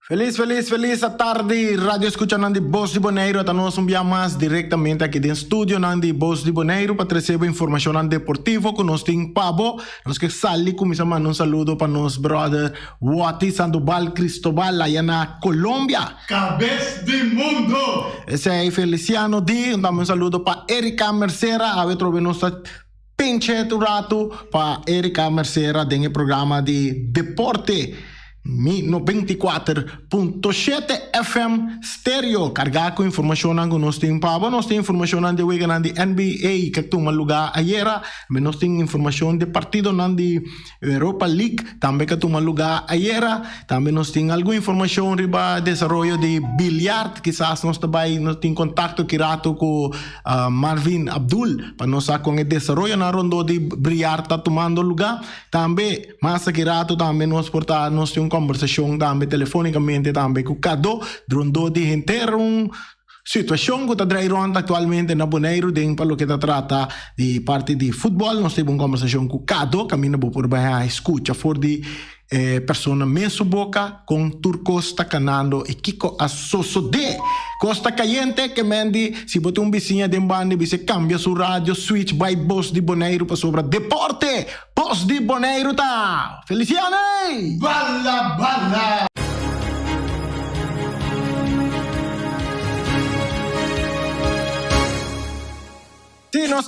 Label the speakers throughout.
Speaker 1: Feliz a tarde, Radio Escucha Nandi Voz de Bonaire. Nós enviamos diretamente aqui do estúdio Nandi Voz de Bonaire para receber informação deportiva com nós tem Pabo. Nós que sali começamos um saludo para nos brother Wati Sandoval Cristobal lá na Colômbia.
Speaker 2: Cabeça de mundo!
Speaker 1: Esse é Feliciano D. Um saludo para Erika Mercera. A ver, trovemos pinche tu rato para Erika Mercera dentro do programa de deporte. 94.7 FM stereo carga com informação que nós temos para nós tem informação de wega na NBA que toma lugar ayer mas nós tem informação de partido na Europa League também que toma lugar ayer também nós tem alguma informação riba desenvolvimento de bilhar quizás nós também nós tem contato direto com Marvin Abdul para nós com o desenvolvimento na ronda de bilhar está tomando lugar também mais direto também nós portar nós tem conversação também telefonicamente também com cada drondo de inteiro situação que está drivando atualmente na Bonaire dentro para o que está trata de parte de futebol nós temos uma conversação com cada caminho por baixo escuta for de persona meso boca com turcos está canando e Kiko Asoso de Costa Caliente que mendi se botou vizinha de bande você cambia su rádio switch by Voz de Bonaire para sobre deporte Voz de Bonaire tá Feliciano
Speaker 2: Bala!
Speaker 1: Sim, nós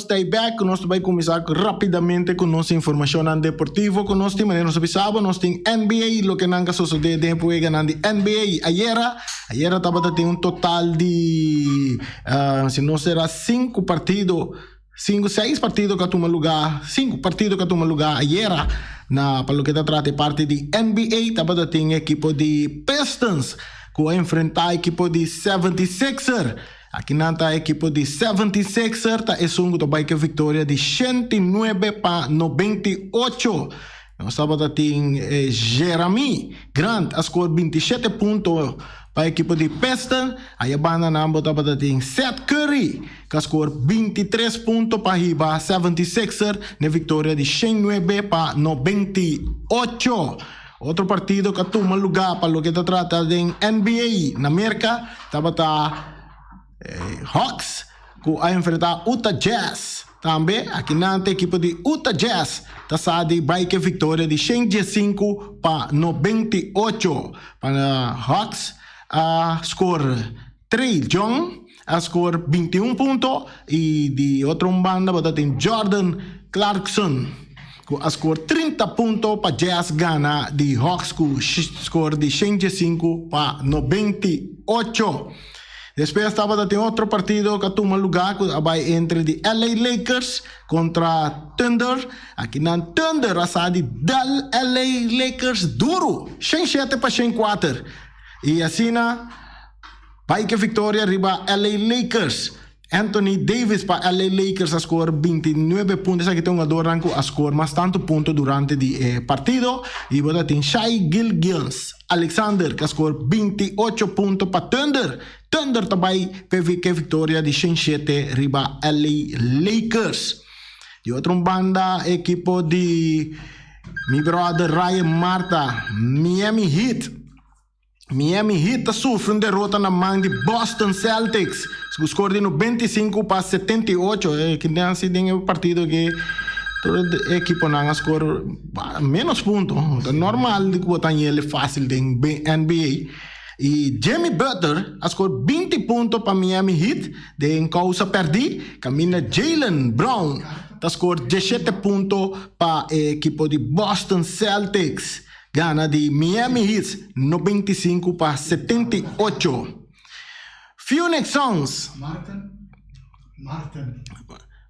Speaker 1: está back, nós vai começar rapidamente com nossa informação deportiva, com nós temos, nós sabemos, nós temos NBA, lo que nunca sucede depois de NBA, ayer estava tendo total de, se não será 6 partidos que tomam lugar, 5 partidos que tomam lugar ayer, para lo que está trata parte de NBA, estava tendo equipo de Pistons, que vai enfrentar a equipo de 76ers, aqui nanta a equipe de 76ers tá é vai que vitória de 109-98. Nós sábado tem Jeremy Grant a score 27 pontos para a equipe de Pistons. Aí a banda na sábado tem Seth Curry que a score 23 pontos para a 76ers na vitória de 109-98. Outro partido que toma lugar para o que está trata de NBA na América estava Hawks que a enfrentar Utah Jazz também aqui na equipe de Utah Jazz está de bike vitória de 105-98 para Hawks a score 3 John a score 21 pontos e de outra banda tem Jordan Clarkson a score 30 pontos para Jazz gana de Hawks com score de 105-98. Depois estava tem outro partido que toma lugar vai entre de LA Lakers contra Thunder. Aqui na Thunder a de dal LA Lakers duro, 107-104. E assim vai que vitória riba LA Lakers. Anthony Davis para LA Lakers a score 29 pontos. Aqui tem um jogador que a score mais tanto pontos durante o partido. E você tem Shai Gilgeous Alexander que a score 28 pontos para Thunder. Thunder também teve que vitória de 107 riba LA Lakers. E outra banda equipo de meu brother Ryan Marta Miami Heat sofre derrota na mão de Boston Celtics. O score de 95-78. Que nem assim tem o partido que toda equipe não score menos pontos. É normal de botar ele fácil de NBA. E Jimmy Butler a score 20 pontos para Miami Heat. De causa perdi. Camina Jaylen Brown a score 17 pontos para a equipe de Boston Celtics. Gana de Miami Heat 95-78. Phoenix Suns.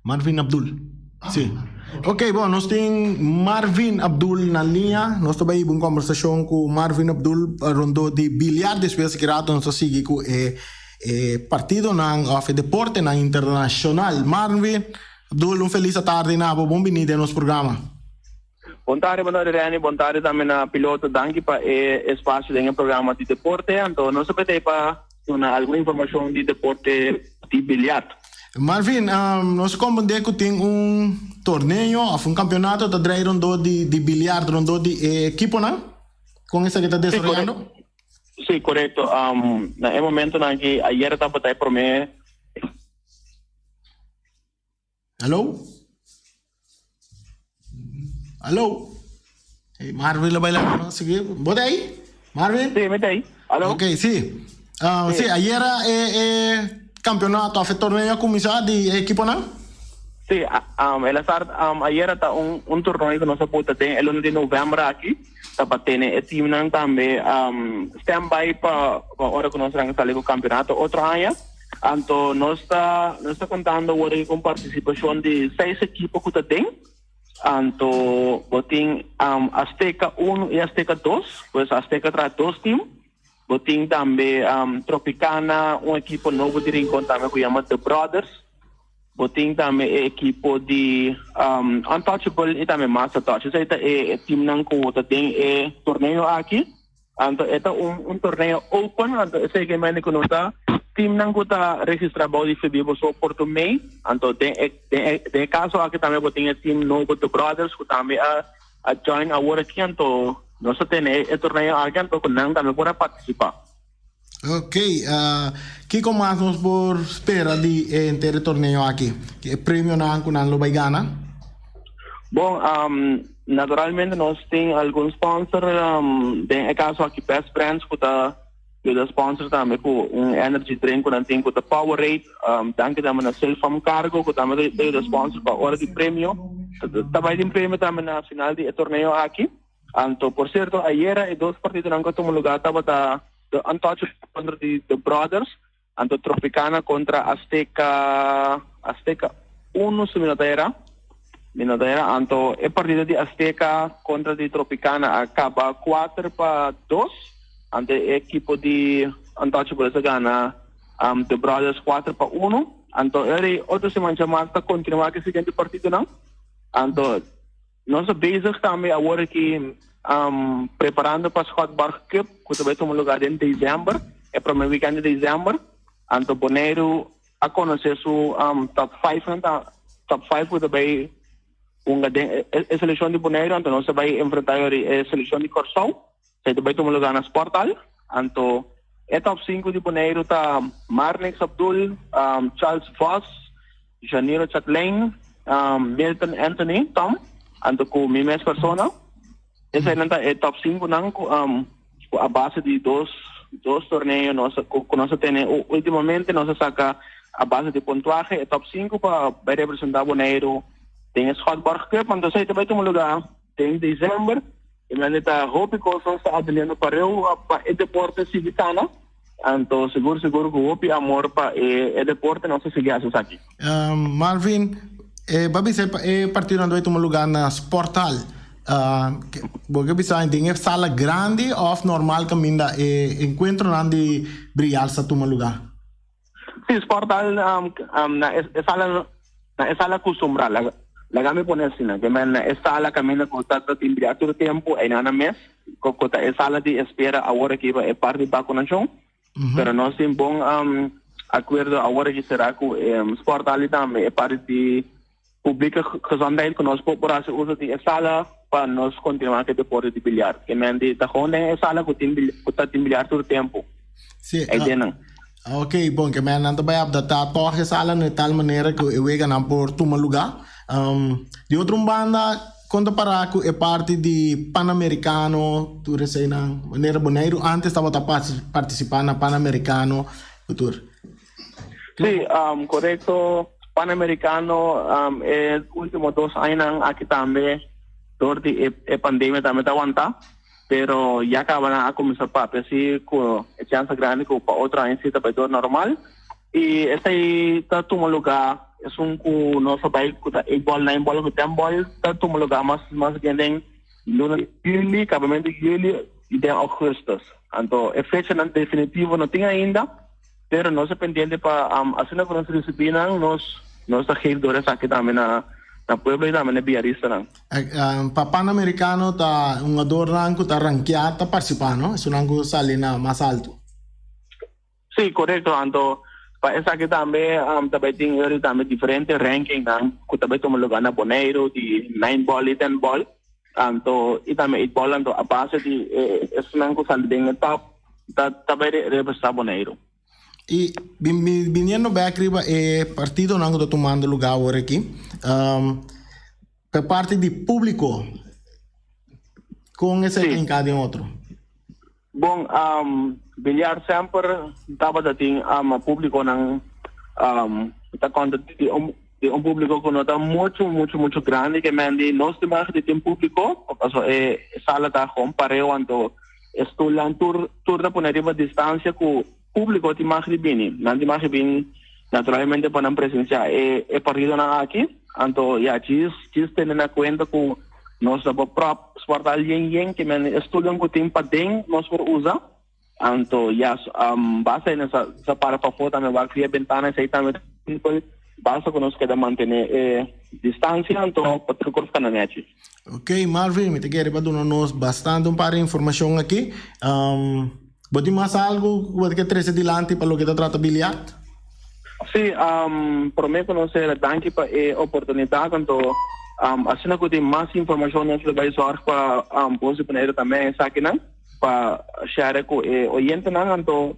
Speaker 1: Marvin Abdul. Sim. Ok, bom, nós temos Marvin Abdul na linha. Nós também uma conversação com Marvin Abdul rondo de bilhar depois que rato nós seguimos com partido na deporte na internacional. Marvin Abdul, feliz tarde na bem-vindo ao nosso programa.
Speaker 3: Boa tarde, Rani. Boa tarde também na piloto. Danke para o espaço do programa de deporte. Então, nós pedimos para alguma informação de deporte de bilhar.
Speaker 1: Marvin, nós compreendemos que tem torneio, campeonato de bilhar, de equipo, não? Com essa que está desenvolvendo?
Speaker 3: Sí, correcto. Na el momento na que ayer estaba tayo prome.
Speaker 1: Hello? Hey, Marvin la baila, ¿no? Sige. ¿Vos ahí? Marvin?
Speaker 3: Sí, mete ahí. ¿Aló?
Speaker 1: Ok, sí. Sí, ayer campeonato, fue torneo comisado de equipo, ¿no?
Speaker 3: Sí, el azar, ayer está un torneo que no se puede tener el 1 de noviembre aquí. Para tener el team nang también stand-by para ahora que nos van a salir con campeonato otro año. Anto no está contando ahora con participación de 6 equipos que tenemos. Anto botín Azteca 1 y Azteca 2, pues Azteca trae 2 teams. Botín también Tropicana, un equipo nuevo de Rincón también que llama The Brothers. Botín también el equipo de Untouchable y también Master Touch. Ese es el team nang como tiene el torneo aquí. Entonces, este es un torneo open. Entonces, ese que me está team nang está registrado de febrero por tu mes. Entonces, de caso aquí también botín el team nuevo de Brothers que también a join ahora aquí. Entonces, no se tiene el torneo aquí. Entonces, nang también puede participar.
Speaker 1: Ok, ¿qué más nos por espera de el torneo aquí? ¿Qué premio nos lo va a ganar?
Speaker 3: Bueno, naturalmente nos tiene algún sponsor, en el caso aquí Best Brands, que da sponsor también con un energy drink, que tiene con Powerade, también también a Selfam Cargo, que también da sponsor para hora de premio. También de premio también al final del torneo aquí. Entonces, por cierto, ayer hay 2 partidos en que tomó lugar, estaba The Untouchable contra The Brothers, Anto Tropicana contra Azteca 1 su minutera, Anto el partido de Azteca contra The Tropicana acaba 4-2, ante el equipo de Untouchable se gana The Brothers 4-1, Anto el otro semana más continúa que el siguiente partido, ¿no? Anto nós bezig también ahora que preparando para Scott Bar Cup, que também toma lugar em dezembro, é para o primeiro weekend de dezembro. Então, Boneiro a conhecer su top 5, que também a seleção de Boneiro, então nós vai enfrentar a seleção de Corsão, que também toma lugar na Sportal. Então, é top 5 de Boneiro tá Marnix Abdul, Charles Voss, Janiro Chatelain, Milton Anthony, Tom, então com minhas pessoas. Essa é top 5 não a base de dois torneios nós temos ultimamente nós saca a base de pontuagem é top 5 para representar Bonaire tem Scott Bar Cup então sai também tem lugar tem dezembro e nós está hope que nós está aderindo para o deporte civicana então seguro que hope amor para o deporte nós seguir aqui.
Speaker 1: Marvin babi se partido onde vai tomar lugar na Sportal. Porque bisa tem sala grande ou normal que minda encontro onde brilhar sa toma lugar.
Speaker 3: Sí, Sportal na sala acostumbrada. La gami pone assim, que na sala camina com tanto temperatura tempo e na mês, com a sala de espera agora que é parte da vacunação. Pero nós temos bom acordo agora que será com Sportal também é parte de pública gezondheid que nós população usa de sala para nós continuar que deporte de bilhar. Que mende da honda é sala que tem bilhar todo tempo.
Speaker 1: Sim.
Speaker 3: Ok,
Speaker 1: bom, que men nanto vai adaptar torre sala de tal maneira que eu vega não por tomar lugar. De outra banda, quando para que é parte de Pan-Americano, tu recém na maneira Bonaire, antes estava participando na Pan-Americano, futuro.
Speaker 3: Sim, correto. Pan-Americano é últimos 2 anos aqui também durante a pandemia também está aguantando, pero já acaba a começar para assim com a chance grande que para outra ano se vai tornar normal e esse aí está tomando lugar é que nosso país que bola na bola que tem bola está tomando lugar mais grande em julho, acabamento de julho e de agosto. Então a fecha não definitiva não tem ainda, pero nós dependendo para assim na nossa disciplina nós regidores aqui também na pueblo e também na Biarritz não.
Speaker 1: Para Pan-Americano tá jogador rango tá ranqueado tá participando, é rango sale na mais alto.
Speaker 3: Sim, correto. Então para essa aqui também tem ele também diferente ranking que também toma lugar na Bonaire de 9 ball e 10 ball. Então e também 8 ball então a base de esse rango sale bem top também representa Bonaire.
Speaker 1: E viniendo back riba partido não está tomando lugar agora aqui. Per parte di público, com esse
Speaker 3: Sim.
Speaker 1: em cada outro.
Speaker 3: Bom, bilhar sempre estava dating público ng está conta de público que não está muito grande que mandi nós temos de tem público, porque sala está compareu anto estulan tur da poner a distância com público de mais bini, não de mais bini naturalmente para não presenciar partido na aqui, anto já diz tendo na conta com nós da próprio sportal yen que men estudan com tempo den nós por usar anto já base nessa para foto também vai criar ventana aí também basta que nós queda manter distância anto para cortar na net.
Speaker 1: Ok, Marvin, me te quero para dar-nos bastante par de informação aqui. Pode mais algo que trazer adiante para o que está tratando bilhar?
Speaker 3: Sim, prometo não ser danke para a oportunidade então assim que tem mais informação nós vai sorrir para poder poner também aqui não para share com o oyente não então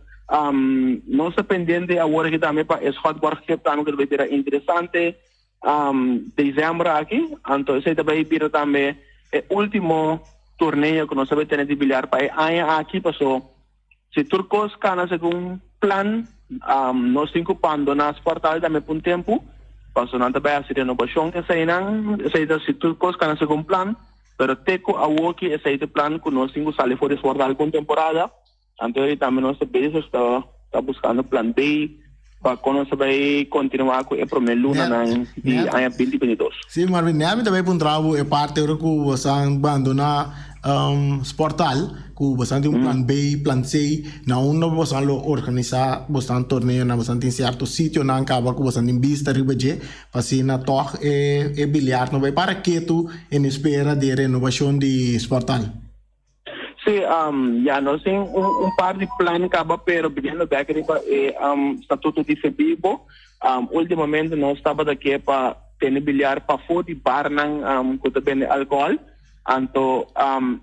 Speaker 3: nós pendente agora que também para esse workshop também que vai ser interessante dezembro aqui então esse também vir também o último torneio que nós vai ter de bilhar para aqui passou se turcos cana segundo plan nós temos ocupando nas portais também por um tempo passou não também a renovação que sai não sei se turcos cana segundo plan pero teco a woki esse plan que nós temos sair fora de portal com temporada então também nós está buscando plan B para que nós vai continuar com o primeiro luna de ano 2022.
Speaker 1: Sim, Marvin, nami também para um trabalho é parte do que você abandonar portal que você tem plan B, plan C, não você lo organizar, você torneio na você tem certo sítio na acaba que você tem vista ribeje, para se na toque bilhar não vai para que tu em espera de renovação de portal.
Speaker 3: Sim, já nós temos par de planos que acaba pero bem back estatuto de FEBIBO. Ultimamente nós estava daqui para ter bilhar para fora de bar não que também álcool. Então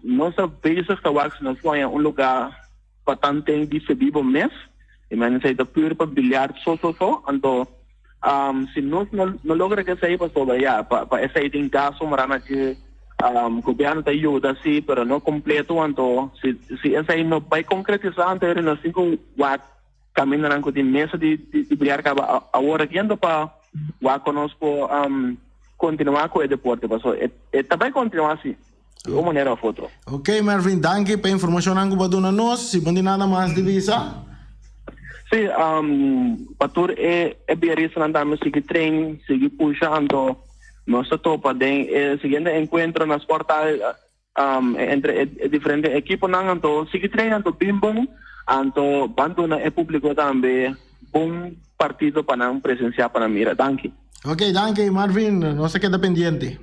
Speaker 3: nós vezes que nós vamos lugar para tanto de FEBIBO mês. E mas aí da pure para bilhar só. Então se nós não logra que sair para sobre já para essa aí tem gasto marana que governo está ajuda sim, pero não completo então se essa aí não vai concretizar então nós temos caminhando com a mesa de bilhar acaba agora aqui para conosco continuar com o deporte passou também continuar assim de uma maneira ou outra.
Speaker 1: Ok, Marvin, danke pela informação que você deu nós. Se não tem nada mais de visa.
Speaker 3: Sim, patur bem isso não dá seguir treino, seguir puxando. Nós topa o seguinte encontro nas portais entre diferentes equipos então sigue treinando bem bom então bandona é público também bom partido para não presenciar para mira danke.
Speaker 1: Ok, danke Marvin, não se queda pendiente.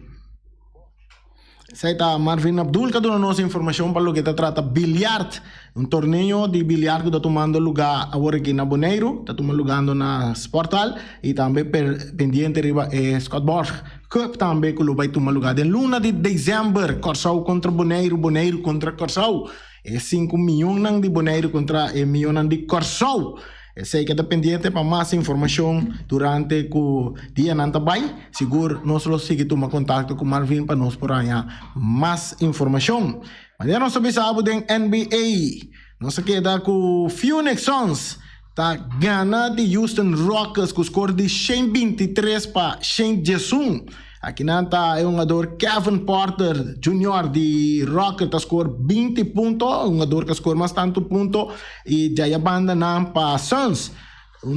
Speaker 1: Sai está Marvin Abdul que dá nossa informação para o que trata bilhard, torneio de bilhard que está tomando lugar agora aqui na Bonaire, está tomando lugar na Sportal e também pendiente riba Scotborg Cup também que vai tomar lugar em luna de dezembro, Corsau contra Bonaire, Bonaire contra Corsau, 5 milhões de Bonaire contra 1 milhão de Corsau. Sei que está pendiente para mais informação durante o dia não vai. Seguro nós seguimos tomar contato com Marvin para nós por aí mais informação. Mas já nós sabemos da NBA. Nós queda com Phoenix Suns. Tá ganha de Houston Rockets com score de 123 para 111. Aqui nanta é um jogador Kevin Porter Jr. de Rockets tá score 20 pontos, um jogador que score mais tanto ponto e já a banda não para Suns,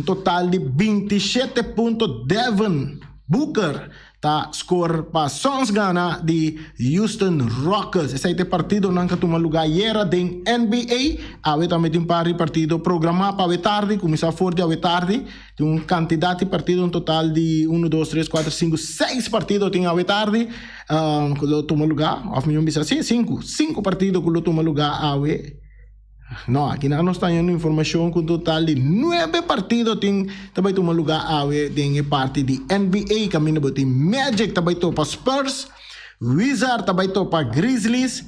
Speaker 1: total de 27 pontos. Devin Booker tá score para Suns gana de Houston Rockets. Esse é o partido não que toma lugar era de NBA. Ave também tem partido programado para tarde, começar forte a tarde. Tem uma quantidade de partido um total de 1, 2, 3, 4, 5, 6 partidos tem a tarde. Que toma lugar, sim, 5 partidos que toma lugar não, aqui não está tendo informação com total de 9 partidos tem também toma lugar em parte de NBA, caminho para Magic, também para Spurs, Wizards, também para Grizzlies,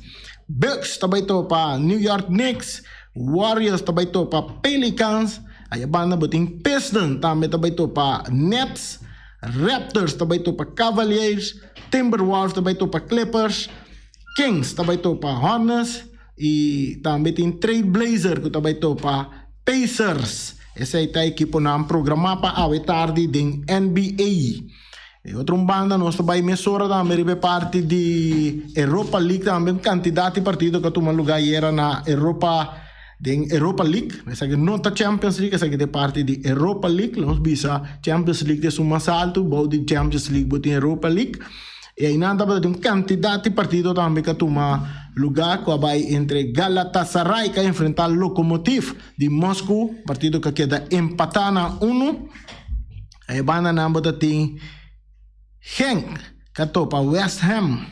Speaker 1: Bucks, também para New York Knicks, Warriors também to para Pelicans. Aí a banda botin Pistons também to para Nets. Raptors também to para Cavaliers. Timberwolves também to para Clippers. Kings também to para Hornets. E também tem Trailblazers que também to para Pacers. Essa aí tá a equipe na programa para a tarde de NBA. E outra banda nós também mesora também é parte de Europa League também candidato de partido que toma lugar era na Europa League, essa que não tá Champions League, essa que é parte de Europa League, nós bisa Champions League é uma salto, bom de Champions League botem Europa League. E aí nada para um candidato de partido também que toma lugar que vai entre Galatasaray que enfrentar Lokomotiv de Moscou, partido que queda empatar na 1. Aí banda namba tem Genk, que topa West Ham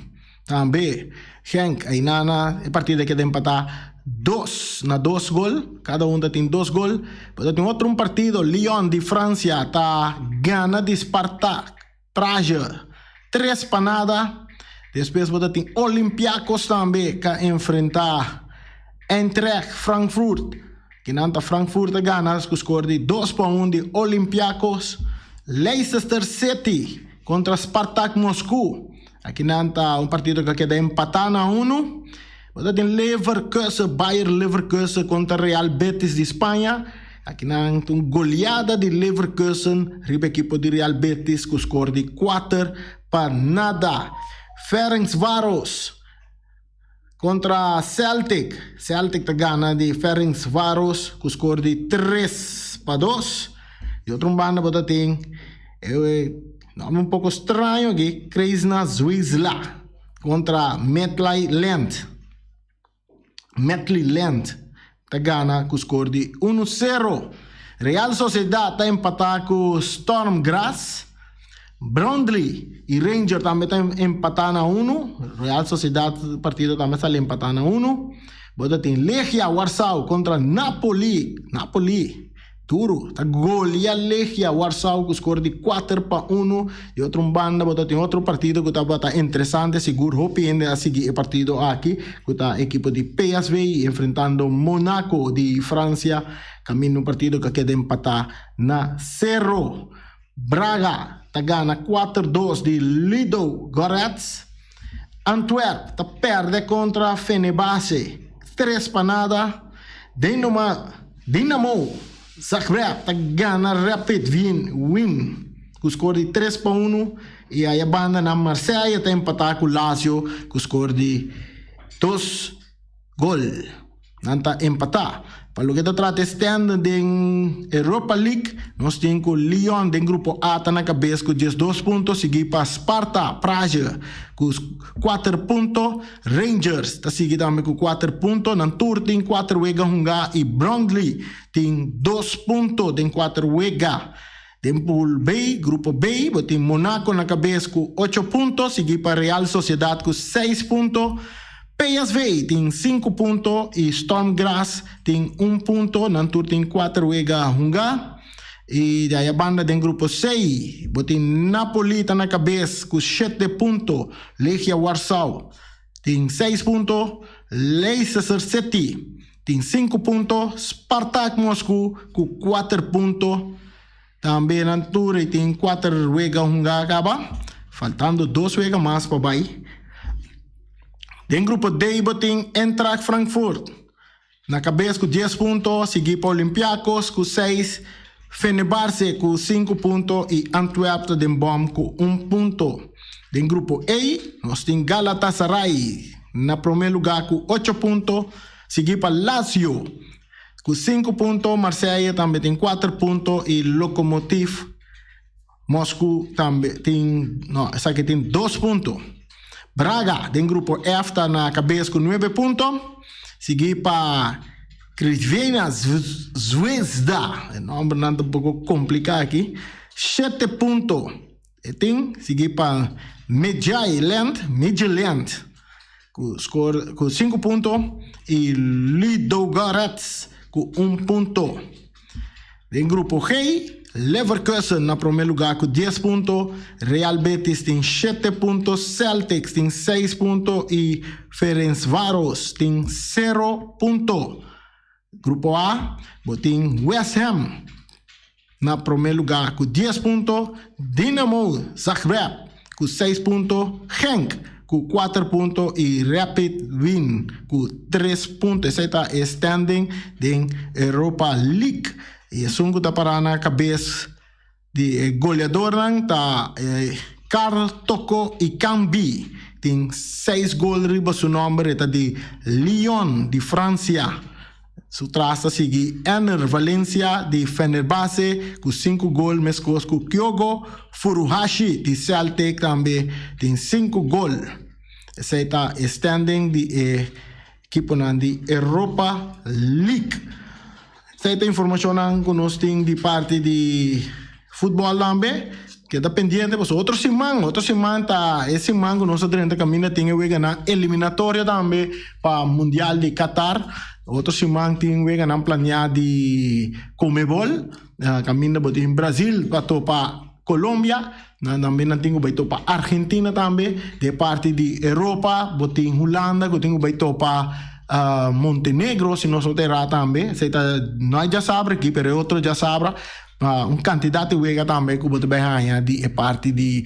Speaker 1: também. Genk, aí nana, a partida que deve empatar 2 gols, cada um tem 2 gols. Depois tem outro partido, Lyon de França, tá gana de Spartak, Praga, 3-0. Depois tem Olympiacos também, que enfrentar Eintracht Frankfurt, que nanta Frankfurt gana, com score de 2-1 de Olympiacos. Leicester City contra Spartak Moscou. Aqui nanta partido que queda empatar na 1. Depois tem Leverkusen, Bayer Leverkusen contra Real Betis de Espanha. Aqui nanta goleada de Leverkusen, riba equipe de Real Betis com score de 4-0. Ferencváros contra Celtic. Celtic tá gana de Ferencváros com score de 3-2. E outro banda bota tem nome um pouco estranho aqui, Krasna Zvezda contra Midtjylland. Tá gana com score de 1-0. Real Sociedad tá empatar com Storm Graz. Brondby e Rangers também tá empatar na 1. Real Sociedad partido também está empatar na 1. Bota tem Legia Warsaw contra Napoli. Duro, tá goleia Legia Warsaw com score de 4-1. E outro banda, bota tem outro partido que tá interessante, seguro, hope ainda a seguir o partido aqui, que tá a equipe de PSV enfrentando Monaco de França, caminho partido que queda empatar na 0. Braga tá gana 4-2 de Lido Goretz. Antwerp tá perde contra Fenerbahçe 3-0. Dinamo Zagreb tá gana Rapid Wien com score de 3-1. E aí a banda na Marseille tá empatar com Lazio com score de 2 gols. Não tá empatar. Para o que trata este ano da Europa League, nós temos o Lyon do grupo A tá na cabeça com 12 pontos, seguido para Sparta Praga com 4 pontos, Rangers está seguido também com 4 pontos, Nantur tem 4 wegas e Brondby tem 2 pontos, tem 4 wegas. Tem pool B, grupo B, tem Monaco na cabeça com 8 pontos, seguido para Real Sociedad com 6 pontos. PSV tem 5 pontos e Storm Graz tem 1 ponto. Nantur tem 4 wegas e daí a banda tem grupo C. Tem Napoli tá na cabeça com 7 pontos. Legia Warsaw tem 6 pontos. Leicester City tem 5 pontos. Spartak Moscou com 4 pontos. Também Nantur tem 4 wegas acaba. Faltando 2 wegas mais para baixo. Tem grupo D, tem Eintracht Frankfurt. Na cabeça com 10 pontos, seguido para Olympiacos com 6, Fenerbahçe com 5 pontos e Antwerp tem bom com 1 ponto. Tem grupo A, nós temos Galatasaray na primeiro lugar com 8 pontos, seguido para Lazio com 5 pontos, Marseille também tem 4 pontos e Lokomotiv Moscou também tem, essa aqui tem 2 pontos. Braga, tem grupo F, tá na cabeça com 9 pontos. Seguido para Crvena Zvezda, o nome não é um pouco complicado aqui, 7 pontos. E tem, seguido para Midtjylland, com 5 pontos. E Ludogorets, com 1 ponto. Tem grupo G, Leverkusen na primeiro lugar com 10 pontos, Real Betis tem 7 pontos, Celtics tem 6 pontos e Ferencváros tem 0 pontos. Grupo A, botin West Ham na primeiro lugar com 10 pontos, Dinamo Zagreb com 6 pontos, Genk com 4 pontos e Rapid Wien com 3 pontos. Esse é standing da Europa League. E é que está para na cabeça de goleador, tá Karl Toko e Cambi. Tem 6 gols riba seu nome, é de Lyon, de França. Su traça seguir Ener Valencia, de Fenerbahçe, com 5 gols, mescos com Kyogo Furuhashi, de Celtic, também tem 5 gols. Esse é standing de equipe de Europa League. Essa é a informação que nós temos de parte de futebol também. Que está pendiente, pues outro semana tá, esse semana nós durante a caminha tem que ganhar eliminatória também para o Mundial de Qatar. Outro semana tem que ganhar planeado de Comebol, caminha em Brasil para Colômbia, também tem que para Argentina também, de parte de Europa, botin Holanda, que tem que para Montenegro, se nós terá também. Nós já sabemos aqui, mas outro já sabe. Candidato que também que pode ganhar de parte de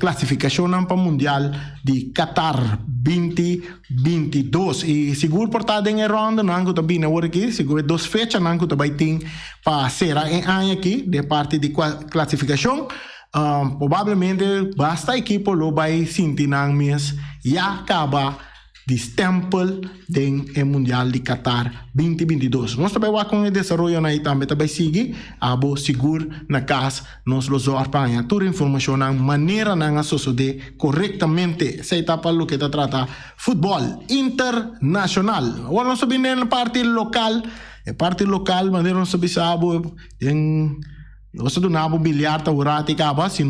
Speaker 1: classificação para o Mundial de Qatar 2022 e seguro portado em ronda não que também não aqui seguro 2 fechas não que também tem para ser em ano aqui de parte de classificação provavelmente basta a equipe lo vai sentir não mês e acaba de stempel do Mundial de Qatar 2022. Nós também vamos com o desenvolvimento aí também seguir abo seguro na casa nós los orpanha toda informação na maneira na suceder corretamente se está para o que trata futebol internacional. Agora nós sabemos na parte local maneira nós sabemos em nós do nabo bilhar tá urati acaba se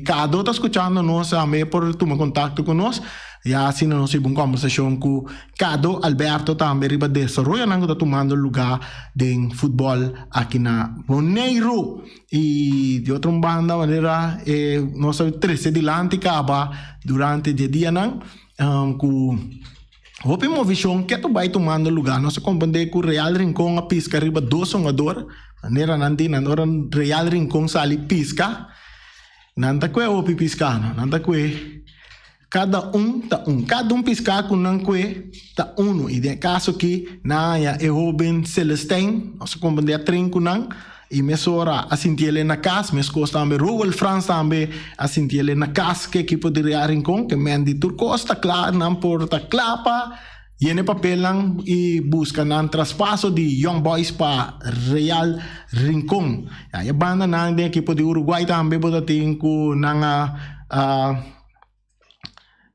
Speaker 1: cada está escutando nós também por tomar contato com nós. E assim nós tivemos uma conversação com Cado Alberto também riba desenvolvimento não está tomando lugar de futebol aqui na Boneiro e de outra banda maneira nós sabemos 13 de lante acaba durante o dia não com uma visão que tu vai tomando lugar nós compreender que o Real Rincón a pisca riba 2 jogadores maneira nanti na hora Real Rincón sali pisca nanta que o piscano nanta que cada piscar com nanque tá e de caso que na é Robin Celestine nós compreender trinco nan e mesora a sentir ele na casa mes costa também Roel France também a sentir ele na casa que equipe de Real Rincón que mendi Turcosta claro não porta clapa e papel lang e busca nan traspasso de Young Boys para Real Rincón a banda nan de equipe de Uruguai também bota tinco nanga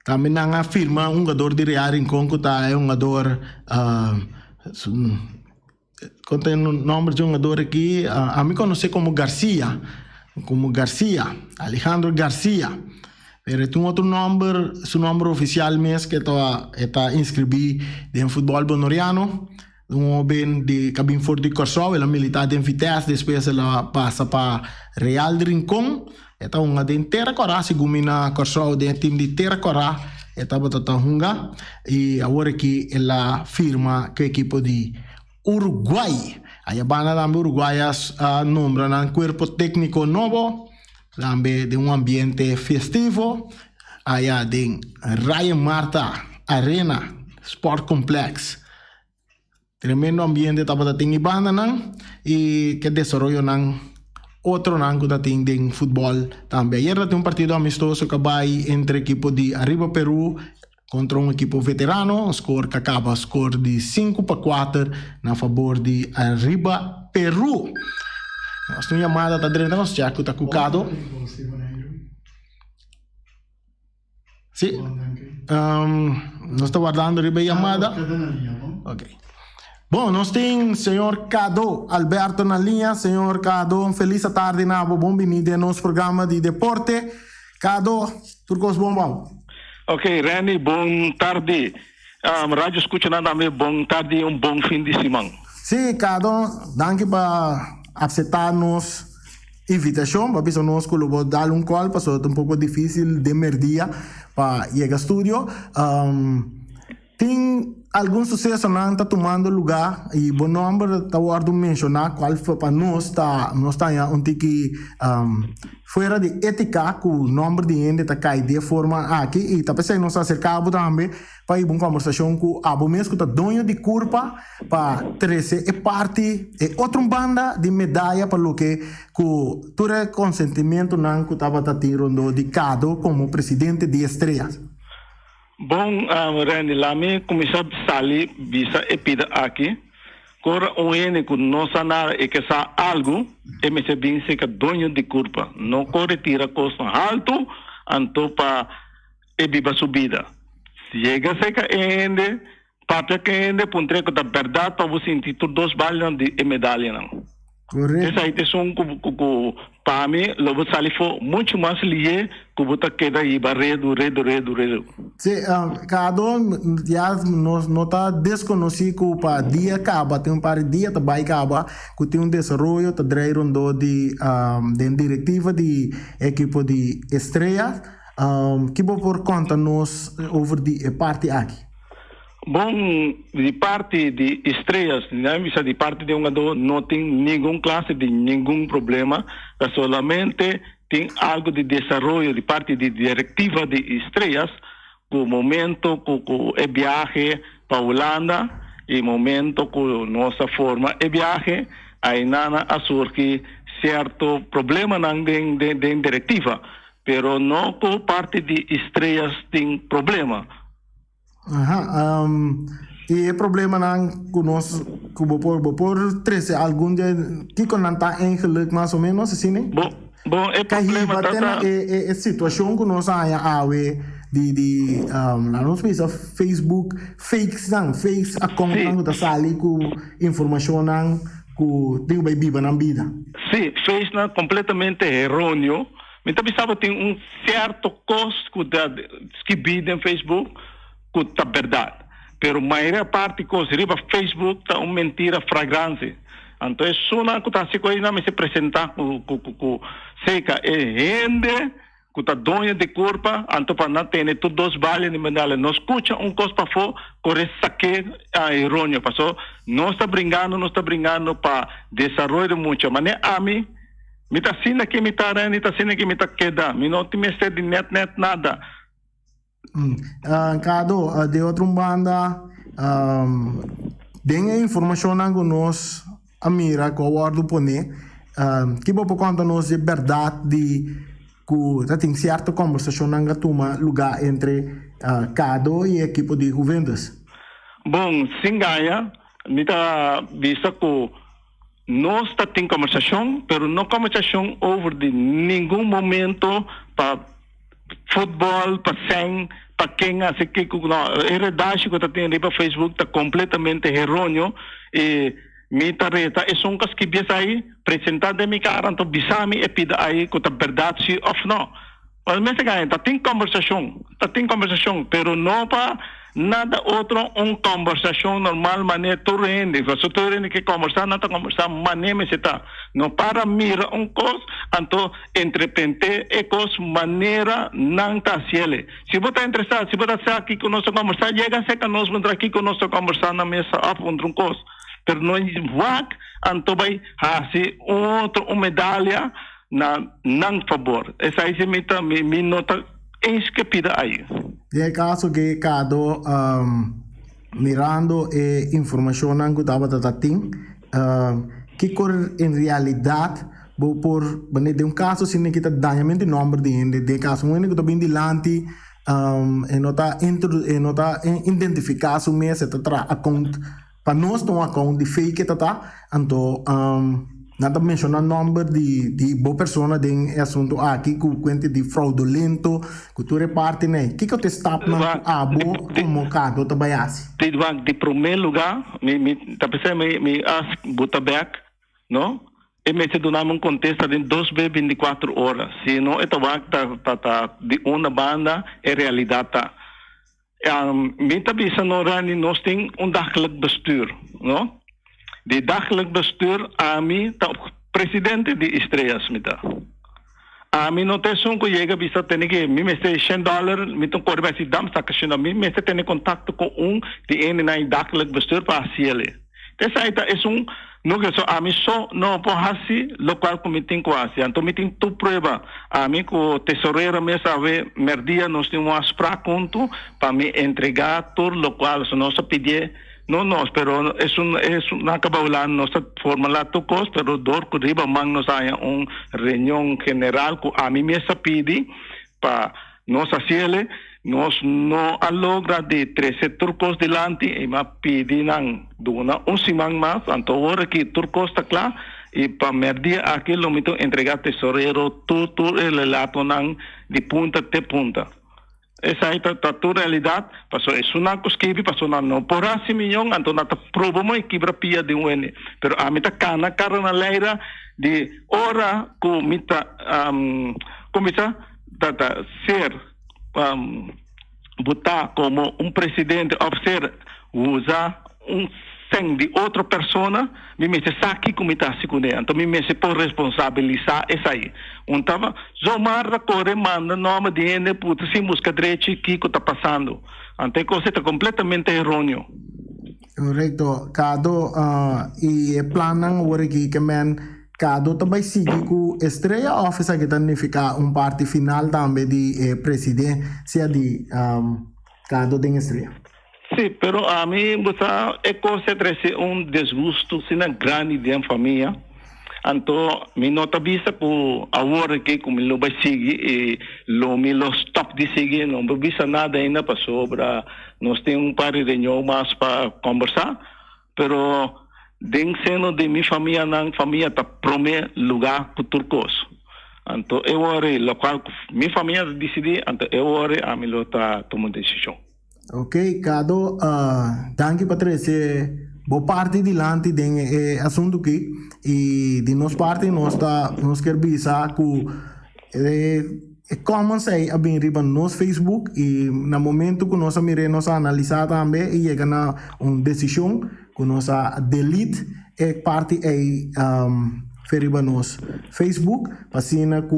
Speaker 1: também não afirma jogador de Real Rincón que é jogador contém o nome de jogador aqui a mim conhece como Garcia Alejandro Garcia mas tem outro nome seu nome oficial mesmo que está inscrito em futebol bonoriano um homem de Cabin Fort de Corsol ele militar em Vitesse depois ela passa para Real Rincón eta uma de inteira corá segundo na Corsol de time de inteira corá eta botata hunga e agora que ela firma que equipe de Uruguai aí a banda da Uruguaias nombra um corpo técnico novo também de ambiente festivo aí de Ryan Marta Arena Sport Complex tremendo ambiente estava tem banda não e que desenvolveu não outro nango da tem de futebol também. Ayer tem partido amistoso que vai entre equipo de Arriba Peru contra equipo veterano, score que acaba score de 5-4 na favor de Arriba Peru. Nós temos chamada da direita nós já que está cucado. Sim. Nós estamos guardando a chamada. Ok. Bom, nós temos o senhor Cado Alberto na linha. Senhor Cado, feliz tarde, bem-vindo ao nosso programa de deporte. Cado, turcos bom.
Speaker 4: Ok, Reni, bom tarde. Rádio escutando também, bom tarde e bom fim de semana.
Speaker 1: Sim, Cado, danke por aceitar-nos invitação. Para ver nós vou dar call, porque é pouco difícil de merdia para ir ao estúdio. tem algum sucesso não está tomando lugar e bom número está guardo mencionar qual foi para nós está um que fora de ética que o número de gente está cai de forma aqui e está pensando nós acercamos também para ir uma conversação com a mesmo que está dono de culpa para trazer e parte e outra banda de medalha para o que todo consentimento não que estava tirando de Cado como presidente de Estrelas.
Speaker 4: Bom, Randy, lá me começar a sair visa e pida aqui. Cora o ene que não sanar e que sa algo e me se bem se que dono de culpa. Não corre tira costa alto, anto para e viva subida. Chega se que ende, parte que ende, puntre que da verdade para você sentir todos balões de medalha não.
Speaker 1: Correto.
Speaker 4: Essa aí é um para mim, logo sali foi muito mais lié que você queda aí redo.
Speaker 1: Sim, cada já não está desconhecido para dia acaba, tem um par de dias também acaba, que tem um desenvolvimento, está dreirando de diretiva de equipe de Estrelas, que vou por conta nos over de parte aqui.
Speaker 4: Bom, de parte de Estrelas, de parte de um jogador não tem nenhuma classe de nenhum problema, solamente tem algo de desenvolvimento de parte de diretiva de Estrelas, com momento com o viaje para Holanda e momento com nossa forma de viaje, aí nada a surgir certo problema de diretiva, pero não com parte de Estrelas tem problema.
Speaker 1: E o problema não conosco por 13 algum dia que quando está em geluk mais ou menos assim né
Speaker 4: bom é problema
Speaker 1: é situação que nós aí de na nossa Facebook fake account da sali com informação não que tem bem viva na vida
Speaker 4: sim fez não completamente errôneo mas também sabe tem certo custo que bida em Facebook que tá verdade. Pero a maioria parte coisa riba Facebook tá uma mentira fragrante. Então é só na que tá se coisa me se apresentar com seca é gente que tá dona de corpo, então para não ter todos vale de medalha. Não escuta coisa para fora, corre saque a errôneo, passou. Não está brincando para desenvolver muito, mas nem a mim me tá sendo que me tá rende, tá sendo que me tá queda, me não tem mais de net nada.
Speaker 1: Cado de outra banda tem informação que nós a mira que o guardo pone que vou por conta nós de verdade de que tem certa conversação que toma lugar entre Cado e a equipe de Juventus.
Speaker 4: Bom, sem ganha, me tá vista que nós tá tem conversação, pero não conversação over de nenhum momento para futebol, para sem, para quem assim que a redagem que está tendo para Facebook está completamente errôneo e me tareta é só um que bisa aí apresentar de minha cara então bisa me e pida aí que está verdade se ou não mas me ganha tá tem conversação pero não para nada outro conversação normal maneira torrente você torrente que conversar não tá conversar maneira me está não para mira coisa então entrepente e coisa maneira não tá ciele se você está interessado se você está aqui conosco conversar chega a ser que nós vamos aqui conosco conversar na mesa contra coisa pero não vai então vai fazer outra medalha na não favor essa aí se me nota esquecida aí.
Speaker 1: É caso que Cado mirando a informação que estava tratando que em realidade por de um caso se que está dañamento número de caso um que está bem dilante e nota identificar o mês está account para nós não account de fake está então nada mencionar número de boa pessoa de assunto aqui que conta de fraudulento que tu reparte né que eu te está abo como Cado também assim
Speaker 4: de primeiro lugar tá pensando me ask Butaback não e me se dá um contexto de 24 horas se não é tá de uma banda é realidade tá me tá pensando nós tem dagelijk bestuur não de dagelijk bestuur a mim tá presidente de Estrelas me tá a mim não tem som que chega bisa tem que me mete $100 me tem corre vai se dam sa cachina me mete tem contato com de na daquele bestuur para ciele. Essa aí é no que só a mim só não pode local committee quase. Então me tem tu prova. A mim com tesoureiro me sabe merdia nós temos para conto para me entregar todo local se nós pedir no nós, pero es una cabaulan nossa formula tocos, pero dor que riba mang nos haya reunião general que a mim me pedi para nós hacerle, nós não alogra de 13 turcos delante e me pedi nang duna simang mas, então agora que turcos está claro e para merdia aquilo me entregar tesoureiro todo el relato nang de punta te punta. Essa aí tá tua realidade, passou isso não consegui, passou não por assim milhão, então não tá problema que pia de N, pero a mim tá cana cara na leira de hora com mita começa tá ser botar como presidente ou ser usar sem de outra pessoa, me saque como está se conhece, então me por responsabilizar essa aí. Então, Zomar corre manda nome de N puta se música direito que está passando. Então, coisa está completamente errôneo.
Speaker 1: Correto. Cado e planang ora que men cado também sigue com estreia office que significa parte final também de presidente se de cado de estreia.
Speaker 4: Sim, pero a mim é coisa trece desgosto sina grande de família. Então, me nota vista por agora que como lo vai seguir e lo stop de seguir, não vista nada ainda para sobre. Nós temos par de reuniões mais para conversar, pero dentro de minha família, não família tá primeiro lugar para turcos. Então, eu ore local minha família decidi, então eu ore a mim lo tá tomando decisão.
Speaker 1: Ok, Cado, danke Patrícia. Boa parte dilante de assunto aqui e de nossa parte nós quer visar que como sei a bem riba no Facebook e no momento que nós miremos analisar também e chega na uma decisão que nós delete parte feriba nos Facebook passina que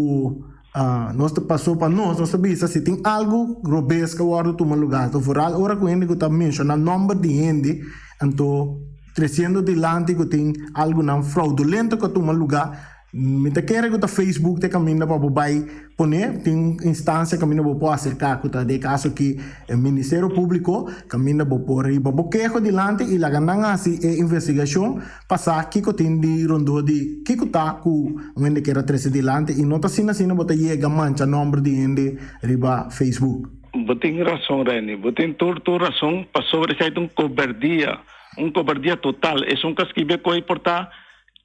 Speaker 1: nós passou para nós sabia se tem algo grotesco agora toma lugar então for agora que ele está mencionando número de gente então crescendo delante que tem algo não fraudulento que toma lugar me te quer que tá Facebook te caminha para vai poner tem instância caminha para acercar que tá de caso que o Ministério Público caminha para por aí para quejo delante e lá ganhando assim investigação passar que tem de rondo de que tá com onde que era 13 delante e não tá sina bota chega mancha nome de gente riba Facebook.
Speaker 4: Tem razão, Reni. Tem toda razão para sobre essa cobardia total. É caso que vai importar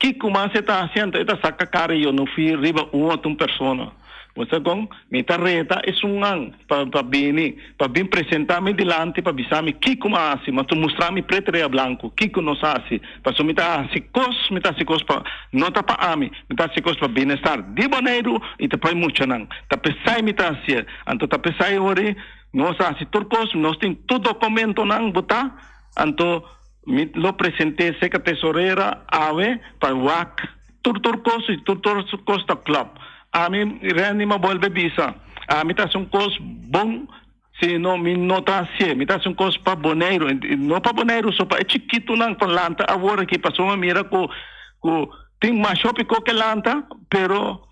Speaker 4: que como você está fazendo, está saca cara eu não fui riba outra pessoa. Você com me tá reta é ano para bem apresentar-me delante para avisar-me que como assim, mas tu mostrar-me preto e branco, que como nós assim, para so me tá se cos para não tá para mim, me tá se cos para bem-estar de maneiro e tá para muito não. Tá pensar me tá assim, então tá pensar ore nós assim turcos, nós tem todo documento não botar, então me lo apresentei seca tesoureira ave para WAC turcos e turcos da club. A mim Reni me vuelve visa. A mim tá um cos bom se não me nota assim. Me tá um cos para boneiro, não para boneiro só para chiquito não para lanta. Agora que passou uma mira com tem mais shopping que lanta, pero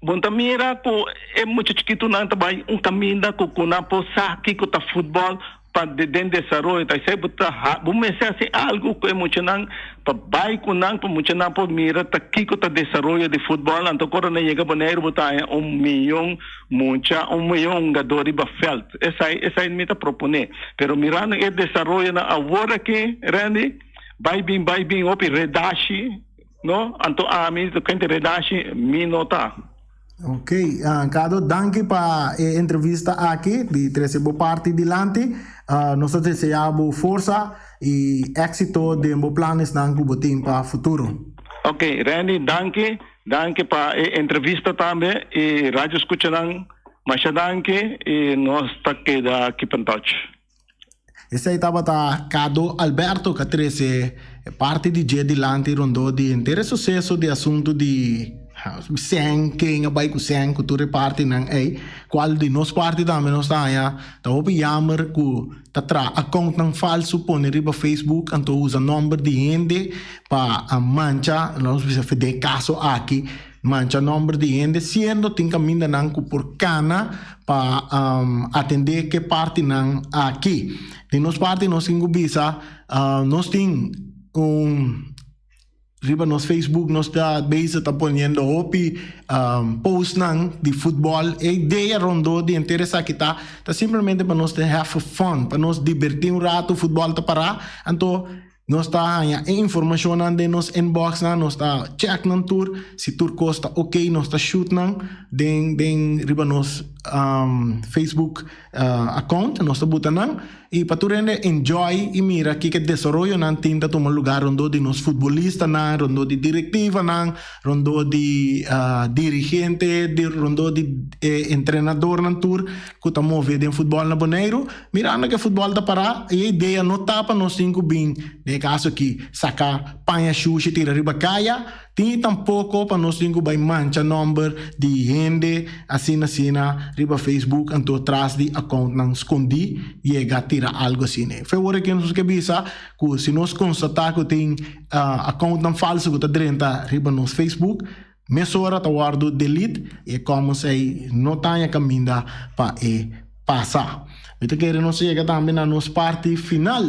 Speaker 4: bonta mira com é muito chiquito não também caminho com na posa que com tá futebol para dentro de desenvolvimento, tá sei botar, vamos assim algo que é muito não para bairro não para muito não para mira tá que com tá desenvolvimento de futebol, então quando não chega boneiro botar 1 milhão jogadores para felt, essa aí me tá proponer, pero mirando é desenvolvimento agora que Randy vai bem op redashi, no, então a mim do que redashi me nota.
Speaker 1: Ok, Cado, danke para a entrevista aqui de 13 parte dilante. Nós desejamos força e êxito de planos na Clube para o futuro.
Speaker 4: Ok, Randy, danke para a entrevista também e rádio escucharão, mas danke e nós está aqui para touch.
Speaker 1: Esse aí estava Cado Alberto, que 13 parte de dia dilante rondou de inteiro sucesso de assunto de Sen que nga bay ku sen ku tu reparti nang qual di nos parti também nos taia ta opi jammer ku tatra account nang falso pone riba Facebook anto usa number di ende pa mancha nós bisa fede caso aqui mancha number di ende siendo tin caminda nang ku por cana pa atender que parte nang aqui di nos parti nos ingu bisa nos tin riba nos Facebook nos da base tá poniendo opi post nang di futebol e ideia rondo de interessa kita tá simplesmente para nos have fun para nos divertir rato futebol tá para anto nos tá informação de nos inbox na nos tá check nan tour si tour costa ok nos tá shoot nang den riba nos Facebook account nos tá buta nang e paturende enjoy e mira que desarrollo nan tinta toma lugar rondo de nos futbolista na rondo de directiva na rondo de dirigente de rondo de treinador nan tour que tá move de futebol na Bonaire mirando que futebol da para e ideia não tapa nos cinco bem de caso que saca panha xuxa tira riba caia tem tampouco para nós cinco vai mancha number de gente assim riba Facebook anto atrás de account nang escondi e tira algo assim né foi hora que nós que bisa que se nós constatar que tem account nang falso que tá dentro riba nos Facebook mesora tá guardo delete e como sei não tá caminda para passar então queremos chegar também na nossa parte final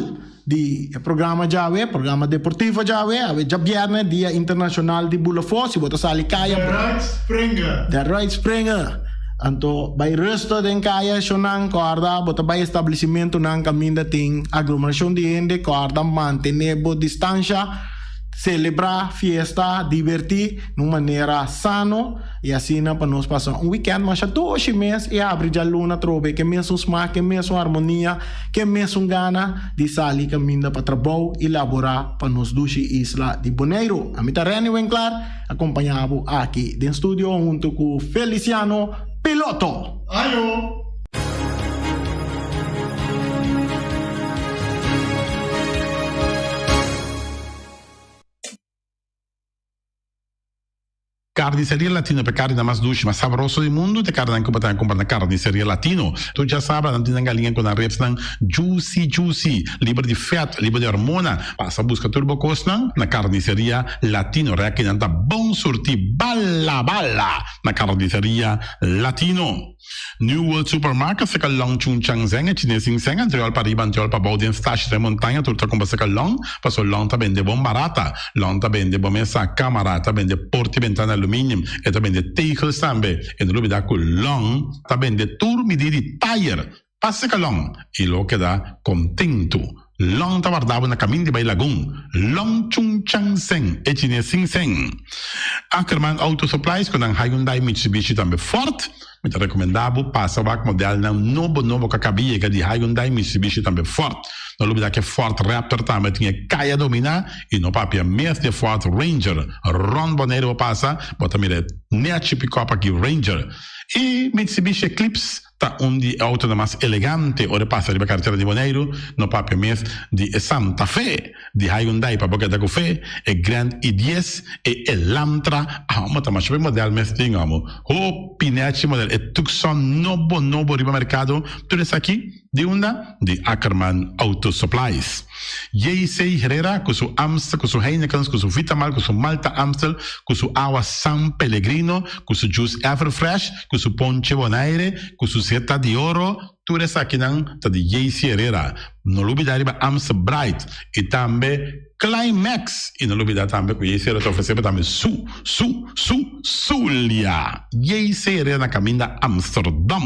Speaker 1: di programa Jawe, programa deportivo Jawe, ave já viernes dia internacional de Bulafo, se bota sali kaya. The right Springer. Anto by resto den kaya shonang corda, bota by estabelecimento nang caminda ting aglomeração de gente, corda mantener bo distância, celebrar fiesta, divertir de maneira sano e assim para nós passar weekend mas já 2 meses e abre já luna trobe que mesmo smack, que mesmo harmonia, que mesmo gana de sair caminho para trabalho e elaborar para nós duas isla de Bonaire. A mim tá Reni Winkler acompanhado aqui do estúdio junto com Feliciano Piloto.
Speaker 2: Ayo!
Speaker 5: Carnicería Latino per carne mais doce, mais saboroso do mundo, te carne que botar comprar na Carnicería Latino. Tu já sabe, não tem galinha com a refs juicy, livre de fat, livre de hormona. Passa a busca turbo costa na Carnicería Latino, que não tá bom sortir bala na Carnicería Latino. New World Supermarket fica long chung chang zeng e chinesing zeng anterior para riba anterior para baudien stash de montanha turta com fica long passo long tá vende bom barata long tá vende bom essa câmara tá vende porte ventana alumínio e tá vende tegels também e no lugar com long tá vende tour medida tire passa que long e lo que dá contento long tá guardado na caminho de Bailagoon long chung chang zeng e chinesing zeng Ackerman Auto Supplies com a Hyundai Mitsubishi também forte muito recomendável passa o modelo na novo que acabia de Hyundai Mitsubishi também forte no lugar que Ford Raptor também tinha caia dominar e no papel mesmo de Ford Ranger Ron Bonaire passa bota mira net pick-up aqui Ranger e Mitsubishi Eclipse tá onde é auto mais elegante ora passa riba carteira de Bonaire no papel mesmo de Santa Fe de Hyundai para boca da café e Grand i10 e Elantra mas mais bem modelo mesmo tingamo o pinete modelo é Tucson novo riba mercado tudo isso aqui de onda de Ackerman Auto Supplies JC Herrera com seu Amstel com seu Heineken com seu Vitamal com seu Malta Amstel com seu água San Pellegrino com seu Juice Everfresh com seu Ponche Bonaire com seu Seta de Ouro tudo isso aqui não tá de JC Herrera no lugar da riba Amstel Bright e também Climax e no lugar também com JC Herrera oferecer também Sulia JC Herrera na caminho da Amsterdam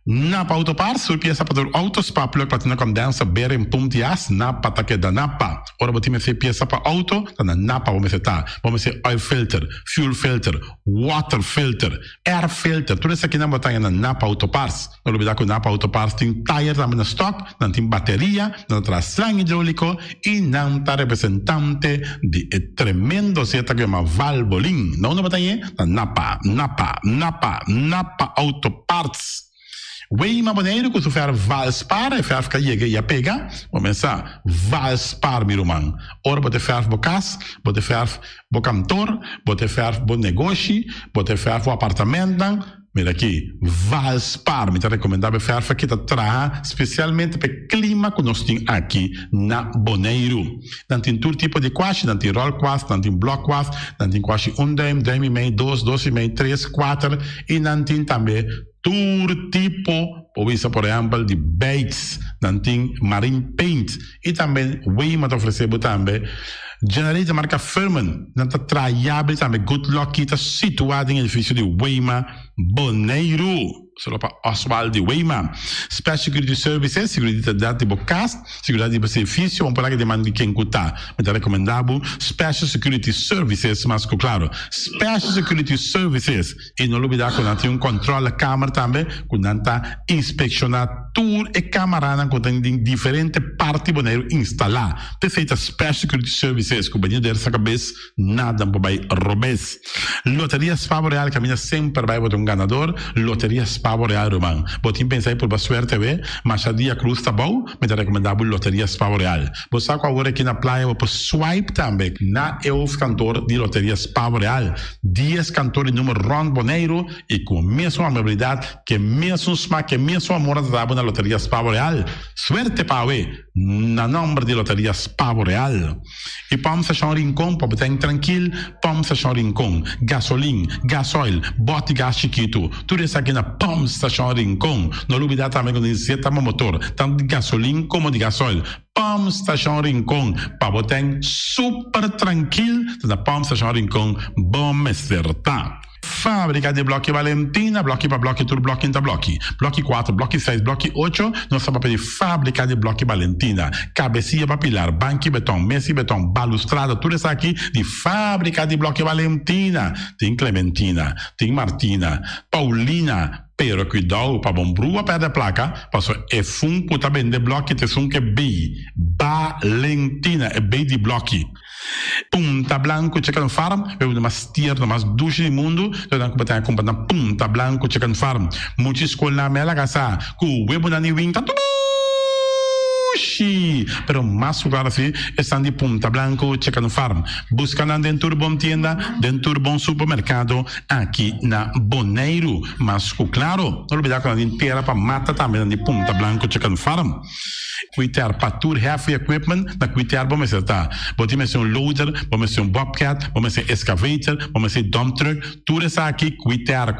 Speaker 5: Napa Autopars, sua peça para autos para plug para ter como dança beira em Puntias, Napa tá que da Napa. Ora botar me peça para auto, tá na Napa vamos ser oil filter, fuel filter, water filter, air filter, tudo isso aqui não botar na Napa Autopars. Não olvidar que o Napa Autopars tem tire também na stock, não tem bateria, não traz slang hidráulico e não tá representante de tremendo seta que é uma Valvoline. Não botar aí na Napa Autoparts. Weima Boneiro, que tu fer Valspar, e fer fica e pega, começa Valspar, meu irmão. Ora, bote fer bocas, bote fer bo cantor, bote fer bo negócio, bote fer bo apartamento. Mira aqui, Valspar, me recomendava fer que tá traga especialmente para clima que nós temos aqui na Boneiro. Não tem todo tipo de quase, não tem roll quase, não tem block quase, não tem quase 1 dime, dime e meio, 2, 2 e meio, 3, 4 e não tem também todo tipo, por exemplo, de baits, não tem marine paint e também Weima oferecer também generator marca Furman, não está traiável também Good Luck que está situado em edifício de Weima Boneiro. Solo para Oswald de Weima. Special Security Services, seguridade de bocas, seguridade de serviço, vamos falar que demanda de quem custa. Mas é recomendável Special Security Services, mas claro, Special Security Services. E não olvidar que nós temos controle da câmera também, que nós está inspecionando tudo e câmera que tem diferentes partes Boneiro instalar. Perfeita Special Security Services, que o banheiro dessa cabeça, nada vai roubar. Loteria Spavo Real, caminha sempre vai ter ganador. Loteria Spavo Real, irmão. Botim pensar por boa suerte, mas a dia cruz tá bom, mas é recomendável Loteria Spavo Real. Você sabe agora aqui na praia, você swipe também na cantor de Loteria Spavo Real. 10 cantores número Ron Boneiro e com a mesma amabilidade, que mesmo smack, que mesmo amor da na Loteria Spavo Real. Suerte para na nombre de Loteria Spavo Real. E vamos achar rincón, para estar tranquilo, vamos achar rincón. Gasolina, gasoil, bote gás chiquito. Tudo isso aqui na Pump Station Rincón. Não olvidar também que necessita motor, tanto de gasolina como de gasoil. Pump Station Rincón, para botar super tranquilo na Pump Station Rincón, bom acertar. Fábrica de Bloque Valentina, bloque para bloque, tudo bloque entre bloque. Bloque 4, bloque 6, bloque 8, nós estamos para Fábrica de Bloque Valentina. Cabecinha para pilar, banco e betão, mesa e betão, balustrada, tudo isso aqui de Fábrica de Bloque Valentina. Tem Clementina, tem Martina, Paulina, pero cuidado para bombru a perder a placa, passo é funko tá bem de bloque, te funko é B, Valentina, é B de bloque. Punta Blanco Chicken Farm, eu uma stier, mais duche do mundo, eu não combater com na Punta Blanco Chicken Farm. Muita escola mela gasa, ku webo na ni wing tatu. Pero más lugar así están de Punta Blanco Chicken Farm. Buscan dentro bom tienda, dentro bom supermercado aqui na Boneiro. Mas claro, não olvidar que a gente tira para mata também de Punta Blanco Chicken Farm. Cuitar para tudo heavy equipment, na cuitar vamos acertar. Vamos ser loader, vamos ser bobcat, vamos ser excavator, vamos ser dump truck. Tudo isso aqui cuitar.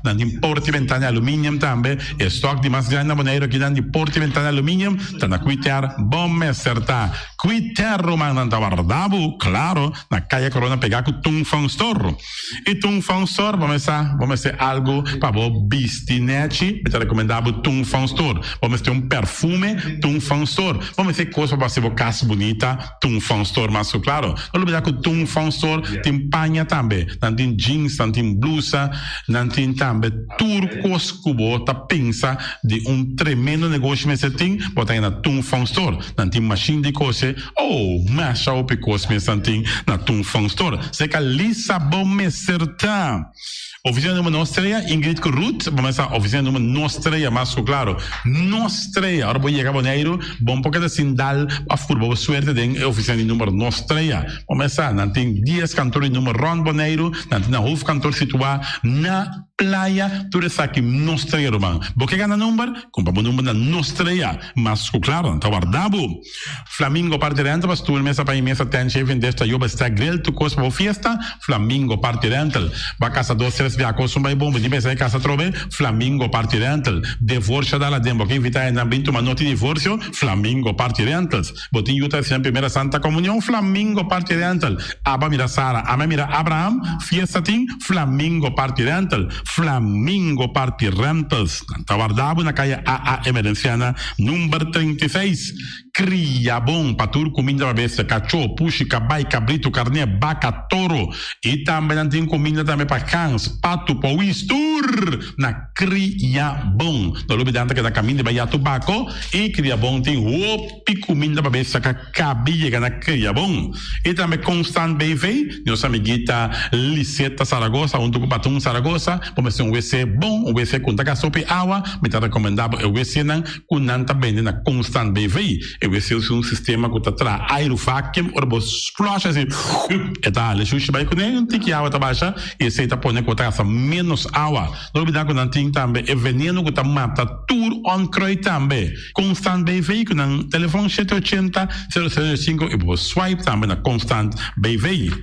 Speaker 5: Não tem porta e ventana alumínio também. Estoque de mais grande na Boneiro aqui não tem porta e ventana alumínio. Tá na cuitar, vamos acertar. Cuitar romano na guardavo, claro, na caia Corona pegar com Tung Fong Store. E Tung Fong Store, vamos ser algo para o bistinete, é recomendável Tung Fong Store. Vamos ter perfume Tung Fong Store. Vamos ter coisa para ser casa bonita, Tung Fong Store, mas claro. Não olvidar que o Tung Fong Store tem panha também. Não tem jeans, não tem blusa, não tem também turcos cubo, tá pensa de tremendo negócio, mas você tem, botar aí na Tung Fong Store. Não tem machine de coisa, masha o picos, mas não tem na Tung Fong Store. Você que lisa bom me certa. Oficina número Nostreia, Ingrid Ruth, vamos a oficina número Nostreia, mas claro, Nostreia, ahora voy a llegar a Boneiro, bom porque de Sindal, a furbo, suerte de oficina número Nostreia, vamos a, não tem 10 cantores número Ron Boneiro, não tem na Ruf cantor situado na playa, tudo isso aqui, Nostreia, irmão. Porque gana número? Compra o número na Nostreia, mas claro, está guardado. Flamingo parte rental, mas tu mesa para mesa tem chefe desta, eu está grill, tu coisa para fiesta, Flamingo parte rental, vai casa 2 via cosa vai bom, di mesa casa trove, Flamingo parte rental, divorcio dalla dembo, che invita in ambito ma noti divorzio, Flamingo parte rentals, botin yuta sia primera Santa Comunión, Flamingo parte rental, Abba mira Sara, Ama mira Abraham, fiesta ting, Flamingo parte rental, Flamingo parte rentals, tá guardado na calle AA Emerenciana, número 36, cria bom, patur comida para besta, cachorro, puxi, cabai, cabrito, carne, vaca, toro, e também tem comida também para cães, pato, pauistur, na cria bom. Não olvidar que na caminho de Bahia Tubaco, e cria bom tem opi comida para besta, que cabia na cria bom. E também Constant BV, nossa amiguita Liseta Saragossa, um do Patum Saragossa, como se WC bom, WC com taca sopa água, me tá recomendado o WC não com nanta bem na constant BV. O WC é sistema que tá tra aerovacuum ou bos flush assim. É tá, le xuxa vai com nem tique água tá baixa e esse tá põe com taca menos água. Não me dá com nanting também é veneno que tá mata tour on croy também. Constant BV com nan telefone 780 005 e bos swipe também na constant BV.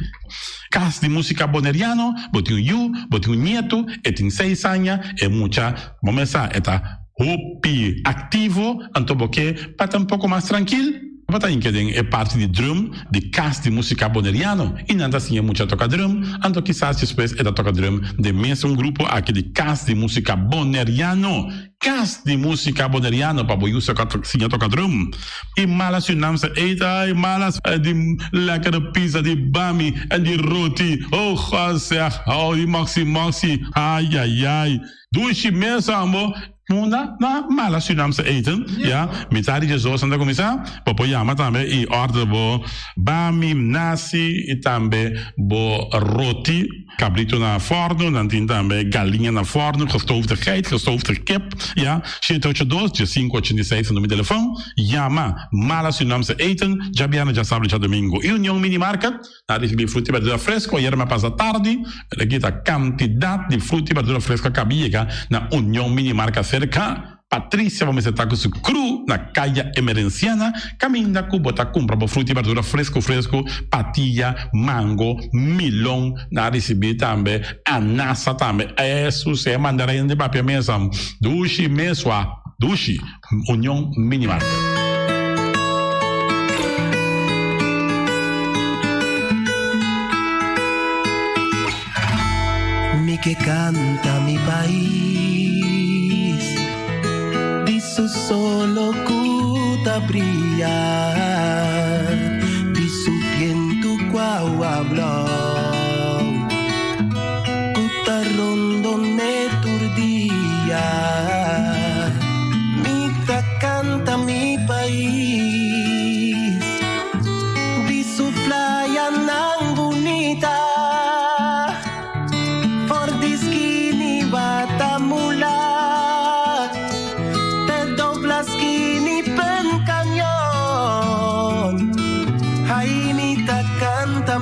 Speaker 5: Cas de música boneriano, botin you, botin nieto, etin 6 años, e mucha, momesa, eta hopi activo, antoboque, para um pouco mais tranquilo. Para que é parte de drum, de cast de música boneriano. E não assim é muita toca drum, então quizás depois é da toca drum de mesmo grupo aqui de cast de música boneriano. Cast de música boneriano para boi usa sinha toca drum. E malas se não se eita, e malas de lekkere pizza de bami e de roti. Oh, José, oh, de maxi, ai, ai, ai. Dushi mesmo, amor. Na mala Surinaamse eten, ja. Mitari de zoos aan de commissaris. Popoyama tambe i orde bo bami, nasi e tambe bo roti. Cabrito na forno, dan tin tambe galinha na forno, gestoofde geit, gestoofde kip, ja. 782-586 no meu telefone. Yama, mala Surinaamse eten, Jabiana já sabe já domingo. E União Mini Market, na recebi fruta e verdura fresco, ayer me passa tarde, aqui a quantidade de fruta e verdura fresca cabia na União Mini Market cerca. Patrícia, vamos estar com su cru na calle Emerenciana, caminha com bota compra por fruta e verdura fresco, patilha, mango, melão, na receber também, anassa também, isso é mandarim de papel mesmo, dushi mesua, dushi, União Mini Market.
Speaker 6: Mi que canta mi país, disso solo cuta brillar, disso viento cuau habló, cuta rondo neturdía, mi ta canta mi país, disso playa nang bonita.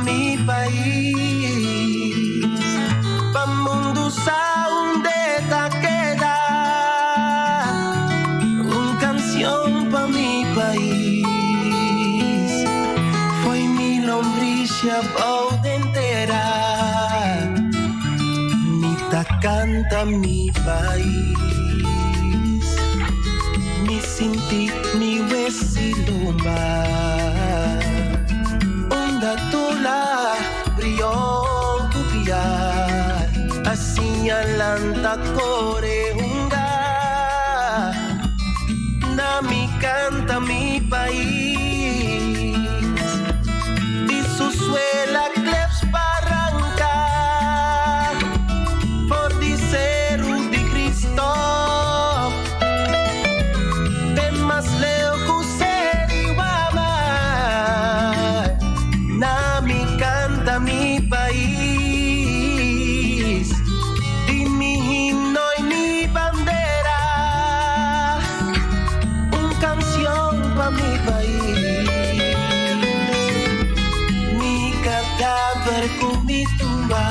Speaker 6: Mi país, pa mundo sa onde ta queda, canción pa mi país, foi mi lombricia por entera, mi ta canta mi país, mi sinti mi huesilumba. Tula brilhou copiar assim alanta corehunga na mi canta mi país de su suela cleps barranca por dizer o de Cristo de mas leo mi país, di mi himno y mi bandera, una canción pa' mi país, mi cadáver con mi tumba.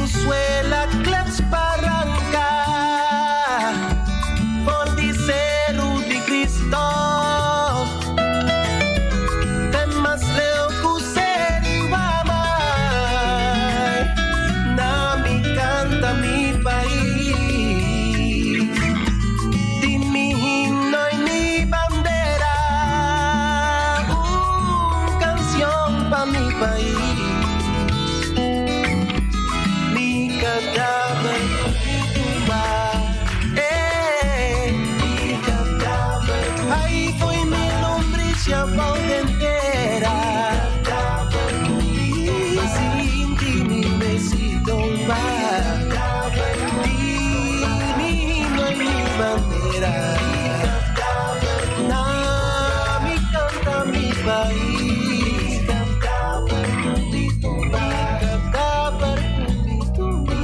Speaker 6: Suela cleps barranca bandera. Mi canta mi país, canta berkumbi-tumbi, canta berkumbi-tumbi,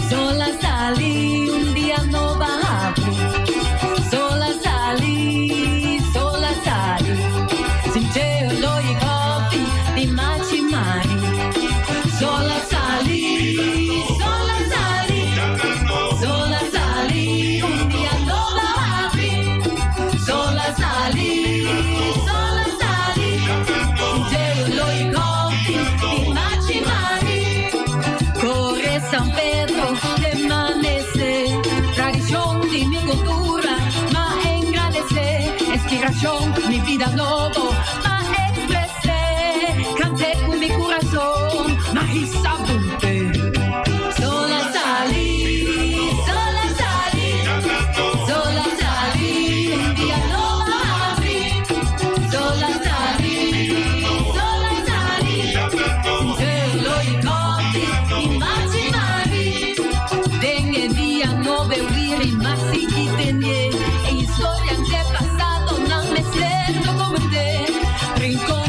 Speaker 7: sola salí, un día no bajaba. Sola salí, sin cielo y coffee di Machimari. Sola salí, un día no bajaba. Sola salí, sin cielo y coffee di Machimari. Corre San Pedro de amanece, tradición de mi cultura, ma engrandece, inspiración, mi vida nuevo, ma expresé, canté con mi corazón, ma hisabunte. Sola salí, un día no abrí. Sola salí, sin cielo y coffee y Machimari. Den día no vivir más si tenía e historia antepasado no me sé no comenté. Rincón,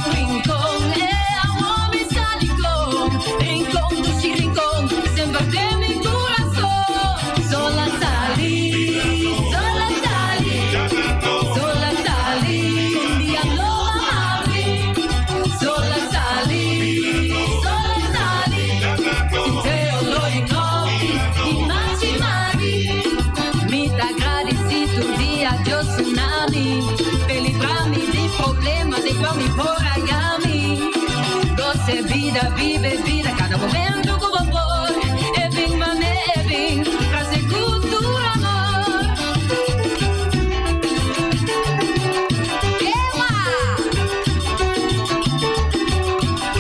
Speaker 7: amo mi salicón. Rincón, dulce rincón, siempre de mi corazón. Sola salí, un día no abrí. Sola salí, sin cielo y coffee y Machimari. Mi agradecido día yo tsunami, per librarmi dei problemi dei quali por ayami. Doce vida, vive vida, cada momento con amor. Evin mane, evin, frase cultura amor.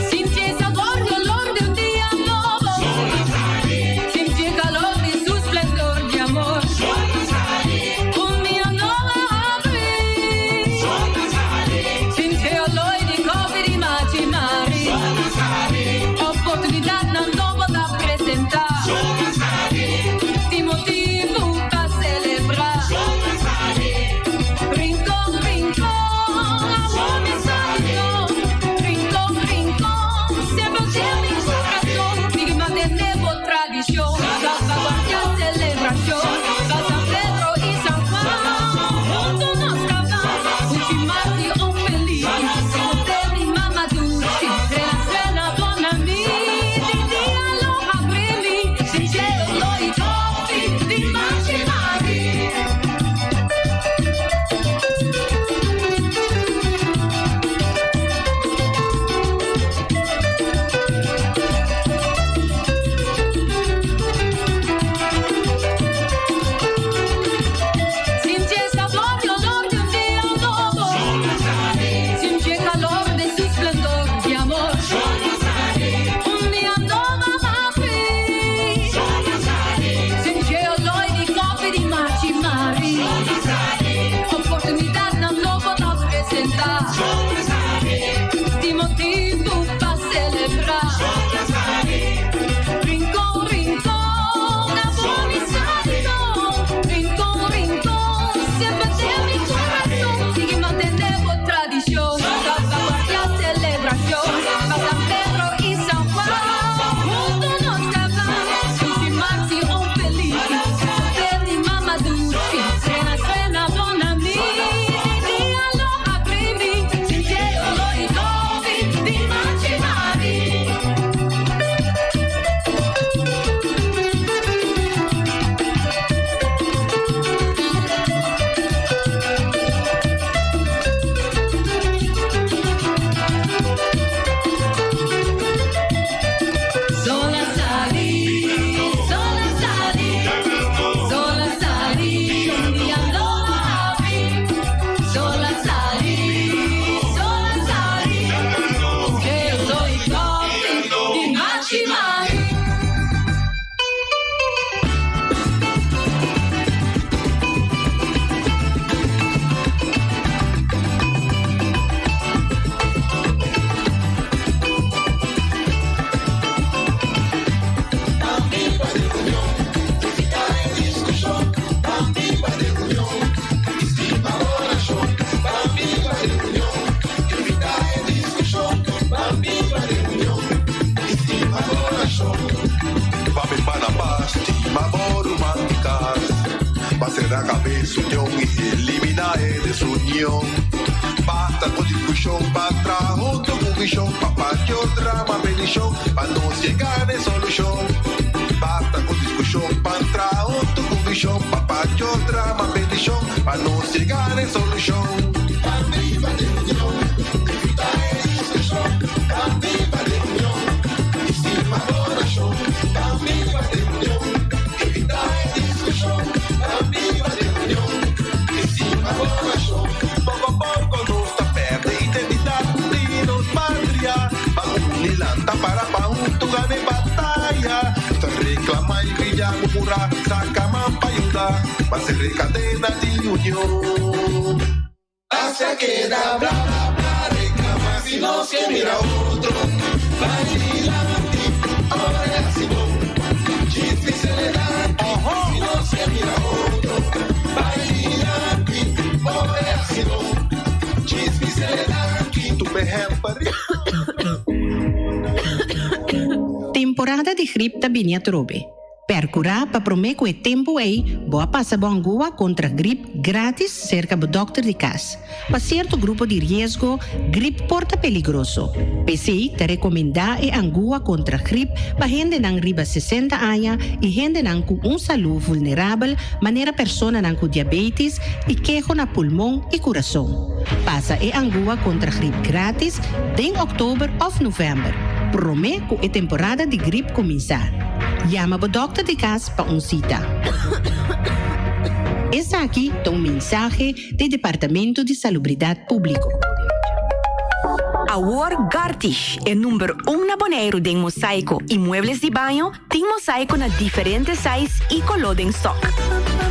Speaker 7: Sentí el sabor y olor de un día nuevo. Sentí el calor y su esplendor de amor. Un día no abrí. Sentí el olor de coffee di Machimari. Oportunidad no
Speaker 8: da cabeça união e eliminar a desunião. Basta com discussão para trás, outro com bichão, papatio, drama, belichão, para não chegar em solução. Basta com discussão para trás, outro com bichão, papatio, drama, belichão, para não chegar em solução. Viva de união, evitar a discussão, viva de união, em cima do coração. Viva de união, evitar a discussão, viva de união, em cima do coração. Pouco a pouco nos perde a identidade de nos pátria. Unilanta para junto ganhar batalha. Se reclama e brilha, murmura, saca a mão para ajudar. Vai ser cadena de união. Hasta queda bla bla bla, reclama si no se mira otro. Vai adelante, ahora es así bom. Chisme se le da, si no se mira otro. Vai adelante, ahora es así bom. Chisme se le da, tu me helper.
Speaker 9: Temporada de gripe da binha trobe. Per curar para prometer que o tempo aí, boa passa bom gua contra gripe grátis cerca do doctor de casa. Para certo grupo de risco, gripe porta peligroso. PCI te recomenda e angua contra gripe para gente nang riba 60 anos e gente nang com saúde vulnerável, maneira persona nang com diabetes e queijo na pulmão e coração. Passa e angua contra gripe grátis em outubro ou novembro. Promete que a temporada de gripe começar. Llama o doctor de casa para cita. Essa aqui é um mensagem do Departamento de Salubridade Pública.
Speaker 10: A War Gartish é número 1 na Bonaire de mosaico e muebles de banho, tem mosaico na diferentes sizes e color em stock.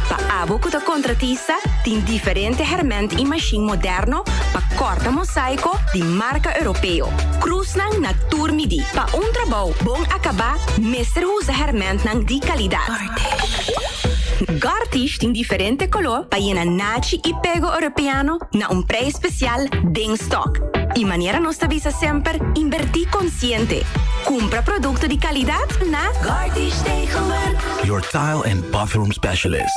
Speaker 10: Para abo que contratista, tem diferente herramienta e machine moderno para corta mosaico de marca europeu. Cruz na turmidi. Para trabalho bom acabar, mestre usa herramienta de qualidade. Gartish tem diferente color para ir nachi e pego europeano na preço especial de stock. E maneira nos avisa sempre, invertir consciente. Compra produto de qualidade na Gartish Tegenwerk.
Speaker 11: Your tile and bathroom specialist.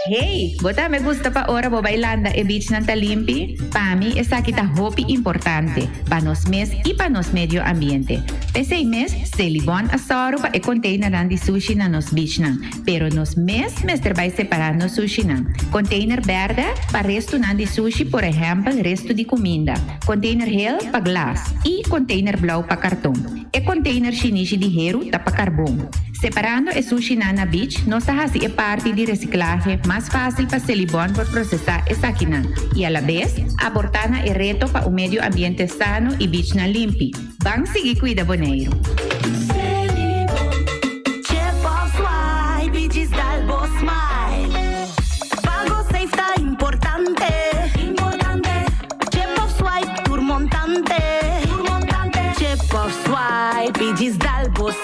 Speaker 12: Hey, bota me gusta pa ora bo bailanda e beach ng Talimpi? Pa mi, esa kita hopi importante. Pa nos mes y pa nos medio ambiente. Pesay mes, se libon asoro pa e container nan di sushi na nos beach nang. Pero nos mes trabalho separando sushi nang. Container verde pa resto nan di sushi, por ejemplo, resto di comida. Container hell pa glass. E container blau pa karton. E container shinishi di hero ta pa carbon. Separando e sushi na beach, nos hasi e parte de reciclaje mais fácil para ser bom por processar essa quina. E a la vez, abortar e reto para o meio ambiente sano e beach na limpi. Vamos seguir cuida boneiro.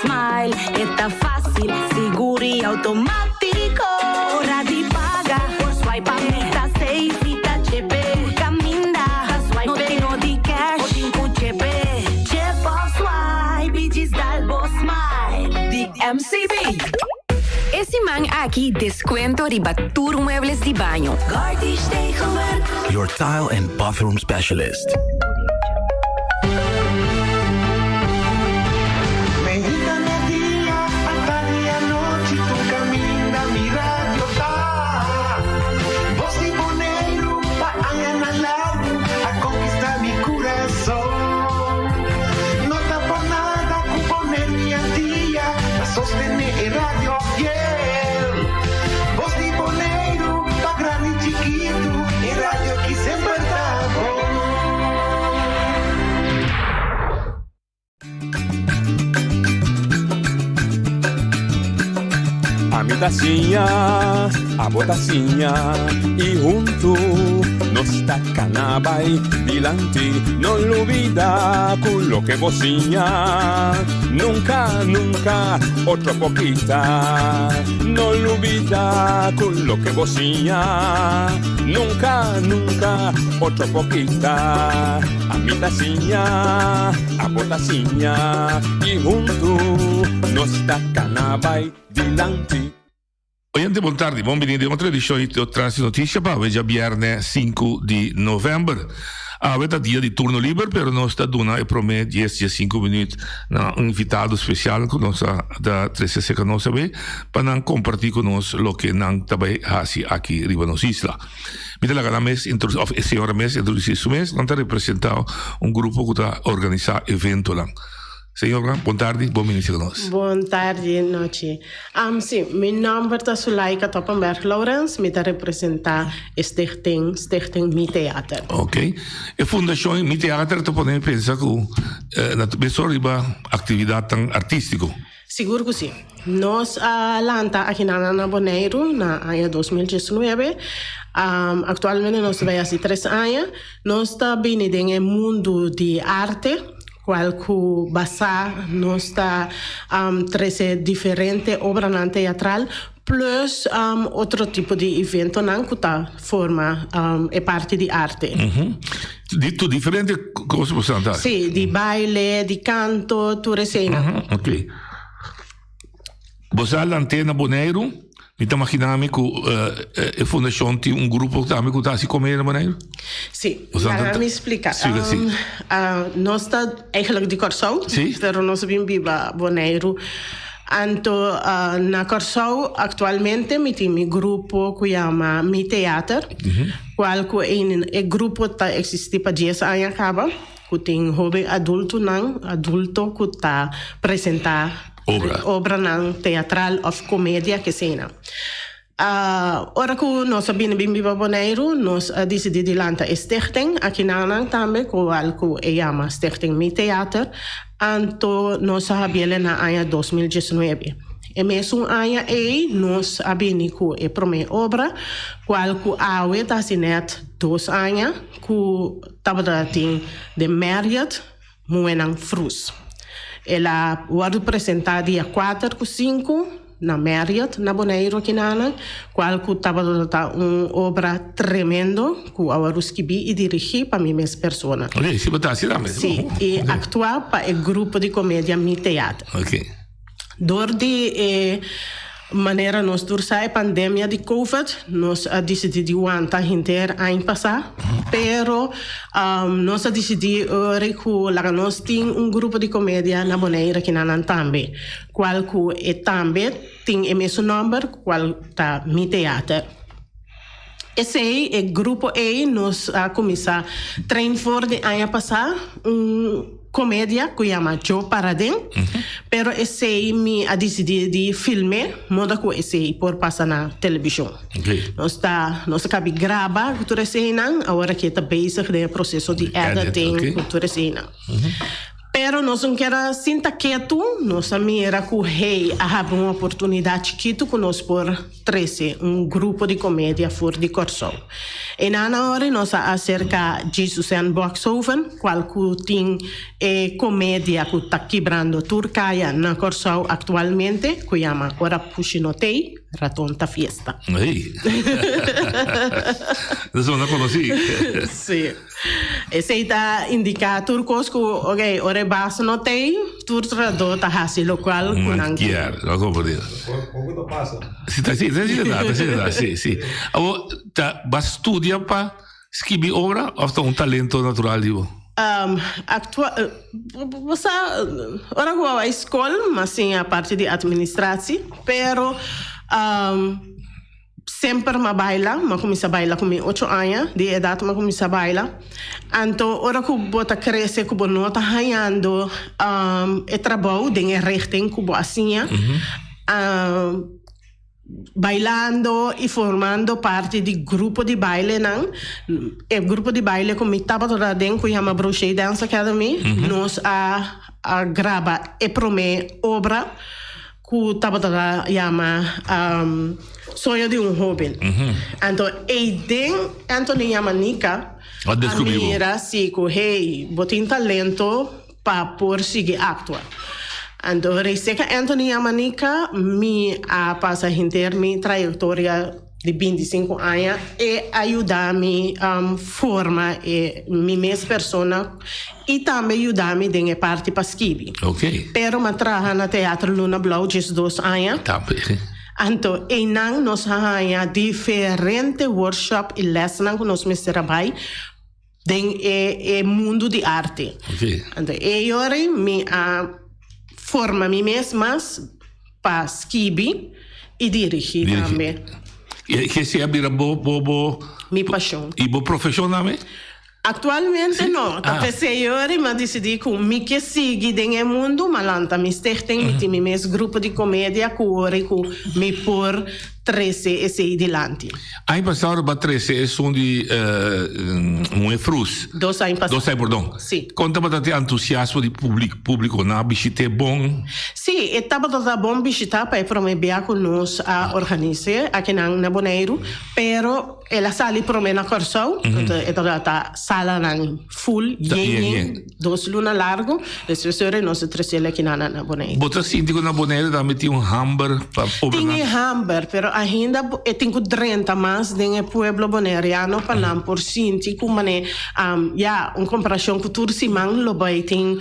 Speaker 10: Smile, está fácil, seguro e automático. Hora de pagar, por swipe amita safe, tá chepe. Caminda, no tenho de cash, o chepe. Chep of swipe, digital smile. De MCB. Esse man aqui descuento ribatur muebles de banho. Gartish Tegenwerk.
Speaker 11: Your tile and bathroom specialist.
Speaker 13: A botacinha e junto nos tacanabay dilante, no olvida con lo que vocinha. Nunca, nunca, otro poquita, no olvida con lo que vocinha. Nunca, nunca, otro poquita. A mi tacinha, a botacinha e junto nos tacanabay dilante.
Speaker 14: Oyente, boa tarde. Bem-vindo a outra edição do Trânsito Notícia para hoje, viernes 5 de novembro. Avete dia de turno livre, pero nós está dando prometo 10-15 minutos na invitado especial que nós da 13 que nós sabe para compartilhar conosco o que nós também faz aqui riba nos isla. Mira la gana mes senhora mes introduzir su mes, nós representa grupo que está organizar evento lá. Senhora, boa tarde, bom início conosco.
Speaker 15: Boa tarde, noite. Sim, meu nome é Sulaika Toppenberg Lawrence, me representa Stichting Mi Theater.
Speaker 14: Ok. A Fundação Mi Theater te pode pensar que na pessoa riba atividade artística.
Speaker 15: Seguro que sim. Nós lanta aqui na Bonaire, na ano 2019. Atualmente nós temos 3 anos. Nós estamos no mundo de arte. Qualquer basa nós está treze diferente obra teatral plus outro tipo de evento não que tá forma é parte de arte.
Speaker 14: Dito diferente coisas você andar.
Speaker 15: Sim, de baile, de canto, tudo assim.
Speaker 14: Ok. Você antena Bonaire? Então, imaginamos que a fundação tem grupo que está assim como na Bonaire?
Speaker 15: Sim, para me explicar. Nós estamos eigenlijk de Corsau, mas nós vivemos em Bonaire. Então, na Corsau, atualmente, temos um grupo que chama Mi Theater, qual é um grupo que existe para 10 anos acaba, que tem jovem adulto que está apresentar obra teatral ou comédia que seja. Ora que nós sabemos bem viva Bonaire, nós decidimos lançar Stichting aqui na também, que chama Stichting Mi Theater, então nós sabemos na ano 2019. E mesmo ano nós sabemos que é a primeira obra, qual que está assinado 2 anos, que estava de Marriott, Moenang Frus. Ela foi apresentada dia 4 e 5 na Marriott, na Bonaire, aqui na qual que estava uma obra tremenda que eu escrevi e dirigi para mim mesma pessoa.
Speaker 14: Ok, se botar assim mesmo.
Speaker 15: Sim, e actuar para o grupo de comédia Mi Theater.
Speaker 14: Ok.
Speaker 15: Desde maneira nós durante a pandemia de Covid, nós decidimos aguentar inteiro ano passado, pero nós decidimos que nós temos grupo de comédia na Bonaire aqui na também, qual que também tem o mesmo nome, qual tá Mi Theater. Esse é o grupo nós começamos a treinar de ano passado, comédia que chama Joe Paradem, pero esse me a decidir de filme, moda que esse por passar na televisão.
Speaker 14: Okay.
Speaker 15: Nós acabamos de gravar tudo isso não, agora que está bezig no processo de editing, tudo isso não. Pero nós não queremos sentar quieto, nós mira que há uma oportunidade chiquita que nós por 13, grupo de comédia fora de Corsau. E na hora nós acerca de Susan Boxhoven, qual que tem comédia que está quebrando Turcaia na Corsau atualmente, que chama Ora Pushinotei, Ratonta Fiesta.
Speaker 14: Ei. Isso eu não conheci.
Speaker 15: Sim. Esse está indicado turcos que, ok, ora basta notei, turtrador está assim local.
Speaker 14: Manquiar, não compreendo.
Speaker 2: Como passa?
Speaker 14: Sim, sim. Você estuda para escrever obra ou é talento natural? Ora vou à escola, mas sim a parte de administração, pero sempre me baila, me comecei a bailar com 8 anos de idade, me comecei a bailar. Então, ora que eu bota crescer, que eu não está ganhando trabalho, tem richting que eu assim, bailando e formando parte do grupo de baile, não? O grupo de baile que me estava toda dentro, que chama Brochet Dance Academy, nós a grava a primeira obra que estava toda chama Sonho de Jovem. Então, Anthony Yamanika, a mira assim que botem talento para por seguir actuar. Então, receita Anthony Yamanika me a passar inteiro minha trajetória de 25 anos e ajudar-me a formar minha mesma pessoa e também ajudar-me a parte para escrever. Ok.
Speaker 15: Pero eu trabalho no Teatro Luna Blau, 2 anos.
Speaker 14: Também.
Speaker 15: Anto, nang nos hanya diferente workshop e lesson que nos trabalhamos dentro do mundo de arte.
Speaker 16: Okay.
Speaker 15: Anto, ora me forma me mesmas para escrever e dirigir também.
Speaker 16: E que se abrir
Speaker 15: minha paixão.
Speaker 16: E boa profissão também?
Speaker 15: Atualmente não, tá pensando mas decidi que me que sigue dentro do mundo, malanta me stichting, me mesmo grupo de comédia que me por 13 e sei delante.
Speaker 16: Aí passaram para 13 é um de um frus.
Speaker 15: 2 anos passados.
Speaker 16: 2 anos, perdão.
Speaker 15: Sim.
Speaker 16: Conta para ter entusiasmo de público na visita bom.
Speaker 15: Sim, estava toda bom visita para promover com nós a organizar aqui na Bonaire, pero ela sali promete na Corsão, então tá sala na full, yen, 2 lunas largo, as pessoas nós trazemos aqui na Bonaire.
Speaker 16: Você sente que na Bonaire também tinha hamburger para
Speaker 15: tinha hamburger, pero ainda tenho 30 mais dentro do pueblo bonaireano para não por sentir como comparação com tudo se man lo vai tem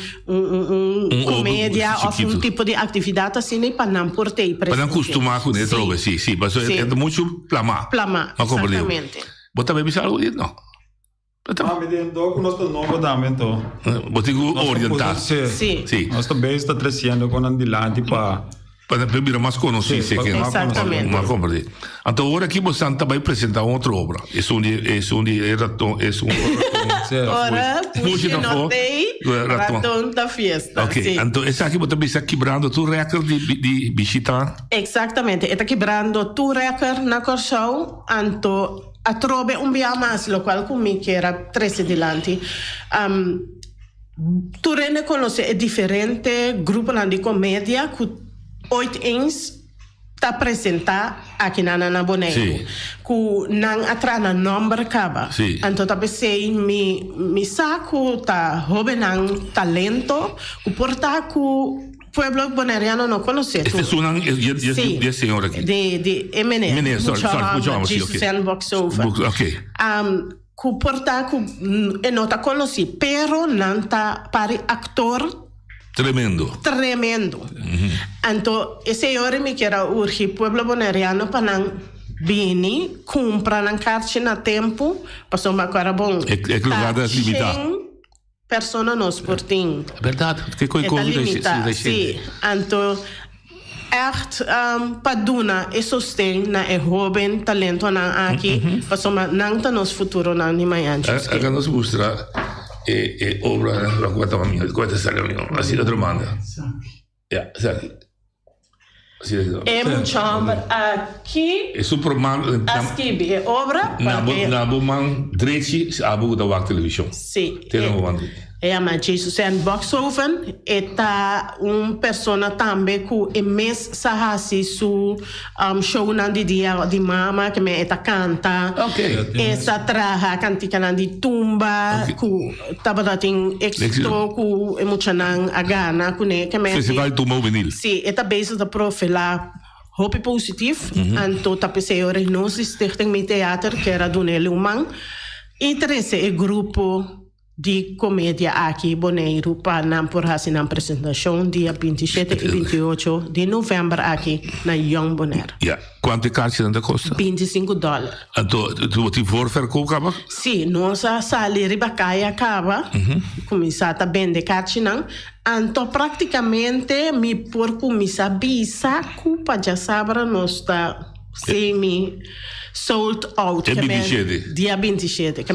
Speaker 15: comédia ou tipo de atividade assim para não por ter
Speaker 16: para não acostumar com isso, sim, mas é muito plama,
Speaker 15: exatamente.
Speaker 16: Você também bisa algo não?
Speaker 2: Me dentro com nosso novo também to.
Speaker 16: Você orientar.
Speaker 2: Sim. Nós também está crescendo com andilante para
Speaker 16: beber mais conhecido,
Speaker 15: exatamente.
Speaker 16: Uma compra. Então agora aqui você vai apresentar outra obra.
Speaker 15: Ora, puxa ratão da festa.
Speaker 16: Ok, então essa aqui você está quebrando tu recorde de visita.
Speaker 15: Exatamente, está quebrando tu recorde na Corsão, então a trove dia mais, lo qual comigo que era 13 delante. Tu reconhece é diferente grupo de comédia que 8 anos está apresentar aqui na Bonaire. Que não atrás na nome acaba. Então tá pensei me saco tá jovem talento que portar que pueblo bonaireano não conhece.
Speaker 16: Este é um de senhor aqui.
Speaker 15: De Emené. Jesus and Box Over.
Speaker 16: Ok.
Speaker 15: Que portar que não tá conhecido, pero não tá para actor
Speaker 16: tremendo.
Speaker 15: Então, esse hora me quer urgir pueblo bonaireano para não vir, comprar na caixa na tempo, passou uma cara bom.
Speaker 16: É que lugar das limitadas.
Speaker 15: Pessoas nos portem.
Speaker 16: É verdade, que coisa
Speaker 15: limitado. Sim, então echt paduna e sostém na é jovem talento na aqui, passou não tá nos futuro na nimanhã.
Speaker 16: Agora nos mostrar obra la quota mia, questa sarà la sera domanda. Sabe?
Speaker 15: É muito aqui.
Speaker 16: É super man.
Speaker 15: Aqui é obra.
Speaker 16: Na boman drechi abu da wak televisão.
Speaker 15: Sim.
Speaker 16: É
Speaker 15: a Jesus and Box Oven está persona também que é mês sahasi su show na dia de mama que me eta canta. Essa traha cantica na de tumba que tava dating exto que emocionang agana que me
Speaker 16: festival tumba juvenil.
Speaker 15: Sim, eta base da profila hope positief en tot tapese ore nos stichting met theater que era Donele Umang. Interesse e grupo de comédia aqui Bonaire para não por assim na apresentação dia 27 e 28 de novembro aqui na Young Bonaire.
Speaker 16: Quanto caixa ainda custa?
Speaker 15: $25.
Speaker 16: Então, tu for verkoop acaba?
Speaker 15: Sim, nossa sala ribacaia acaba. Começar a vender caixa não. Então, praticamente, me por começar a bisa para já saber nós está semi sold out. Dia 27.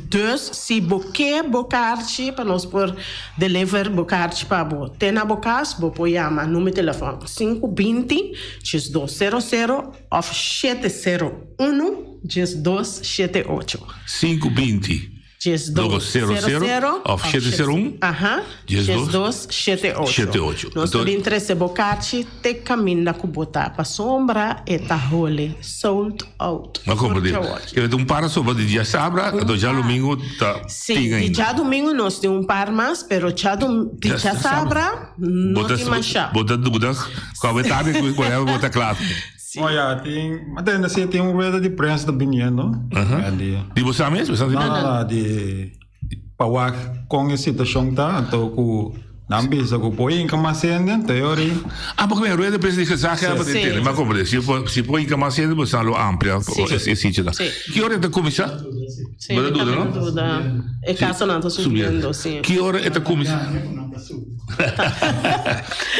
Speaker 15: Dus, se boque bocarchi para nós por deliver bocarchi para bo. Tena bocas, bo poiama número de telefone 520-200 ou 701-278.
Speaker 16: 520 200 of 701
Speaker 15: 278. Nós temos interesse bocati te caminha com botar para sombra e tá role sold out.
Speaker 16: Mas compreender. Eu tenho para sobre de dia sabra, do já domingo tá.
Speaker 15: Sim, já domingo nós temos par mais, pero já de já sabra não tem mais chá.
Speaker 16: Bota dúvida, qual é tarde que vai botar claro.
Speaker 2: Olha, tem rueda de prensa também, não?
Speaker 16: De você mesmo?
Speaker 2: Não, de Pawak com a situação tá, então Dan bisa ko po in kamasende teori.
Speaker 16: Porque a rueda precisa de gezag hebben
Speaker 2: Sim.
Speaker 16: de tele. Maar kom se põe em macete, você não amplia esse sítio lá. Que hora é da comissão?
Speaker 15: Sim, é caso não, estou subindo, sim.
Speaker 16: Que hora é da comissão?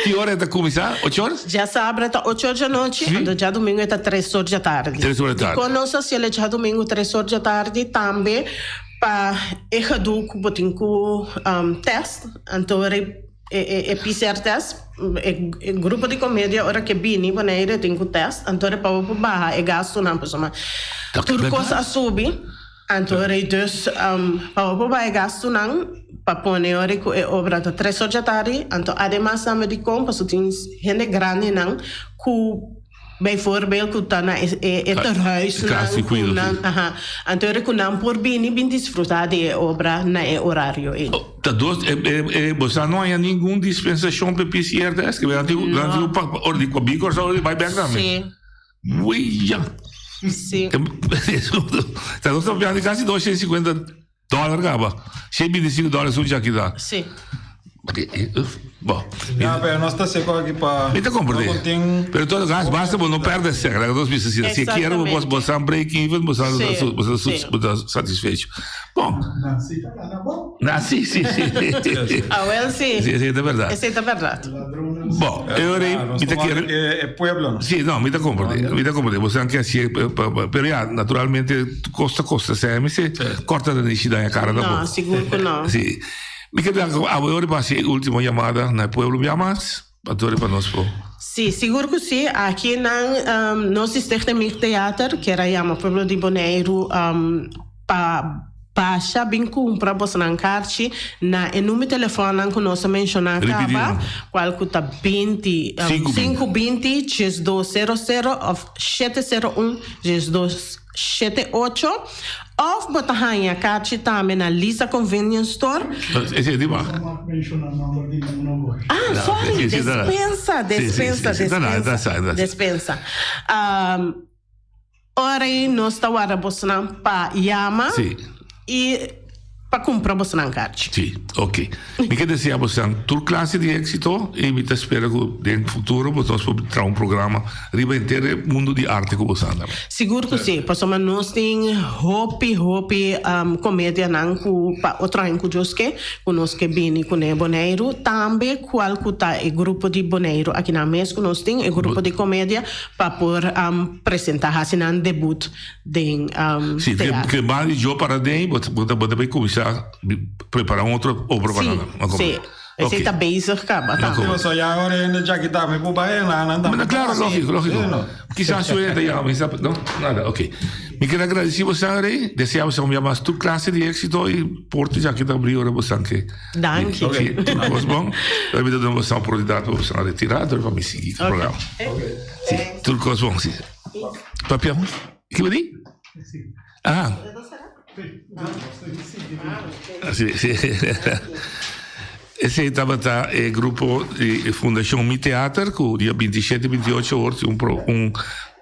Speaker 16: Que hora é da comissão? 8 horas?
Speaker 15: Já sabe, está 8 horas da noite, então já domingo está 3 horas da tarde.
Speaker 16: 3 horas da tarde.
Speaker 15: Conosco, se ele já domingo 3 horas da tarde, também para errado que botem com teste, então é PCR test, é grupo de comédia, hora que bini, maneira tem com teste, então é para o barra, é gasto não, pessoal. Tudo coisa sobe, então é dus para o barra é gasto não, para pôr hora que é obra da 3 horas da tarde, então ademais também de compra, só tem gente grande não, que bijvoorbeeld que tá na huis então é que não por bem desfrutar de obra na horário
Speaker 16: Tá dois você não há nenhuma dispensação para PCR test que vai ter ordem com bico só vai back também ui já
Speaker 15: sim
Speaker 16: tá nós estamos vendo quase $250 gaba $125 o dia que dá
Speaker 15: sim
Speaker 16: bom
Speaker 2: Pero nós está seco aqui para
Speaker 16: então compreender pero todo caso basta não perder certo nós precisamos se quero você break even você satisfeito bom sim sim é verdade
Speaker 15: é verdade
Speaker 16: bom eu me quero
Speaker 2: é pueblo
Speaker 16: sim não me compreender você não quer ser pero naturalmente costa se corta da necessidade a cara da boca
Speaker 15: não seguro que não
Speaker 16: sim me queda agora para a última chamada na Pueblo Llamas para nós pô.
Speaker 15: Sim, seguro que sim. Aqui na nosso sistema teatro que era chama Pueblo de Bonaire para baixa bem compra você não carte na número de telefone que nós mencionamos acaba qual que tá 20 520 6200 701 6278 of botahanha carte também na Lisa Convenience Store.
Speaker 16: Esse é de baixo.
Speaker 15: Sorry, dispensa. Ora nós está agora você não para Yama e para comprar você não carte.
Speaker 16: Sim, ok. Me quer dizer você toda classe de êxito e me espera que no futuro nós vamos ter programa riba inteiro mundo de arte que você anda.
Speaker 15: Seguro que sim, porque nós tem hope comédia não para outra em que nós que bem com o Bonaire também qual que tá o grupo de Bonaire aqui na mesa que nós tem o grupo de comédia para por apresentar assim um debut de
Speaker 16: sim, que mais eu para daí você vai começar preparar outra obra para nós.
Speaker 15: Sim. Esse está bezig, acaba.
Speaker 2: Só já agora ainda já que está me por baixo não.
Speaker 16: Claro, lógico. Quizás eu ainda já não nada, ok. Me quero agradecer você aí, desejamos uma mais tua classe de êxito e porto já que está abrindo a você que.
Speaker 15: Danke.
Speaker 16: Ok, tudo bom. Eu me dou uma oportunidade para você retirar, para me seguir o programa. Sim, tudo bom, sim. Papião, que me diz? Ah. Sim. Esse estava o grupo de Fundação Mi Teatro, que o dia 27 e 28 horas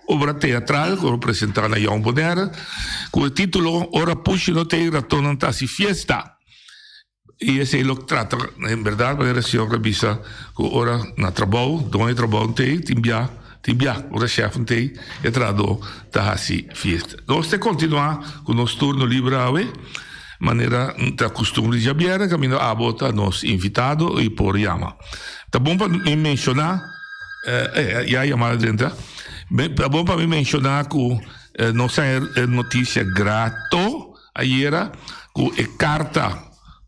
Speaker 16: obra teatral que apresentada na João Bonaire, com o título Ora Puxi no te ratonantasi fiesta. E esse ele trata, em verdade, para a senhora Bisa, que ora na trabalho, donde trabalho tem, timbia, ora chefe tem, e trado tahasi fiesta. Nós temos que continuar com o nosso turno livre, maneira da costume de Javiera, caminho a bota nos invitado e por Yama. Tá bom para me mencionar, já chamada dentro, tá bom para me mencionar que nossa notícia grato, ayer, que carta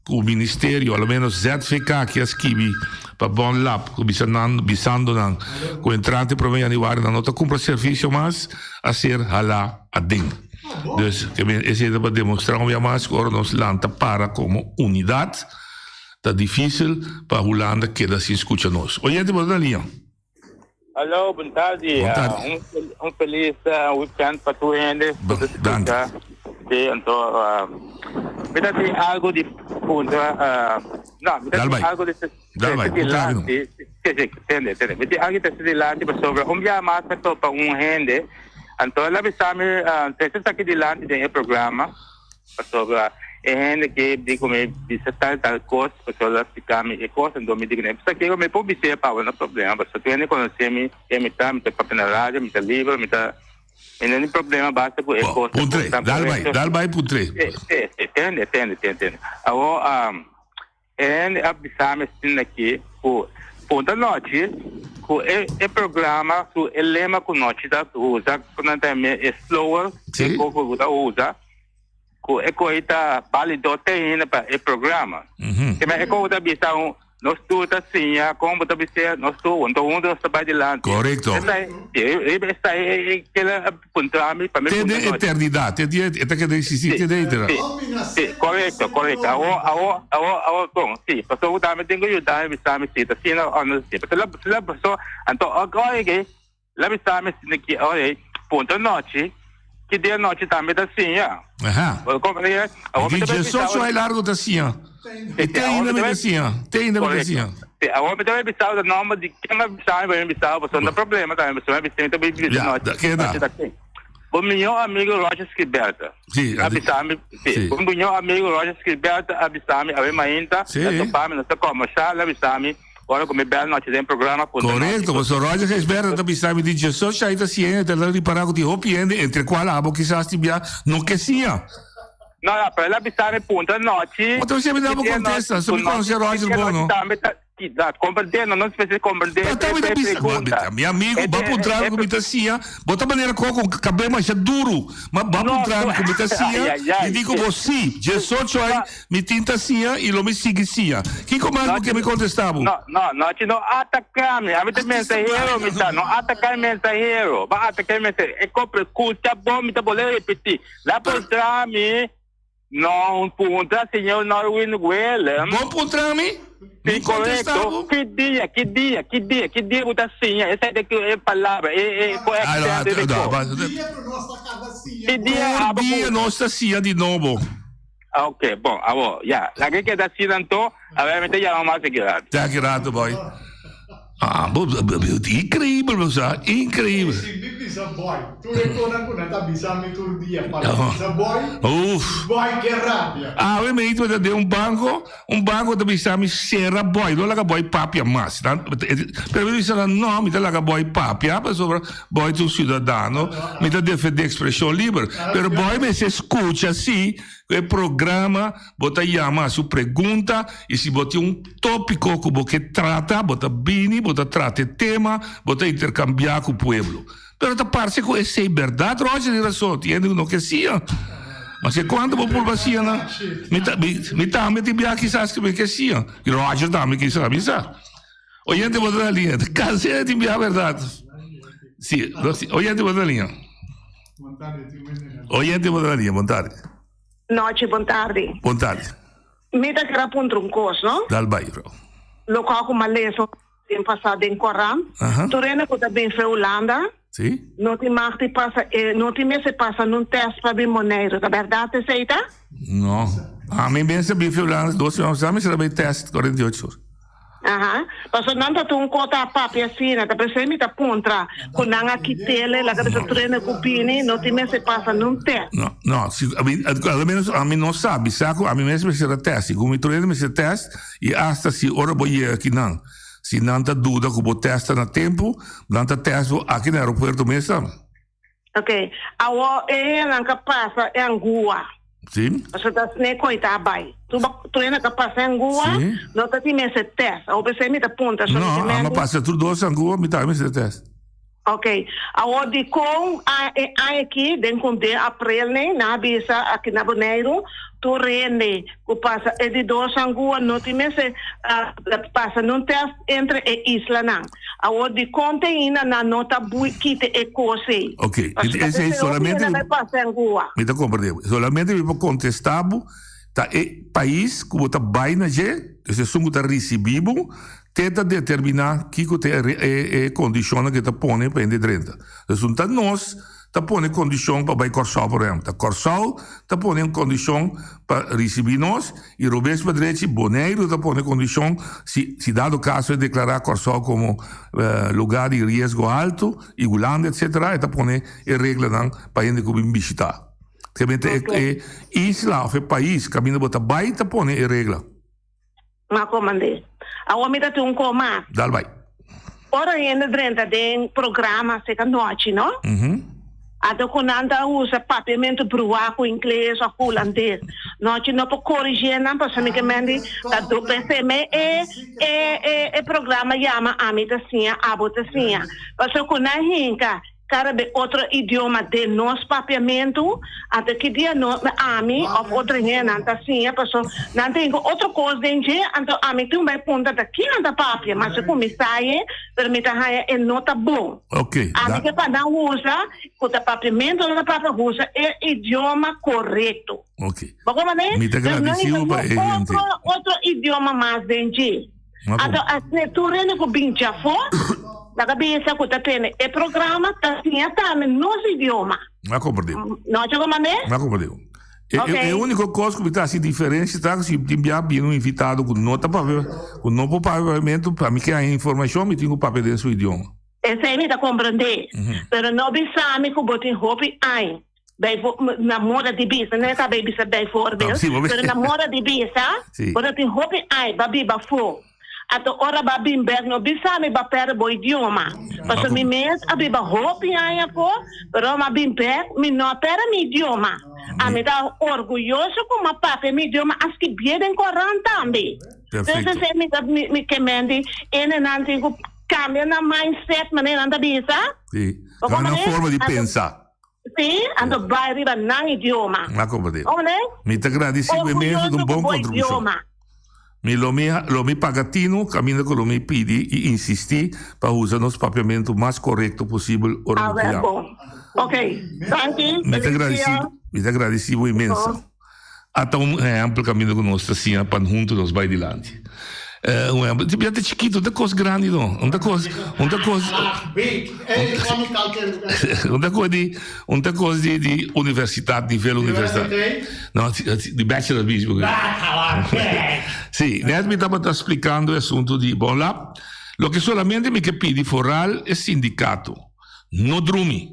Speaker 16: que o Ministério, ao menos ZVK, que é esquivi, para bom lab, que bisando nan, que entrante provém anivar na nota compra serviço, mas a ser halá a ding. Dus esse é para demonstrar mais que agora nos lanta para como unidade. Está difícil para a Holanda que se escuta nós. Oyente, boa linha.
Speaker 17: Alô, boa tarde. Feliz weekend para tu gente. Então, me dá algo de ponto. Não, me dá algo de entende. Me dá algo de sobre mais para gente. Então, ela me chama, precisa aqui delante do programa, sobre gente que digo me bisa tal coisa, pessoa ficar me coisa, então me digo, isso aqui eu me pode ser para não problema, mas tu ainda conhecer me tá papel na rádio, me tá livro, me tá não tem problema, basta com coisa.
Speaker 16: Puntre, dal vai puntre.
Speaker 17: Entende. Agora, abisame assim aqui, ponta noite, o programa, o lema com noite da usa, quando também é slower, que pouco da usa, é coisa válido tem para o programa. Que é coisa bisa nós tu assim, como tu bisa nós tu nós vai de lá.
Speaker 16: Correto.
Speaker 17: Essa é aquela ponta para mim.
Speaker 16: Tem eternidade, tem que existir dentro.
Speaker 17: Sim, correto. Agora, bom, sim, pessoa também tem que ajudar, bisa me cita, sim, não, sim. Pessoa, pessoa, então agora que lá bisa me que, olha, ponta noite, que dia noite também tá assim,
Speaker 16: Aham. Dice só é largo da assim, tem ainda medicina,
Speaker 17: agora me também bisa o nome de quem me bisa, vai me bisa, você não problema, tá? Você me bisa também de noite. O meu amigo Roger Skilberta.
Speaker 16: Sim.
Speaker 17: O meu amigo Roger Skilberta abisame, a minha ainda, eu tô para não como já, abisame. Ora come bel noite tem programa
Speaker 16: corretto, ma so Roger Skilberta da bisami di Gesù c'hai da siena da riparato di hopi entre qual abo che sa stibia non che sia.
Speaker 17: No, per la bisame punta noite.
Speaker 16: Ma tu sempre dopo contesta, se mi conosce Roger buono.
Speaker 17: Compreendendo, non si compreendendo.
Speaker 16: Mio amigo, va puntrare come sia, bota maneira com cabelo mais duro, mas va puntrare come sia, e dico così, Gesù c'hai mi tinta sia e lo mi sigue sia. Chi comando che mi contestavo?
Speaker 17: No, attaccami, avete mensaggero, mi sta, no, attaccare mensaggero, va attaccare mensaggero, e copre cuccia, bom, mi sta volere ripetere, la puntrami, non punta, signor Norwin Willem.
Speaker 16: Bom puntrami?
Speaker 17: Sim, correto. Que dia você assim? Essa é a palavra.
Speaker 16: Que dia nossa sia de novo.
Speaker 17: Ok, bom, agora, já. La que da assim então, obviamente já vamos a seguir.
Speaker 16: Já grato, boy. Ah, incrível, você, incrível.
Speaker 1: Tu retorna bisa mi tur dia para boy. Boy che rabbia.
Speaker 16: Ah, eu me ito de um banco da bisa mi sera boy, não laga boy papia mas. Per me disse no, mi laga boy papia, per sopra boy tu cidadano, mi da defender expressão livre. Per boy me se escucha assim, o programa bota chama su pergunta e se bota tópico que trata, bota bini, bota trata tema, bota intercambiar com o pueblo. Pero te parece que essa é verdade, Roger, era só, entende no que sia. Mas é quando vou por vacina, né? Me te bia quizás que sia. E Roger também que sabe, sabe? Oyente, vou dar a linha. Casei de bia verdade. Sim, oyente, vou dar a linha. Oyente, vou dar a linha, boa tarde.
Speaker 18: Noite, boa tarde.
Speaker 16: Boa tarde.
Speaker 18: Me dá que era um curso, não?
Speaker 16: Dal bairro.
Speaker 18: Local como leso tem passado em Coram. Tu rena que também foi Holanda.
Speaker 16: Sim.
Speaker 18: Não te mais te passa, não te mais se passa num teste para bem moneiro. A verdade é aceita?
Speaker 16: Não. A mim bem se bem foi Holanda 12 anos, mas será bem teste 48 horas.
Speaker 18: Aha. Paso nanta tu cota papi assim, tá pensando tá contra, com nanga kitele, la cabeça treina cupini, não te mais se passa num teste.
Speaker 16: Não, a mim não sabe, saco, a mim mesmo será teste, como treina me se teste e hasta se ora boie aqui não. Se não está dúvida que vou testar no tempo, não está testando aqui no aeroporto mesmo.
Speaker 18: Ok. Agora, não passa em Angua.
Speaker 16: Sim.
Speaker 18: Você está sem coisa abai. Tu ainda passa em Angua, não está te mais teste. Ou você me dá ponta.
Speaker 16: Não, não passa tudo doce em Angua, me dá mais teste.
Speaker 18: Ok. Agora, de com aqui, dentro de abril, né, na bisa aqui na Bonaire, tu rende, que passa é de dois Angua, não te mais passa num teste entre a isla, não. Agora, de conta ainda na nota buikite e coisa.
Speaker 16: Ok. Esse é solamente... Me dá compreender. Solamente me contestar, tá país que está bem na gente, esse sumo está recebido, tenta determinar que é condição que está pondo para dentro. Então, nós está pondo condição para ir Corsal, por exemplo. Corsal está pondo condição para receber nós e Robes Padrete, Bonaire está pondo condição, se dado o caso de declarar Corsal como lugar de risco alto, e Holanda, etc., está pondo a regra para ir visitar. Que é isla ou é país, caminho bota baita pone e regla.
Speaker 18: Ma comandante. A homem da um coma.
Speaker 16: Dal vai.
Speaker 18: Ora ainda dentro de programa seca noite, não? Até quando anda usa papiamento bruaco inglês ou holandês. Noite não pode corrigir, não pode ser que mande da do PCM e programa chama amitacinha, abotacinha. Porque quando a hinca cara de outro idioma de nosso papiamento, até que dia no ami ou outra rena assim, passou não tem outra coisa dentro, então ami tu vai ponta daqui anda papia, mas se começar permita é nota bom.
Speaker 16: Ok.
Speaker 18: Ami que para não usa, o papiamento não para usa é idioma correto.
Speaker 16: Ok.
Speaker 18: Vamos lá,
Speaker 16: me agradecido para
Speaker 18: outro idioma mais dentro. Então a leitura no binja for da cabeça que está tendo é programa tá no nosso idioma.
Speaker 16: Não compreendo.
Speaker 18: Não chegou maneira?
Speaker 16: Não compreendo. É a única coisa que está assim diferente está que se enviar bem um invitado com nota para com novo pagamento para mim que a informação me tem o papel desse idioma.
Speaker 18: Esse aí me está compreender. Pero não bisame que botem roupa ai. Namora de bisa, não é que a baby se bem formal. Pero namora de bisa, botem roupa ai, babi bafo. Ato ora ba bimber no bisame ba per bo idioma. Paso mi mes abi ba hopi aya po, pero ma bimber mi no per mi idioma. A me da orgulhoso com uma papa mi idioma as que bieden coran tambi. Então se mi kemendi ene nantigo cambia na mindset maneira anda bisa.
Speaker 16: Sim. Na forma de pensar.
Speaker 18: Sim, ando vai riba nang idioma.
Speaker 16: Não compreendo.
Speaker 18: Olha?
Speaker 16: Me te agradecido imenso de um bom contribuição. Lo me pagatino, caminho que lo me pedi e insisti para usar nosso papiamento mais correto possível.
Speaker 18: Ok, thank you.
Speaker 16: Me agradecido imenso. Até amplo caminho que nós assim, para juntos nós vai adiante. Devia ter chiquito, da coisa grande, não? Uma coisa de universidade, nível universidade. Não, de bachelor mesmo. Sim, né? Me estava explicando o assunto de, bom lá, lo que solamente me que pedi foral é sindicato, não dormi.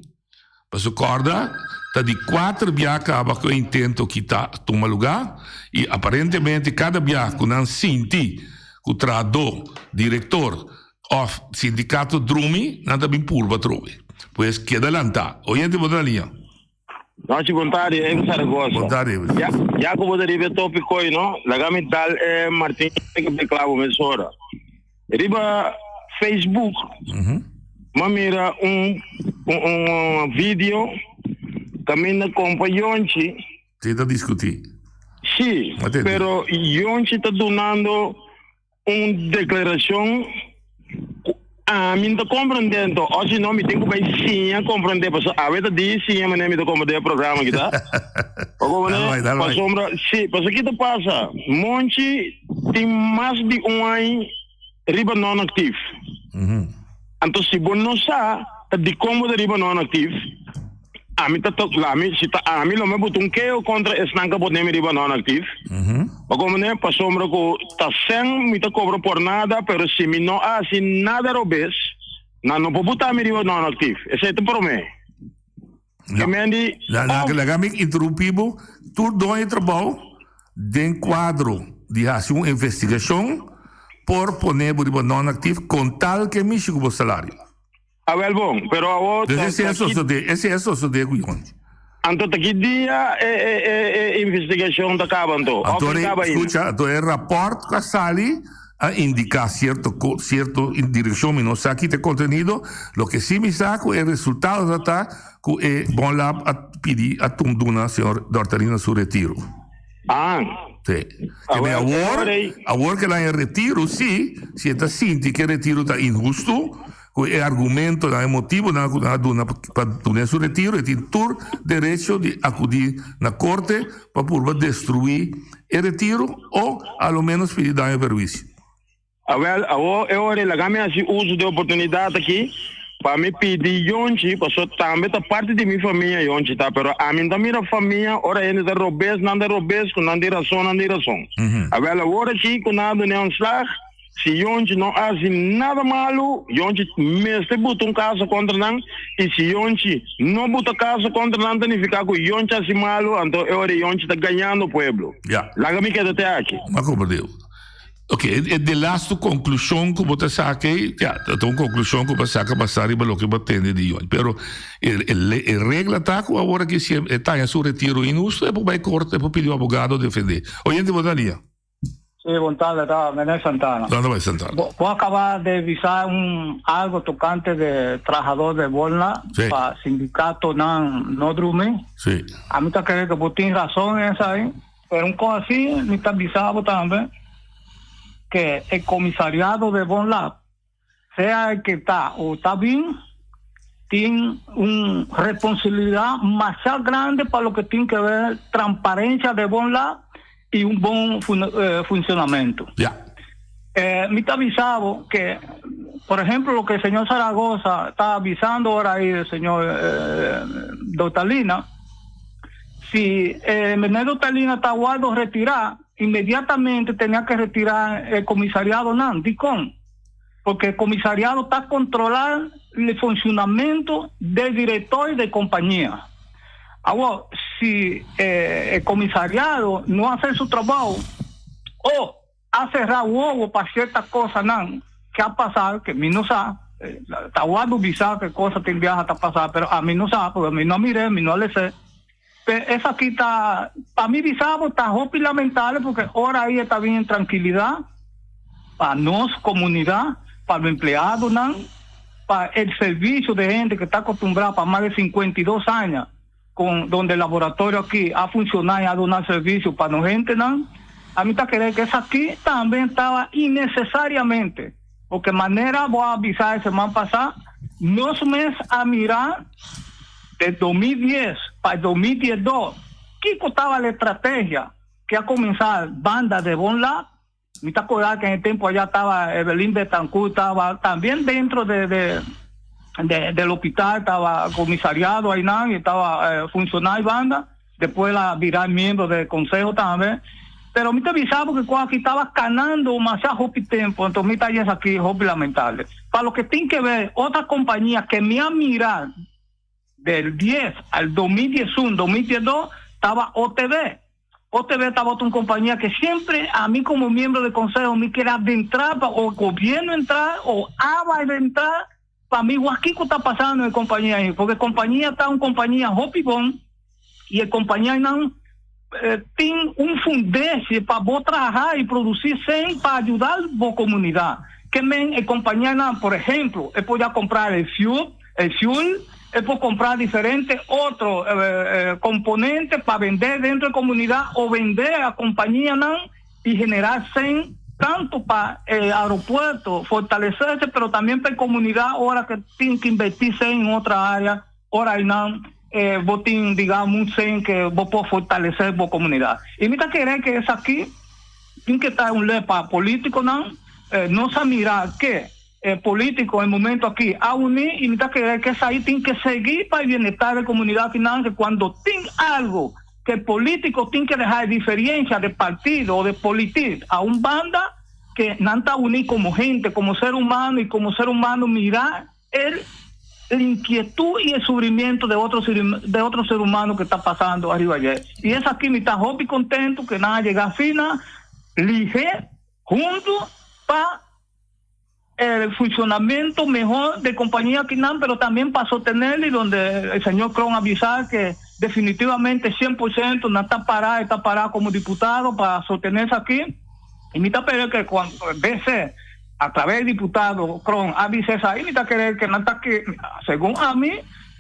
Speaker 16: Para se corda, tá de 4 viagens que eu intento quitar toma lugar e aparentemente cada viagem que não senti o tradutor, diretor of sindicato Drumi, nada bem purba trove. Pois que adelantar. Oyente boa linha.
Speaker 19: Noite vontade, é Saragossa.
Speaker 16: Vontade.
Speaker 19: Já que você deve tópico aí, não? Lagame tal é Martin que declaro mesora. Riba Facebook. Mamira vídeo caminha com Yonchi.
Speaker 16: Tenta discutir.
Speaker 19: Sim, pero Yonchi está donando uma declaração a mim está compreendendo, hoje não me tenho que sim compreender, porque a vez de sim mas não me compreender o programa que tá. Para sombra, sim, porque que te passa, monte tem mais de ano riba não ativo. Então se você não sabe, de como de riba não ativo, a mim tá lá, a mim não me botou que eu contra esse não pode nem riba não ativo. Como né, para sombra que tá sem me tá cobra por nada, pero se me não assim nada robes, não pode botar me riba não ativo. Esse é o problema.
Speaker 16: La me interrompivo, tu dois trabalho de quadro de ação investigação por poner riba não ativo com tal que me chegou o salário.
Speaker 19: Well, bom, pero agora
Speaker 16: esse é só de cuidante.
Speaker 19: Então que dia investigação da acabando.
Speaker 16: Escuta, então é rapport que a sali a indicar certo direção, mas não sei aqui tem conteúdo. O que sim me saco é o resultado da tá que é bom lá a pedir a tunduna senhor Dortalina seu retiro. Sim. Agora que lá em retiro, sim, se está sentindo que o retiro está injusto. É argumento, é motivo para seu retiro, e tem todo direito de acudir na corte para destruir o retiro ou, ao menos, pedir dano perjuízo.
Speaker 19: Agora, eu uso de oportunidade aqui para me pedir Yonchi, porque também está parte de minha família Yonchi, tá? Pero a mim da minha família, ora ainda da robes, não da robes, com não de razão. Agora aqui, com nada de um slag, se onde não faz nada malo, onde mesmo bota caso contra nós, e se onde não bota caso contra nós, significa que onde faz malo, então é hora onde está ganhando o povo. Lá me queda até aqui.
Speaker 16: Mas como Deus. Ok, e de last conclusão que você saque, então conclusão que você saca passar e o que você tem de hoje. Pero a regra está que agora que se está em seu retiro inuso, é para vai corte, é para pedir o advogado defender. Oyente, votaria.
Speaker 20: Sí, buen tarde, está Mené Santana.
Speaker 16: ¿Dónde va Santana?
Speaker 20: Voy a acabar de avisar algo tocante de trabajador de Bolna para sindicato no Drume.
Speaker 16: Sí.
Speaker 20: A mí está creyendo que vos tienes razón en esa ahí, pero un cosa así, me está avisando también que el comisariado de Bolna, sea el que está o está bien, tiene una responsabilidad más grande para lo que tiene que ver transparencia de Bolna y un buen funcionamiento. Me está avisado que, por ejemplo, lo que el señor Zaragoza está avisando ahora ahí, el señor Dotalina, si Menedo Talina está guardo retirar, inmediatamente tenía que retirar el comisariado DICON, porque el comisariado está controlando el funcionamiento del director de compañía. Ahora, si el comisariado no hace su trabajo o ha cerrado huevo para ciertas cosas que ha pasado, que a mí no sabe, está guardando visar qué cosas tendría hasta pasar, pero a mí no sabe, porque a mí no miré, a mí no le sé. Pero esa aquí está, para mí visado está hopi lamentable, porque ahora ahí está bien en tranquilidad, para nos comunidad, para los empleados, para el servicio de gente que está acostumbrada para más de 52 años, donde el laboratorio aquí ha funcionado y ha donado servicio para la gente, a mí está queriendo que esa aquí también estaba innecesariamente, porque manera voy a avisar semana pasada, no se me a mirar de 2010 para el 2012, ¿qué costaba la estrategia que ha comenzado banda de Bonla? Me está acordando que en el tiempo allá estaba Evelyn Betancourt, estaba también dentro del hospital, estaba comisariado ahí, y estaba funcionando banda, después la virar miembro del consejo también. Pero me está avisado porque cuando aquí estaba ganando demasiado hopi tiempo, entonces me está yendo aquí hopi lamentable. Para lo que tiene que ver, otra compañía que me ha mirado del 10 al 2011, 2012, estaba OTV. OTV estaba otra compañía que siempre a mí como miembro del consejo me quiere adentrar, o el gobierno entrar, o ABA de entrar. Para mí, Huasquico está pasando en compañía ahí, porque compañía está en compañía Hopibón, y el compañía tiene un fundese para vos trabajar y producir para ayudar a la comunidad. Que el compañía, por ejemplo, él podía comprar el fuel, él puede comprar diferentes otros componentes para vender dentro de la comunidad o vender a la compañía y generar tanto para el aeropuerto, fortalecerse, pero también para la comunidad, ahora que tienen que invertirse en otra área, ahora hay vos tienes, digamos, un que vos podés fortalecer la comunidad. Y mira que es aquí, tiene que estar un lepa político, no se mira que político en el momento aquí a unir, y mira que es ahí, tiene que seguir para el bienestar de la comunidad final, que cuando tiene algo que el político tiene que dejar diferencia de partido o de política a un banda, que no está unir como gente, como ser humano, y como ser humano mirar la inquietud y el sufrimiento de otro ser humano que está pasando arriba allá. Y es aquí me está hopi contento que nada llega a fina, ligero, junto para el funcionamiento mejor de compañía Quinan, pero también para sostenerle, donde el señor Cron avisar que definitivamente 100% no está parado como diputado para sostenerse aquí. Y me está pidiendo que cuando veces a través del diputado Cron avise ahí, me está queriendo que no está que, según a mí,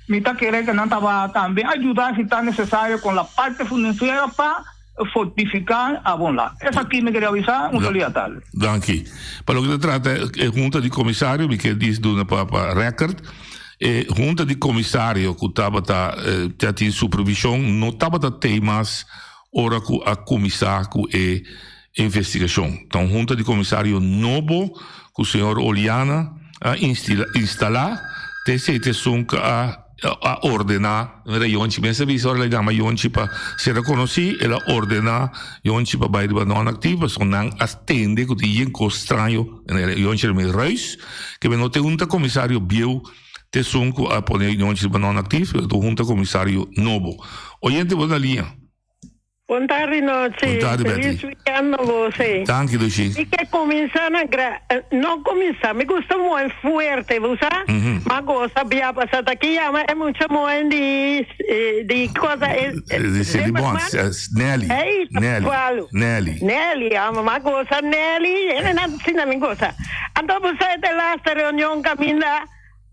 Speaker 20: me está queriendo que no va también ayudar si está necesario con la parte financiera para fortificar a Bonla. Eso aquí me quería avisar, un día tarde.
Speaker 16: Dank je. Para lo que se trata, junta di commissario, mi che dice una para record, junta di commissario que estaba in supervisión, no estaba temas ora que a comissário que investigação. Então, junta de comissário novo que o senhor Oliana instalar, tem que a a ordenar Yonchi pensa visor le llama Yonchi para se reconocí ela ordena Yonchi para baile non activo son non attende que dien costranho Yonchi me reis que me note un comisario biu te sunco a poner Yonchi para non activo do junta comisario novo oyente boa da linha.
Speaker 21: Boa tarde, noite. Feliz weekend a você.
Speaker 16: Thank you, Dushi.
Speaker 21: E que começar não começar, me gusta muito forte, você? Mas gosta de passar aqui, é muito muito de coisa.
Speaker 16: De Celibons, Nelly,
Speaker 21: mas gosta Nelly, não me gosta. Então você de lá esta reunião caminha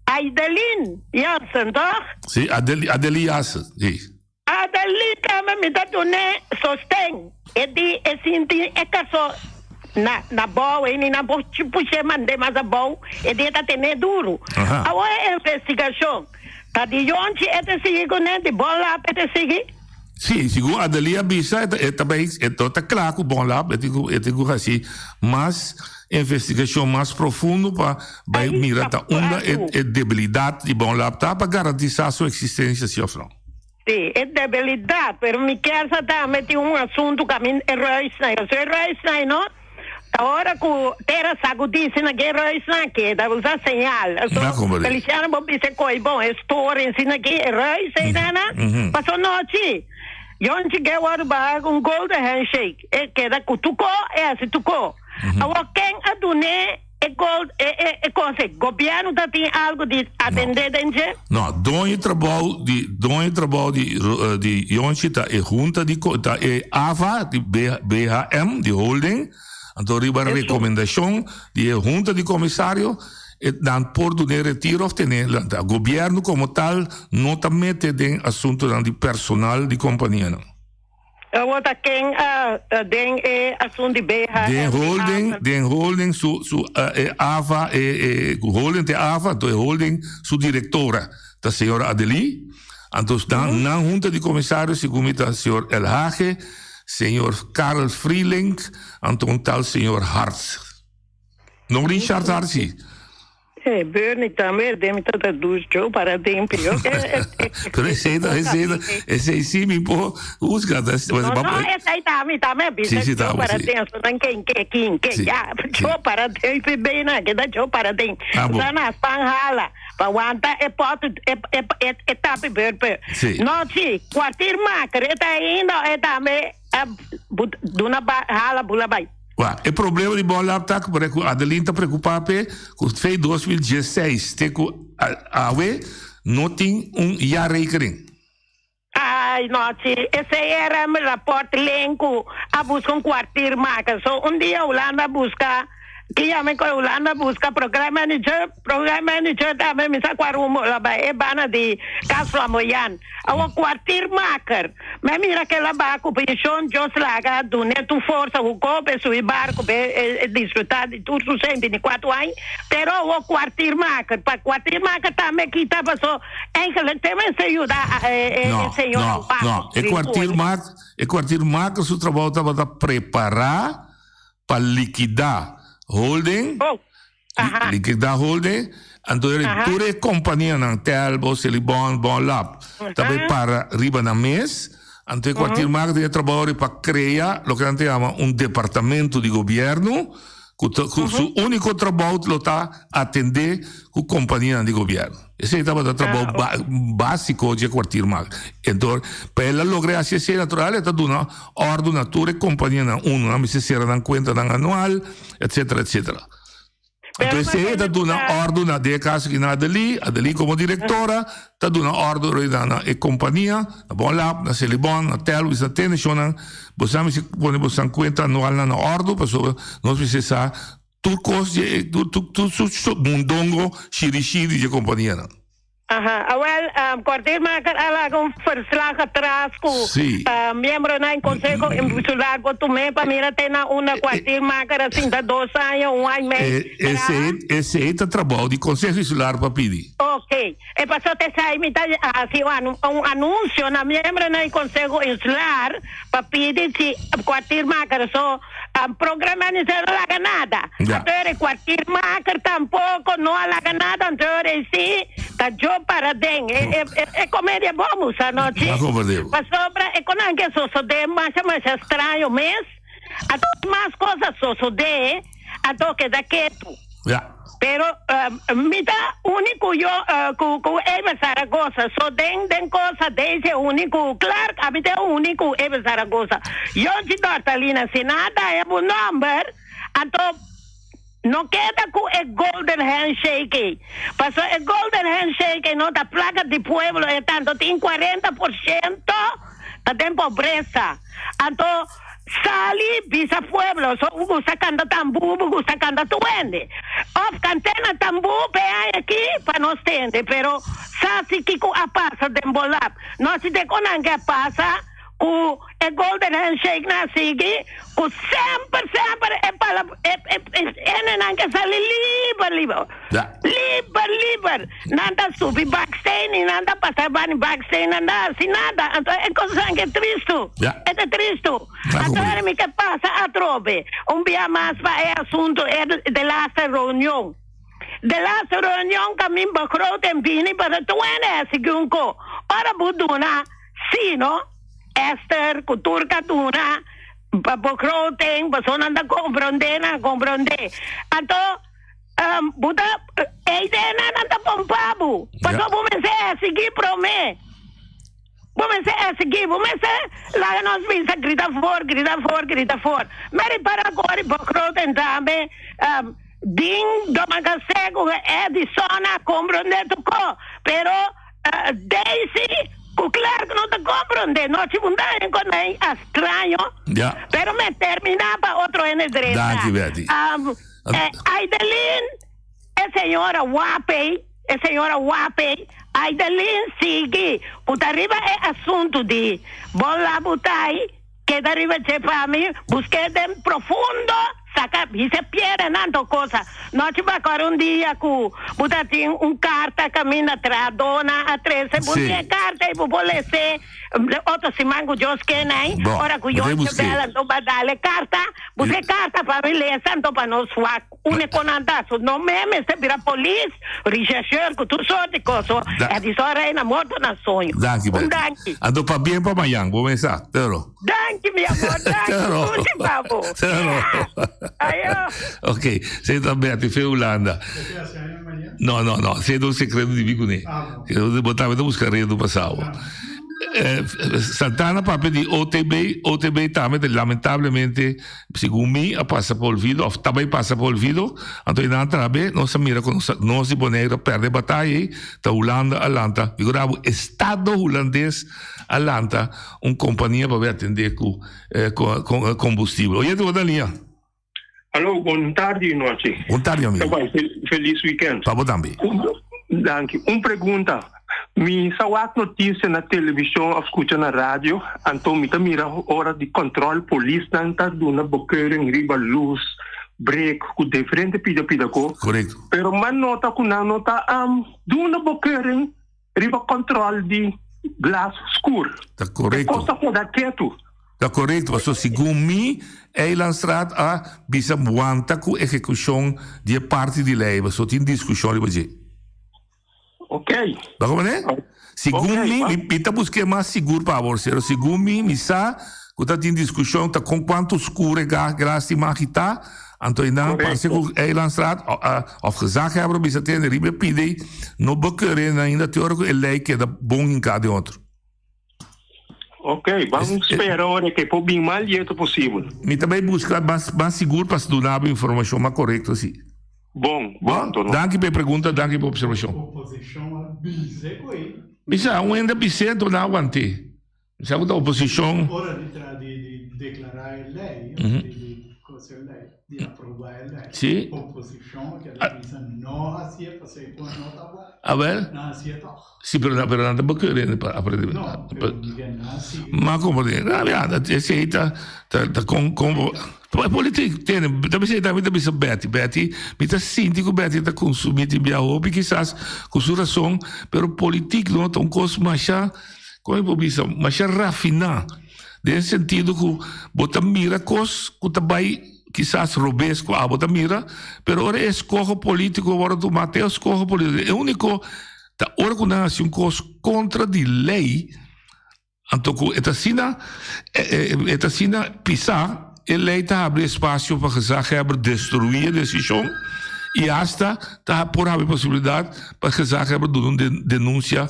Speaker 21: Aidelin Jansen, toch?
Speaker 16: Sim, Adeline Jansen, sim.
Speaker 21: Adali também me dá doné sostém. É senti é caso na boa e na boa tipo chamando mais a boa e de tá tendo duro. Agora é investigação. Tá de onde é de seguir com de bola é de seguir.
Speaker 16: Sim, segundo Adali avisa é também é toda claro que bom lá é digo assim, mas investigação mais profunda para vai mirar tá onda é debilidade de bom lá tá para garantir a sua existência se ofrece.
Speaker 21: Sim, é debilidade, mas me quer também tem assunto que a mim é reisnai. Eu sou reisnai, não? Agora que terra sacudice na guerra reisnai, que dá usar señal. Feliciano vou dizer coi bom, história ensina que é reisnai, né? Passou noite. Jonchi que agora vai um golden handshake. É que da cutuco, é assim tuco. Agora quem adune o governo tem algo de atender dentro?
Speaker 16: Não, dono trabalho de Yonchi tá é junta de tá é AVA de BHM de holding, então riba a recomendação de junta de comissário e dan por do retiro obtener o governo como tal não tá mete em assunto de personal de companhia não.
Speaker 21: Agora quem tem assunto de
Speaker 16: BH den holding su AVA holding de AVA do holding su diretora da senhora Adeli então na junta de comissários segundo o senhor El Hage senhor Karl Freeling então tal senhor Hartz não Richard Hartz.
Speaker 21: Bernie também deve estar ducho para tempo.
Speaker 16: Pero esse sim me pô usa das
Speaker 21: não esse aí também bisa para tempo não quem já show para tempo bem na que dá show para tempo já na panhala para aguentar é pode é tapi berpe não se quartir macro é ainda é também duna hala bulabai.
Speaker 16: O problema de bola tá porque a Adeline está preocupada com o feio 2016 tem que a não tem rekening.
Speaker 21: Ai, não, esse era meu rapport lenco a buscar quartier marca. So dia a Holanda busca que a mim Holanda busca program manager também me sa quarumo lá é bana de Casflamoyan. A quartier marker. Mas mira que lá ba com posição just laga do neto força o cope subir barco desfrutar de tudo sempre de 4 anos. Pero o quartier marker para quartier marker também que tá passou eigenlijk também se ajuda senhor.
Speaker 16: Não, é quartier marker seu trabalho estava a preparar para liquidar holding, liquidar holding, então toda a companhia na Telbo, Celibon, Bonlab, também para riba na mês, então o quartier marketing trabalha para criar o que a gente chama departamento de governo, que seu único trabalho está atender com a companhia de governo. Esse é o trabalho básico de quartier marketing. Então, para ela lograr a ciência natural, ela está dando ordem na toda a companhia, não me se será na conta anual, etc. Então, esse está dando ordem na caso que na Adeli como diretora, está dando ordem na companhia, na Bonlab, na Celibon, na Telvis, na Tennishonan, você me se põe em conta anual na ordem, para nós precisar tudo mundongo, xirixiri de companhia.
Speaker 21: Quartier marker alagam verslag atrás com membro na Conselho Insular Botumé para mira ter uma quartier marker assim da 2 anos, 1 ano e meio.
Speaker 16: Esse é o trabalho de Conselho Insular para pedir.
Speaker 21: Ok. E passou ter saído assim um anúncio na membro na Conselho Insular para pedir se quartier marker só programa não alaga nada. Então quartier marker tampouco não alaga nada. Então sim tá jo para den. É comédia vamos a noite. Mas sobra é com que só de mais estranho mês. A mais coisas só de a toque da quieto. Pero mita único yo com Eva Zaragoza só den coisa desde único claro a mita único Eva Zaragoza yo te Dortalina se nada é o number então não queda com o golden handshake passou o golden handshake não da placa de pueblo é tanto tem 40% da tem pobreza então Sali bisa pueblo so gusta canta tambu gusta canta tuende of cantena tambu pe aqui para nós tende pero sasi que a passa de embolap nós te conanga passa o golden handshake na sigue o sempre é para é nanga sali liber nada subi backstage nada passar bani backstage nada assim nada então é coisa que é triste é triste agora me que passa a trobe dia mais para assunto de last reunião caminho para tempini para tu é segundo ora buduna sino Esther cultura tuna para tem pessoa anda compreender então Buda ideia nada pompabu passou a seguir promê lá nós vimos grita for mas para agora para também ding domagacego é de zona compreender tu co pero Daisy claro que não te compreende não te mudar com é estranho pero me terminava outro em direita Aidelin é senhora Wape Aidelin sigue puta arriba é assunto de bola butai que dariva che para mim busquei de profundo saca e se pierde nando coisa nós vai agora dia com puta tem carta caminha atrás dona a 13 busquei carta e popolece outro se mango jos que nem ora que eu dela não vai dar carta busquei carta para ler santo para nós único nandaço não mesmo se vira polícia rechercheur que tu só de coisa é de só reina morto na sonho
Speaker 16: danke ando para bem para amanhã vou pensar
Speaker 21: danke meu amor danke
Speaker 16: Ok, sei também te fez Holanda. Não, sei do segredo de Bicune. Eu de botar a buscar do passado. Santana papel de OTB também lamentavelmente segundo mim passa por olvido, também passa por olvido. Então não trabe, não se mira com nós de Boneiro perde batalha, da Holanda Atlanta. Eu gravo Estado holandês Atlanta, uma companhia para atender com combustível. Oi, tu da linha.
Speaker 3: Alô, boa tarde, noite.
Speaker 16: Boa tarde, amigo.
Speaker 3: Feliz weekend.
Speaker 16: Para você também.
Speaker 3: Danke. Uma pergunta. Me saiu notícia na televisão, escuta na rádio, então me mira hora de controle, polícia está dando bloqueio, riba luz, break, com diferente pida co.
Speaker 16: Correto.
Speaker 3: Pero man nota com na nota dando bloqueio, riba controle de glas escuro.
Speaker 16: Tá correto.
Speaker 3: Costa por quieto.
Speaker 16: Tá correto, mas segundo mim é lançado a bisa muanta com execução de parte de lei, mas só tem discussão de você.
Speaker 3: Ok.
Speaker 16: Tá como é? Segundo mim, pita buscar mais seguro para você. Segundo mim, misa, que tá tem discussão tá com quanto escuro é gás de magita, então não parece que é lançado, of gezag hebben bisa ter ribe pide, no bequeren ainda teórico é lei que é bom em cada outro.
Speaker 3: Ok, vamos esperar que for bem mais jeito possível.
Speaker 16: Me também buscar mais seguro para se dar a informação mais correta assim.
Speaker 3: Bom.
Speaker 16: Danke pela pergunta, danke pela observação.
Speaker 1: Oposição bise coi.
Speaker 16: Bisa, ainda bise não aguante. Bisa a oposição.
Speaker 1: Ora de declarar a lei, de coisa lei, de aprovar a lei.
Speaker 16: Sim.
Speaker 1: Oposição que ela diz não hacía para ser quando não estava.
Speaker 16: A ver?
Speaker 1: Não hacía tal.
Speaker 16: Sim, pero não está querendo para aprender.
Speaker 1: Não,
Speaker 16: mas como dizer, esse aí tá com a política tem, também sei também bisa Betty, me tá sentindo que Betty tá consumindo minha roupa, quizás com sua razão, pero política não tão coisa mais como eu bisa, mais rafinar, nesse sentido que bota mira coisas que também quizás robesco a bota mira, pero ora escorro político, agora do Mateus escorro político, é o único ta organização contra de lei, antoku etasina pisar, a lei tá abre espaço para que destruir a decisão e hasta tá por haver possibilidade para que denúncia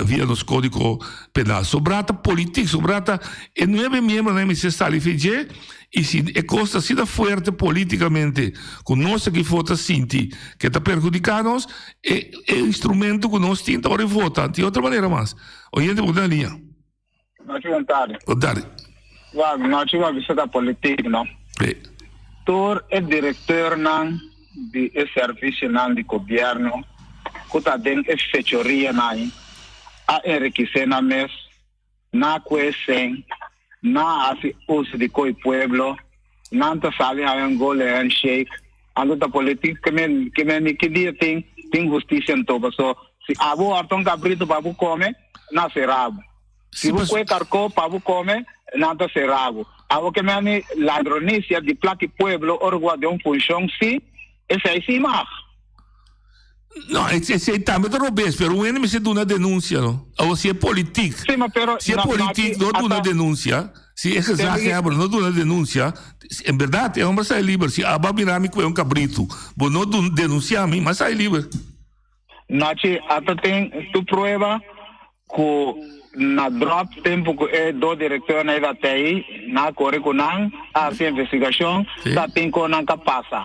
Speaker 16: via nos código penal. Sobrata político, sobrata e 9 membros da MCC está ali fez e se é costa sida forte politicamente com nós que vota sinti que está perjudicando é instrumento que nós tenta ora vota de outra maneira mais. Oyente boa linha.
Speaker 20: Boa tarde.
Speaker 16: Boa tarde.
Speaker 20: Nós tivemos visita da política, não? Tu é diretor não de serviço não de governo, que está dentro de fechoria não, a enriquecer na mesa, na coesão, na assim uso de coi pueblo, não está sali a gole handshake, ando da política que dia tem justiça em todo, so se abo artong cabrito para bu come, na serabo. Se bu coi carco para bu come, na ta serabo. Abo que me ladronicia de plaque pueblo orgua de função sim, esse aí sim mais.
Speaker 16: Não, esse aí também é robês, mas o enemy se dá uma denúncia, não? Ou se é político.
Speaker 20: Sim, mas
Speaker 16: se é político, não dá uma denúncia. Se é que não dá uma denúncia, em verdade, é uma sai livre. Se a babirami é cabrito, vou não denunciar a mim, mas sai livre.
Speaker 20: Nachi, até tem tu prova que na drop tempo que é do diretor na IVTI, na correção, a investigação, tá tem que não passa.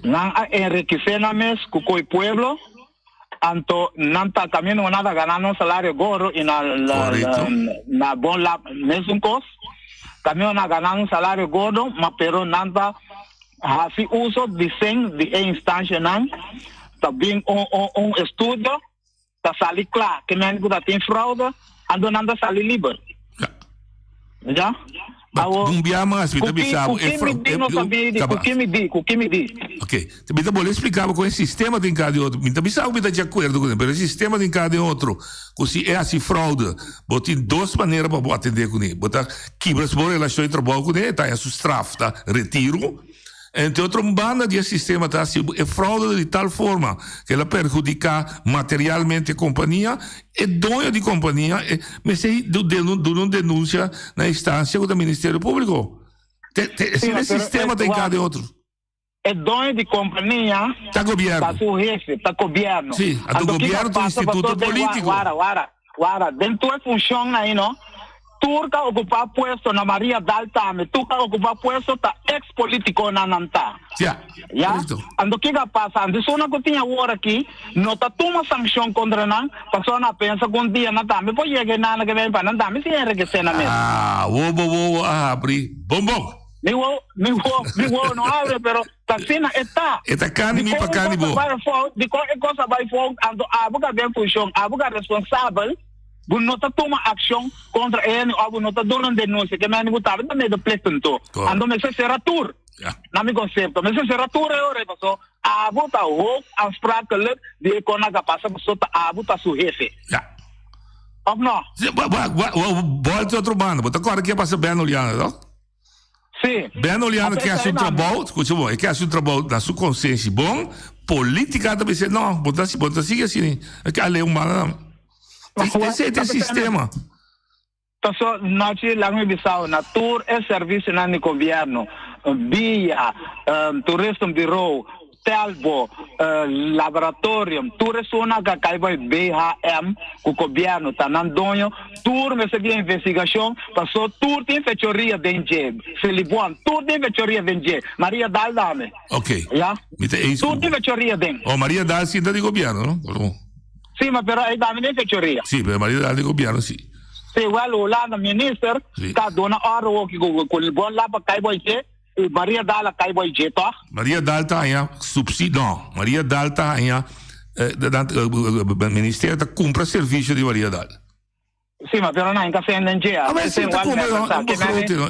Speaker 20: Não enriquecer na mesa com o pueblo, anto não tá caminhando nada ganhando salário gordo e na bom lá mesmo coisa, caminhando na ganhando salário gordo, mas pero não tá assim uso de sem de instância não, tá bem estudo, tá sali claro que não tem fraude. Ando nanda sali liber. Já?
Speaker 16: Não bia mais, me também sabe.
Speaker 20: O que me diz?
Speaker 16: Ok. Também tá bom explicar com esse sistema de cada outro. Me também sabe, me tá de acordo com ele, mas o sistema de cada outro, se é assim fraude, botem duas maneiras para atender com ele. Botar quebras por relação de trabalho com ele, tá? É sustraft, tá? Retiro. Entre outra banda de sistema tá assim, é fraude de tal forma que ela perjudica materialmente a companhia e dono de companhia, mas se não denúncia na instância do Ministério Público. Esse sistema tem cada outro.
Speaker 20: É dono de companhia,
Speaker 16: tá governo.
Speaker 20: Tá seu jefe, tá governo.
Speaker 16: Sim, a do governo do instituto político.
Speaker 20: Dentro da função aí, não? Turca ocupar puesto na Maria Daltame, Turca ocupar puesto ta ex-político na Nanta.
Speaker 16: Já?
Speaker 20: Ando que passa, ando só na que tinha hora aqui, não tá toma sanção contra não, passou na pensa com dia na Tame, pode chegar na que vem para Nantame, se enriquecer na mesa.
Speaker 16: Abri, bom.
Speaker 20: Mi wo não abre, pero tá cena está.
Speaker 16: Está cani mi para cani bo.
Speaker 20: De qualquer coisa vai fogo, ando abuga bem função, abuga responsável. Não está tomando ação contra ele, ou não está dando denúncia, que me botava também do pleito. Ando me se será tur. Na mi conceito, me se será tur é hora, pessoal. A bota o as práticas de quando a passa pessoa a bota seu jefe. Ou não?
Speaker 16: Volta outro bando, bota agora que passa bem olhando, não?
Speaker 20: Sim.
Speaker 16: Bem olhando que é seu trabalho, escuta bom, que é seu trabalho na sua consciência bom, política também se não, bota assim assim, é que a lei humana esse é o sistema.
Speaker 20: Então, nós lá Bissau, na tour é serviço no governo, via, turismo bureau, telbo, laboratório, tour é só na caiba BHM, o governo tá na donho, tour recebia investigação, passou tour tem fechoria dentro, Felibon, tour tem fechoria dentro, Maria Daldame.
Speaker 16: Ok.
Speaker 20: Já? Tour tem fechoria dentro.
Speaker 16: Oh, Maria Dal sim da de governo, não?
Speaker 20: Sim, mas aí também tem fechoria.
Speaker 16: Sim, mas Maria Dal de governo, sim.
Speaker 20: Se o lá no ministro, tá dando hora que o bom lá para cair boiê, Maria Dal cai boiê, tá?
Speaker 16: Maria Dal tá aí, subsídio, não. Maria Dal tá aí, o ministério tá compra serviço de Maria Dal.
Speaker 20: Sim, mas não é que se entende.
Speaker 16: Mas se tá comprando,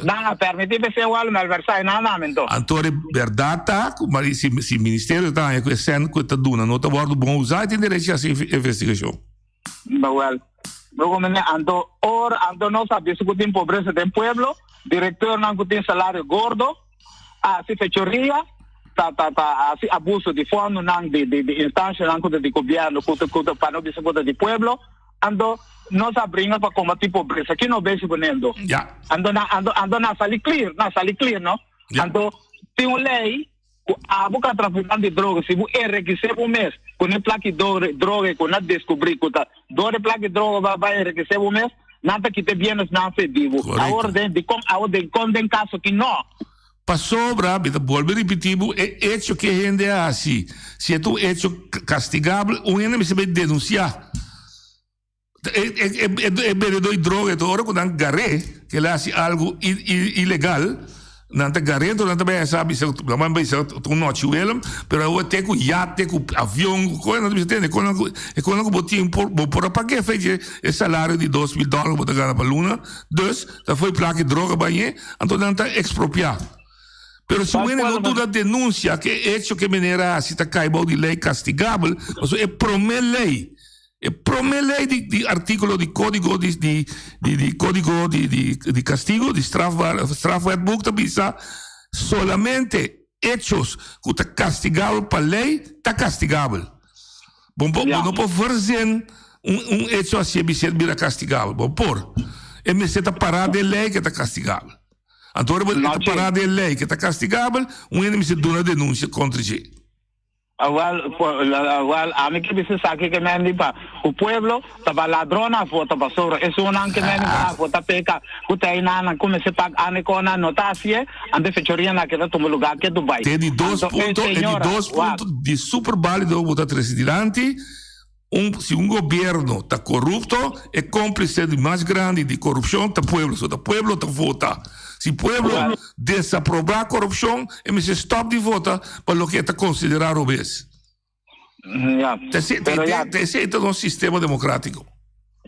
Speaker 20: não permite você o almo malversar nada, então.
Speaker 16: Antônio, verdade tá, mas se o ministério tá aí, sendo que tá dando, não tá guardo bom usar, tem direito a essa investigação.
Speaker 20: Well, luego ando no sabe se tem pobreza do pueblo, diretor não tem salário gordo, se fechoria, assim, abuso de fundo de instância de governo para não dizer de pueblo ando nós abrimos para combater pobreza aqui não vejo bonito ando na sali clear não ando tem uma lei a boca traficante de drogas se você requisar um mês com a placa de droga com a descobrir que a placa de droga vai requisar um mês nada que te bienes não fedivo a ordem de condem caso que não
Speaker 16: passou brabo, vuelvo a repetir, é hecho que a gente é assim. Se é um hecho castigável, o gente se vai denunciar. É vendedor de droga, agora quando han garé, que ele faz algo ilegal, não te garé, então não te vai saber se não vai ser um noite ele, mas eu tenho com iate, com avião, coisa não te entende, quando eu botei por pagar fez o salário de $2,000 para ganhar para luna, dus, dat foi placa de droga banhe, então não te expropriar. Pero se você não tem a denúncia que é hecho que maneira se está caindo de lei castigável, é promê lei. É promê lei de artículo de código de código de castigo, de strafwetboek, também solamente hechos que está castigável para lei, está castigável. Não pode fazer hecho assim, que vira castigável. Bom, por. É me está parado de lei que está castigável. Agora, esta parada de lei que está castigável, ainda se dá uma denúncia contra ele.
Speaker 20: Agora, a mim que precisa aqui que me diga, o povo estava ladrona, vota para sobre, isso não que me diga, vota peca, o tem nada, como se paga, a Nicona notacia, ande fechoria naquele tomo lugar que Dubai.
Speaker 16: Tem de dois pontos de super válido votar presidente. Se um governo está corrupto, é cúmplice de mais grande de corrupção do povo. O povo está vota. Se o povo desaprovar a corrupção, é se stop de votar para o que está considerado obeso. Esse é um sistema democrático.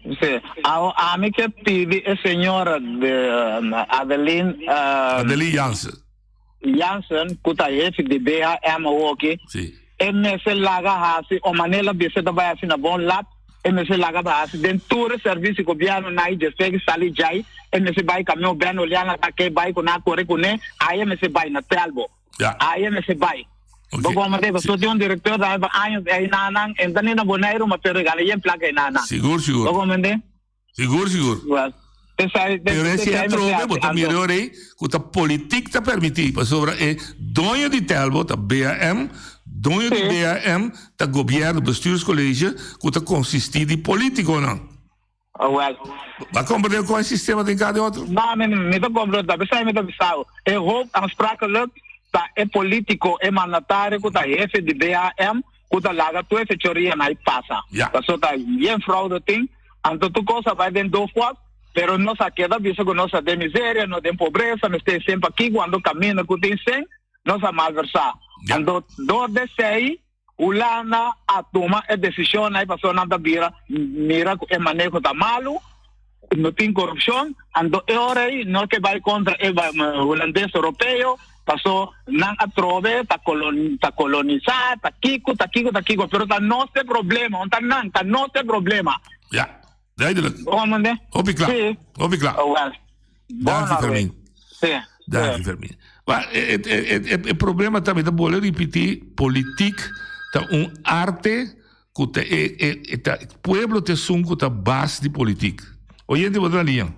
Speaker 20: Sim. A mim que pedi a senhora Adeline
Speaker 16: Jansen.
Speaker 20: Jansen, que está chefe de BAM aqui.
Speaker 16: Sim.
Speaker 20: MSC laga hasi o manela bese da baya sina bon lat MSC laga ba hasi dentro serviço governo na ide feg sali jai MSC bai caminho bem olhando a que bai com na corre com né aí MSC bai na telbo aí MSC bai bogo mate só tem diretor da anos aí na entani na boneiro mas pero gala em placa aí na
Speaker 16: seguro bogo
Speaker 20: mande
Speaker 16: seguro pero esse é trove bota melhor aí que a política está permitir para sobre é dono de telbo da BAM dono de BAM, da governo, bestuurscollege, que está consistido em político, não? Vai compreender qual é o sistema de cada outro?
Speaker 20: Não, não estou compreendendo. Pensei, não estou é roubo, anspraakelijk, é político, é mandatário, que está chefe de BAM, que está lá, tu é fechoria, aí passa. Passou, está bem fraude, tem, então tu coisa vai dentro do fogo, pero nossa queda, visto que nossa tem miséria, não tem pobreza, mas tem sempre aqui, quando camina, que tem sem, nossa malversar. Ando do de sei ulana a toma a decisão aí passou nada mira o manejo da malo não tem corrupção ando é hora aí não que vai contra o holandês europeu passou não a trove tá colonizar tá kiko pero tá não tem problema tá não tem problema
Speaker 16: duidelijk
Speaker 20: hoop
Speaker 16: ik klaar dank je Fermin
Speaker 20: sim
Speaker 16: dank je Fermin. Maar het probleem is dat we repetir politiek is arte que o pueblo te sungo ta base de política. Oyente wat na linha.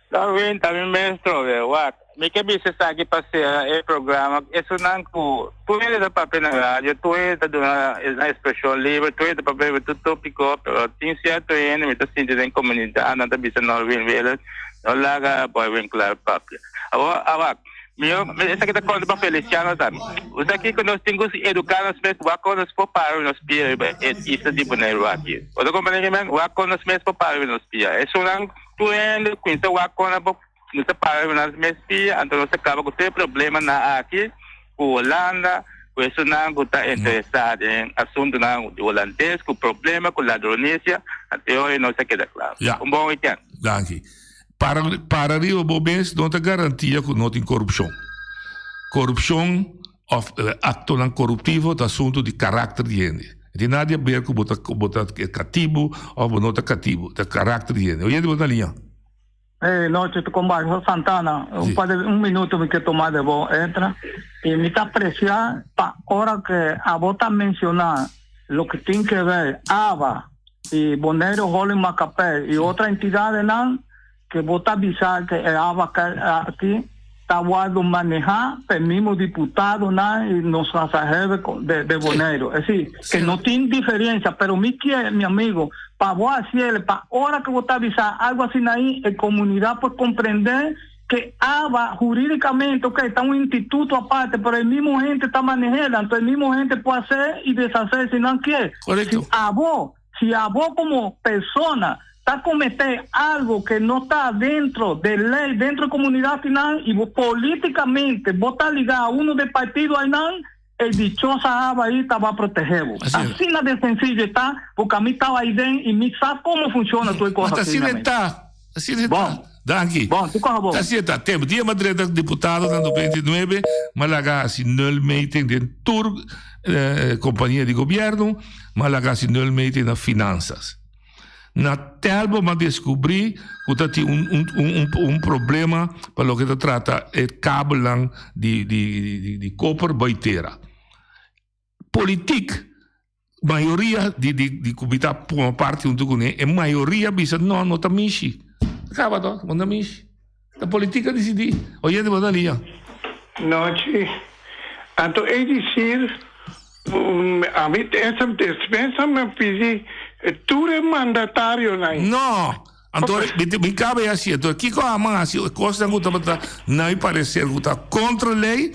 Speaker 17: Também mestre, what? Me que bisa sa aqui passear o programa, isso não co, tu é da papel na rádio, tu é da na expressão livre, tu é da papel do tópico, tem certo é me tá sentindo em comunidade, não tá bisa não vem ver, não larga boy vem claro papel. Agora essa aqui tá conta para Feliciano, sabe? Os aqui que nós temos que educar as pessoas, quando nós para nos pia, isso de boneiro aqui. O companheiro, quando nós mesmo para nos pia. Isso não, tu é, quando quando nós para nos mesmo pia, então nós acaba com ter problema na aqui, com Holanda, com isso não está interessado em assunto não de holandês, com problema com ladronícia, até hoje não se queda claro. Bom weekend.
Speaker 16: Danke. Para o momento não tem garantia que não tem corrupção. Corrupção ou ato não corruptivo é assunto de caráter de gente. Não tem nada a ver com botar cativo ou não está cativo, é caráter de gente. Oyente, botar linha.
Speaker 20: Noche con Barrio Santana. Un minuto me quiero tomar de vos. Entra. Y me está apreciar para ahora que a vos está mencionar lo que tiene que ver ABA y Bonero, Holly Macapé y otra entidad de NAN que vos está avisar que ABA aquí está guardando manejar el mismo diputado NAN y nos pasajeros de Bonero. Es decir, que no tiene diferencia, pero mi amigo, para vos hacerle, para ahora que vos está avisar algo así ahí, en comunidad pues comprender que ABA jurídicamente, está un instituto aparte, pero el mismo gente está manejando, entonces el mismo gente puede hacer y deshacer si no quiere.
Speaker 16: Correcto.
Speaker 20: Si a vos como persona está cometer algo que no está dentro de ley, dentro de comunidad final, y vos políticamente vos está ligado a uno del partido final, el dichosa ABA ahí te va a proteger vos. Así de sencillo está, porque a mí estaba ahí dentro y me sabe cómo funciona toda cosa.
Speaker 16: Así está. Danke. Así está. Temos dia Madrid deputado no 29, Malaga se nul meeting de tour companhia de governo, Malaga se nul meeting na finanças. Na telbo ma descobri que tem problema para lo que se trata é cabo de copper baiteira. Politik maioria de cubita por parte com a maioria bisa não tá mishi. Acaba då, manda mishi. A política decidir. Oye de bodalia.
Speaker 19: Noite. Então é dizer a mim essa dispensa me pedi tu é mandatário não.
Speaker 16: Não. Então me cabe assim, então aqui com a mão assim, coisa que tá não parecer que tá contra a lei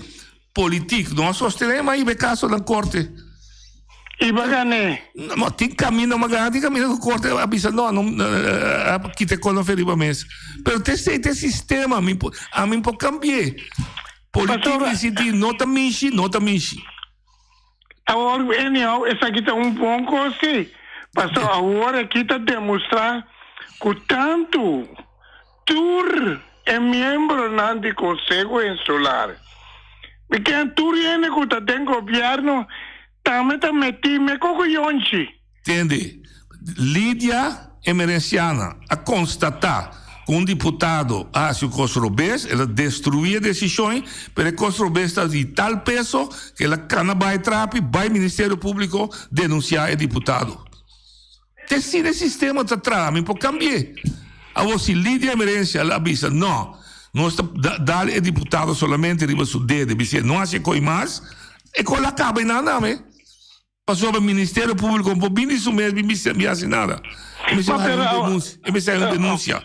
Speaker 16: política, não sostener mas é caso na corte.
Speaker 19: E bagane.
Speaker 16: Não, tem caminho do corte, avisa não, aqui te conferir para mês. Pero tem sistema, a mim pode cambiar. Política decidir, não tá mishi.
Speaker 19: Agora, anyhow, essa aqui tá bom coisa. Pastor, agora aqui tá demonstrar que tanto tur é membro do Conselho Insular. Porque tur é que tá tem governo
Speaker 16: Entende? Lídia Emerenciana a constatar que um deputado hace o Cosrobés, ela destruía decisões, mas o Cosrobés está de tal peso que ela cana vai trape, vai Ministério Público denunciar o deputado. Esse sistema está atrás, mas pode cambiar. Agora, se Lídia Emerencia ela avisa, não está dando o deputado somente riba su dedo, dice, não hace coi mais, e com ela acaba em nada, né? Passou para o Ministério Público, um pouquinho isso mesmo, me hace nada. Me saiu uma denúncia.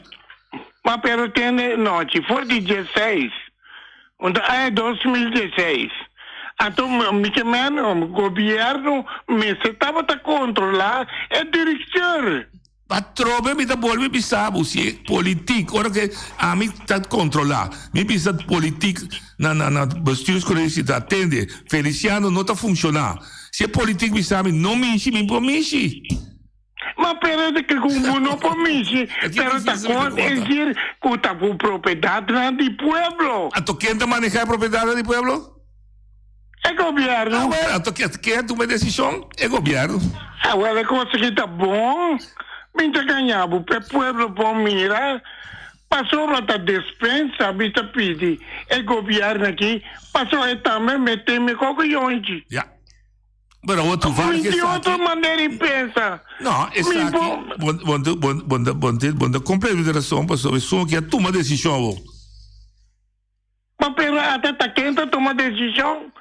Speaker 19: Mas pero tem noite, foi 16, é 2016. Então, o governo me estava a controlar a direção.
Speaker 16: Patrão, me dá bom, me sabe, se é político, ora que a mim está controlar. Me precisa político na bestuurscollegie está atender. Feliciano não está funcionando. Se é político, me sabe, não me enche, me promete.
Speaker 19: Mas pera que como não promete, pero está com dizer que está com propriedade do pueblo.
Speaker 16: Então quem está manejar a propriedade do pueblo?
Speaker 19: É governo.
Speaker 16: Então quem toma decisão? É governo.
Speaker 19: Agora a coisa que está bom, me está ganhando, o pueblo pode mirar. Passou para a despensa, me está pedindo, é governo aqui, passou a também meter-me com o onde.
Speaker 16: Já. Pero outro vai que
Speaker 19: de outra maneira pensa.
Speaker 16: Não, essa aqui, bom, compreensão para sobre som que toma decisão.
Speaker 19: Mas pera, até tá quem tá toma decisão?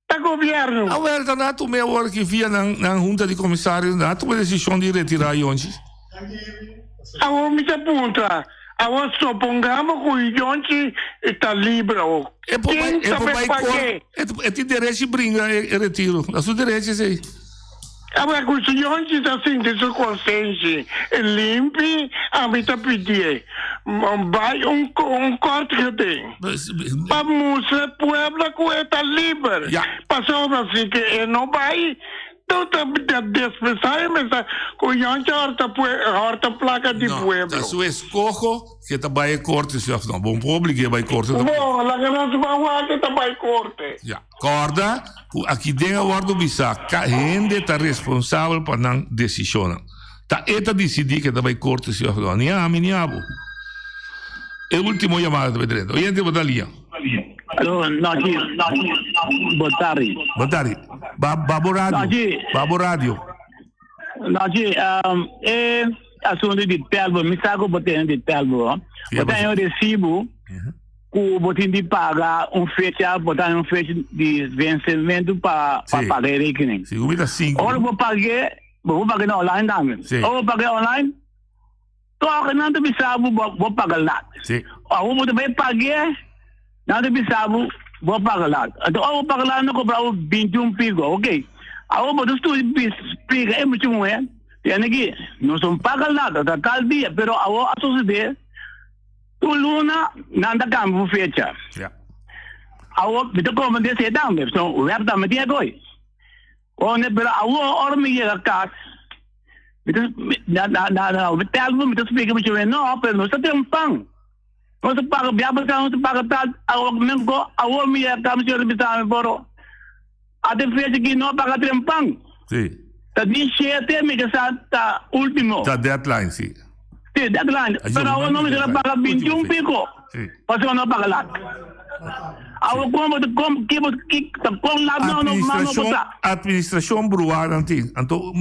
Speaker 19: Tá governo.
Speaker 16: A verdade não tomei a hora que via na junta de comissários, não tomei decisão de retirar onde.
Speaker 19: Agora me pergunta. Agora supongamos que o onde está livre. Quem sabe para quê?
Speaker 16: É de direito de brinca e retiro. A sua direito é aí.
Speaker 19: Agora, se o onde está assim, de sua consciência, limpe, a mim está pedindo. Vai corte que tem. Para mostrar o povo que está livre. Passou assim que não vai. Desprezar mas conhece a placa de pueblo.
Speaker 16: No, su escojo que trabalha corte, se não bom público vai corte.
Speaker 19: Bom, lá que nós vamos que trabalha corte.
Speaker 16: Já, corda, aqui dentro guardo bisa, gente está responsável para não decisão. Tá eta decidir que trabalha corte se não, nem a mim nem abo. É o último chamado, Pedro. Oyente, boa linha.
Speaker 20: Alô, Nochi. Boa tarde.
Speaker 16: Boa tarde. Babo Rádio.
Speaker 20: Nochi, é assunto de telbo, me saco botando de telbo. Botando eu recibo, o botando de pagar fecha de vencimento para pagar a rekening.
Speaker 16: Sim, comida 5.
Speaker 20: Ora, vou pagar na online também. Ou vou pagar online, toca, não te bisabo, vou pagar lá.
Speaker 16: Sim.
Speaker 20: Ou vou também pagar, não te bisabo, vou pagar lá. Então, ou vou pagar lá, não comprar 21 pico, ok? Ou vou explicar, é muito bom, é? Tem aqui, não são pagar nada, tá tal dia, pero a sociedade, tu luna, nada campo fecha. Awak kita ko mende sedang be so web ta mede koi o ne pero awak or mi ya kas kita na betal mo kita speak mo no pero no sa tempang no sa paga biya ba sa paga tal awak men ko awak mi ya kam sir bisa boro ate fecha ki no paga tempang
Speaker 16: Sim.
Speaker 20: Ta di siete mi ka sa ta último
Speaker 16: Ta deadline, sim.
Speaker 20: Sim, deadline. Pero awak no mi sa paga 21 pico.
Speaker 16: Sim.
Speaker 20: Paso no paga lat.
Speaker 16: Administração bruar anti então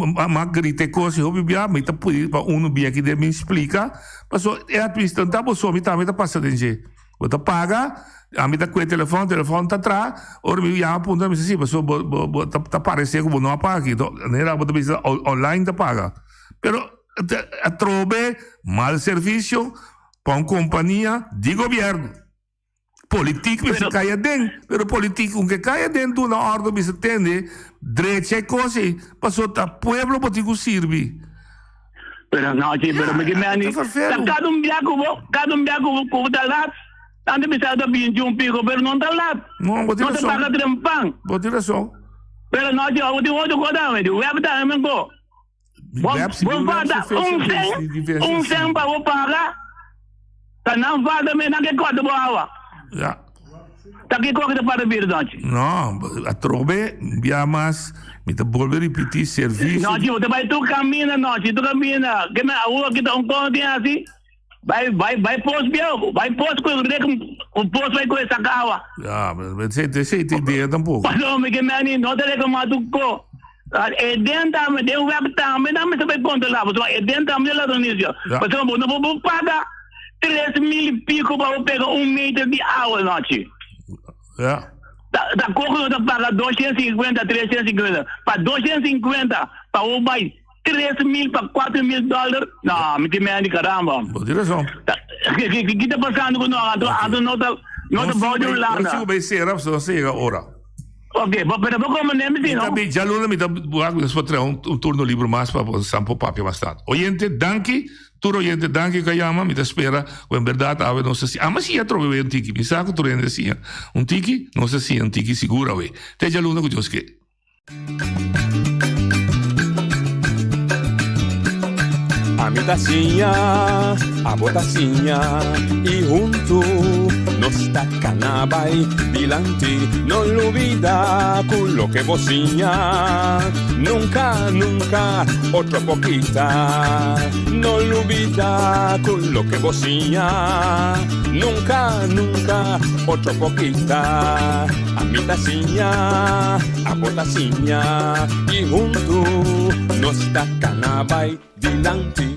Speaker 16: grite coisa eu bia me tá para bia que me explica passou é administração tá passou me tá passa de você paga a me tá com o telefone tá atrás ou me já aponta me assim passou tá parecer como não paga aqui então era você online tá paga pero trobe mal serviço para companhia de governo Politiek se caia dentro, pero politiek que caia dentro na ordem se tende, direito é coisa, passou tá pueblo politico sirve.
Speaker 20: Pero não, pero me ani, cada biaco com da lá, ande bisa da 21 pico, pero não tá lá.
Speaker 16: Não, vou
Speaker 20: não paga trempang.
Speaker 16: Vou ter razão.
Speaker 20: Pero não, eu de outro coisa, me web tá me go. Vou pagar um para vou pagar. Tá não vai também não que coisa boa.
Speaker 16: Ja.
Speaker 20: Taki ko kita para verdade.
Speaker 16: Não, a trobe via mas me tá volver repetir serviço.
Speaker 20: Não, tio, vai tu caminha, que me a kita conta assim. Vai post bio, vai post com o post vai com essa cawa.
Speaker 16: Ja, mas você ideia tampouco.
Speaker 20: Mas me que me ani não te recomendo ko. É dentro me deu web tá, me dá me saber conta lá, é dentro me lá do início. Mas eu não vou pagar 3.000 pico para pegar metro de água, noite. Da coco não paga 250, 350. Para 250, para o bai 3.000 para 4.000 dólares. Não, me tem medo de caramba.
Speaker 16: Boa direção.
Speaker 20: O que está passando com nós? Não está bom lá.
Speaker 16: Não vai ser, não sei agora.
Speaker 20: Ok, pero como nem me
Speaker 16: não? Já luna me dá um turno livre mais para sampo papel mais tarde. Oyente, danke. Tu oyente, danke que chama, me espera, ou em verdade, a não sei se, mas se eu trovei tiki, me saco tu rende assim, tiki, não sei se tiki segura, ué. Te já luna que Deus quer.
Speaker 13: A mi tacinha, a botacinha, e junto nos tacanabay dilante, no lo olvida con lo que bocinha, nunca, nunca, otra poquita, no lo olvida con lo que bocinha, nunca, nunca, otra poquita, a mi tacinha, a botacinha, y junto nos tacanabay dilante.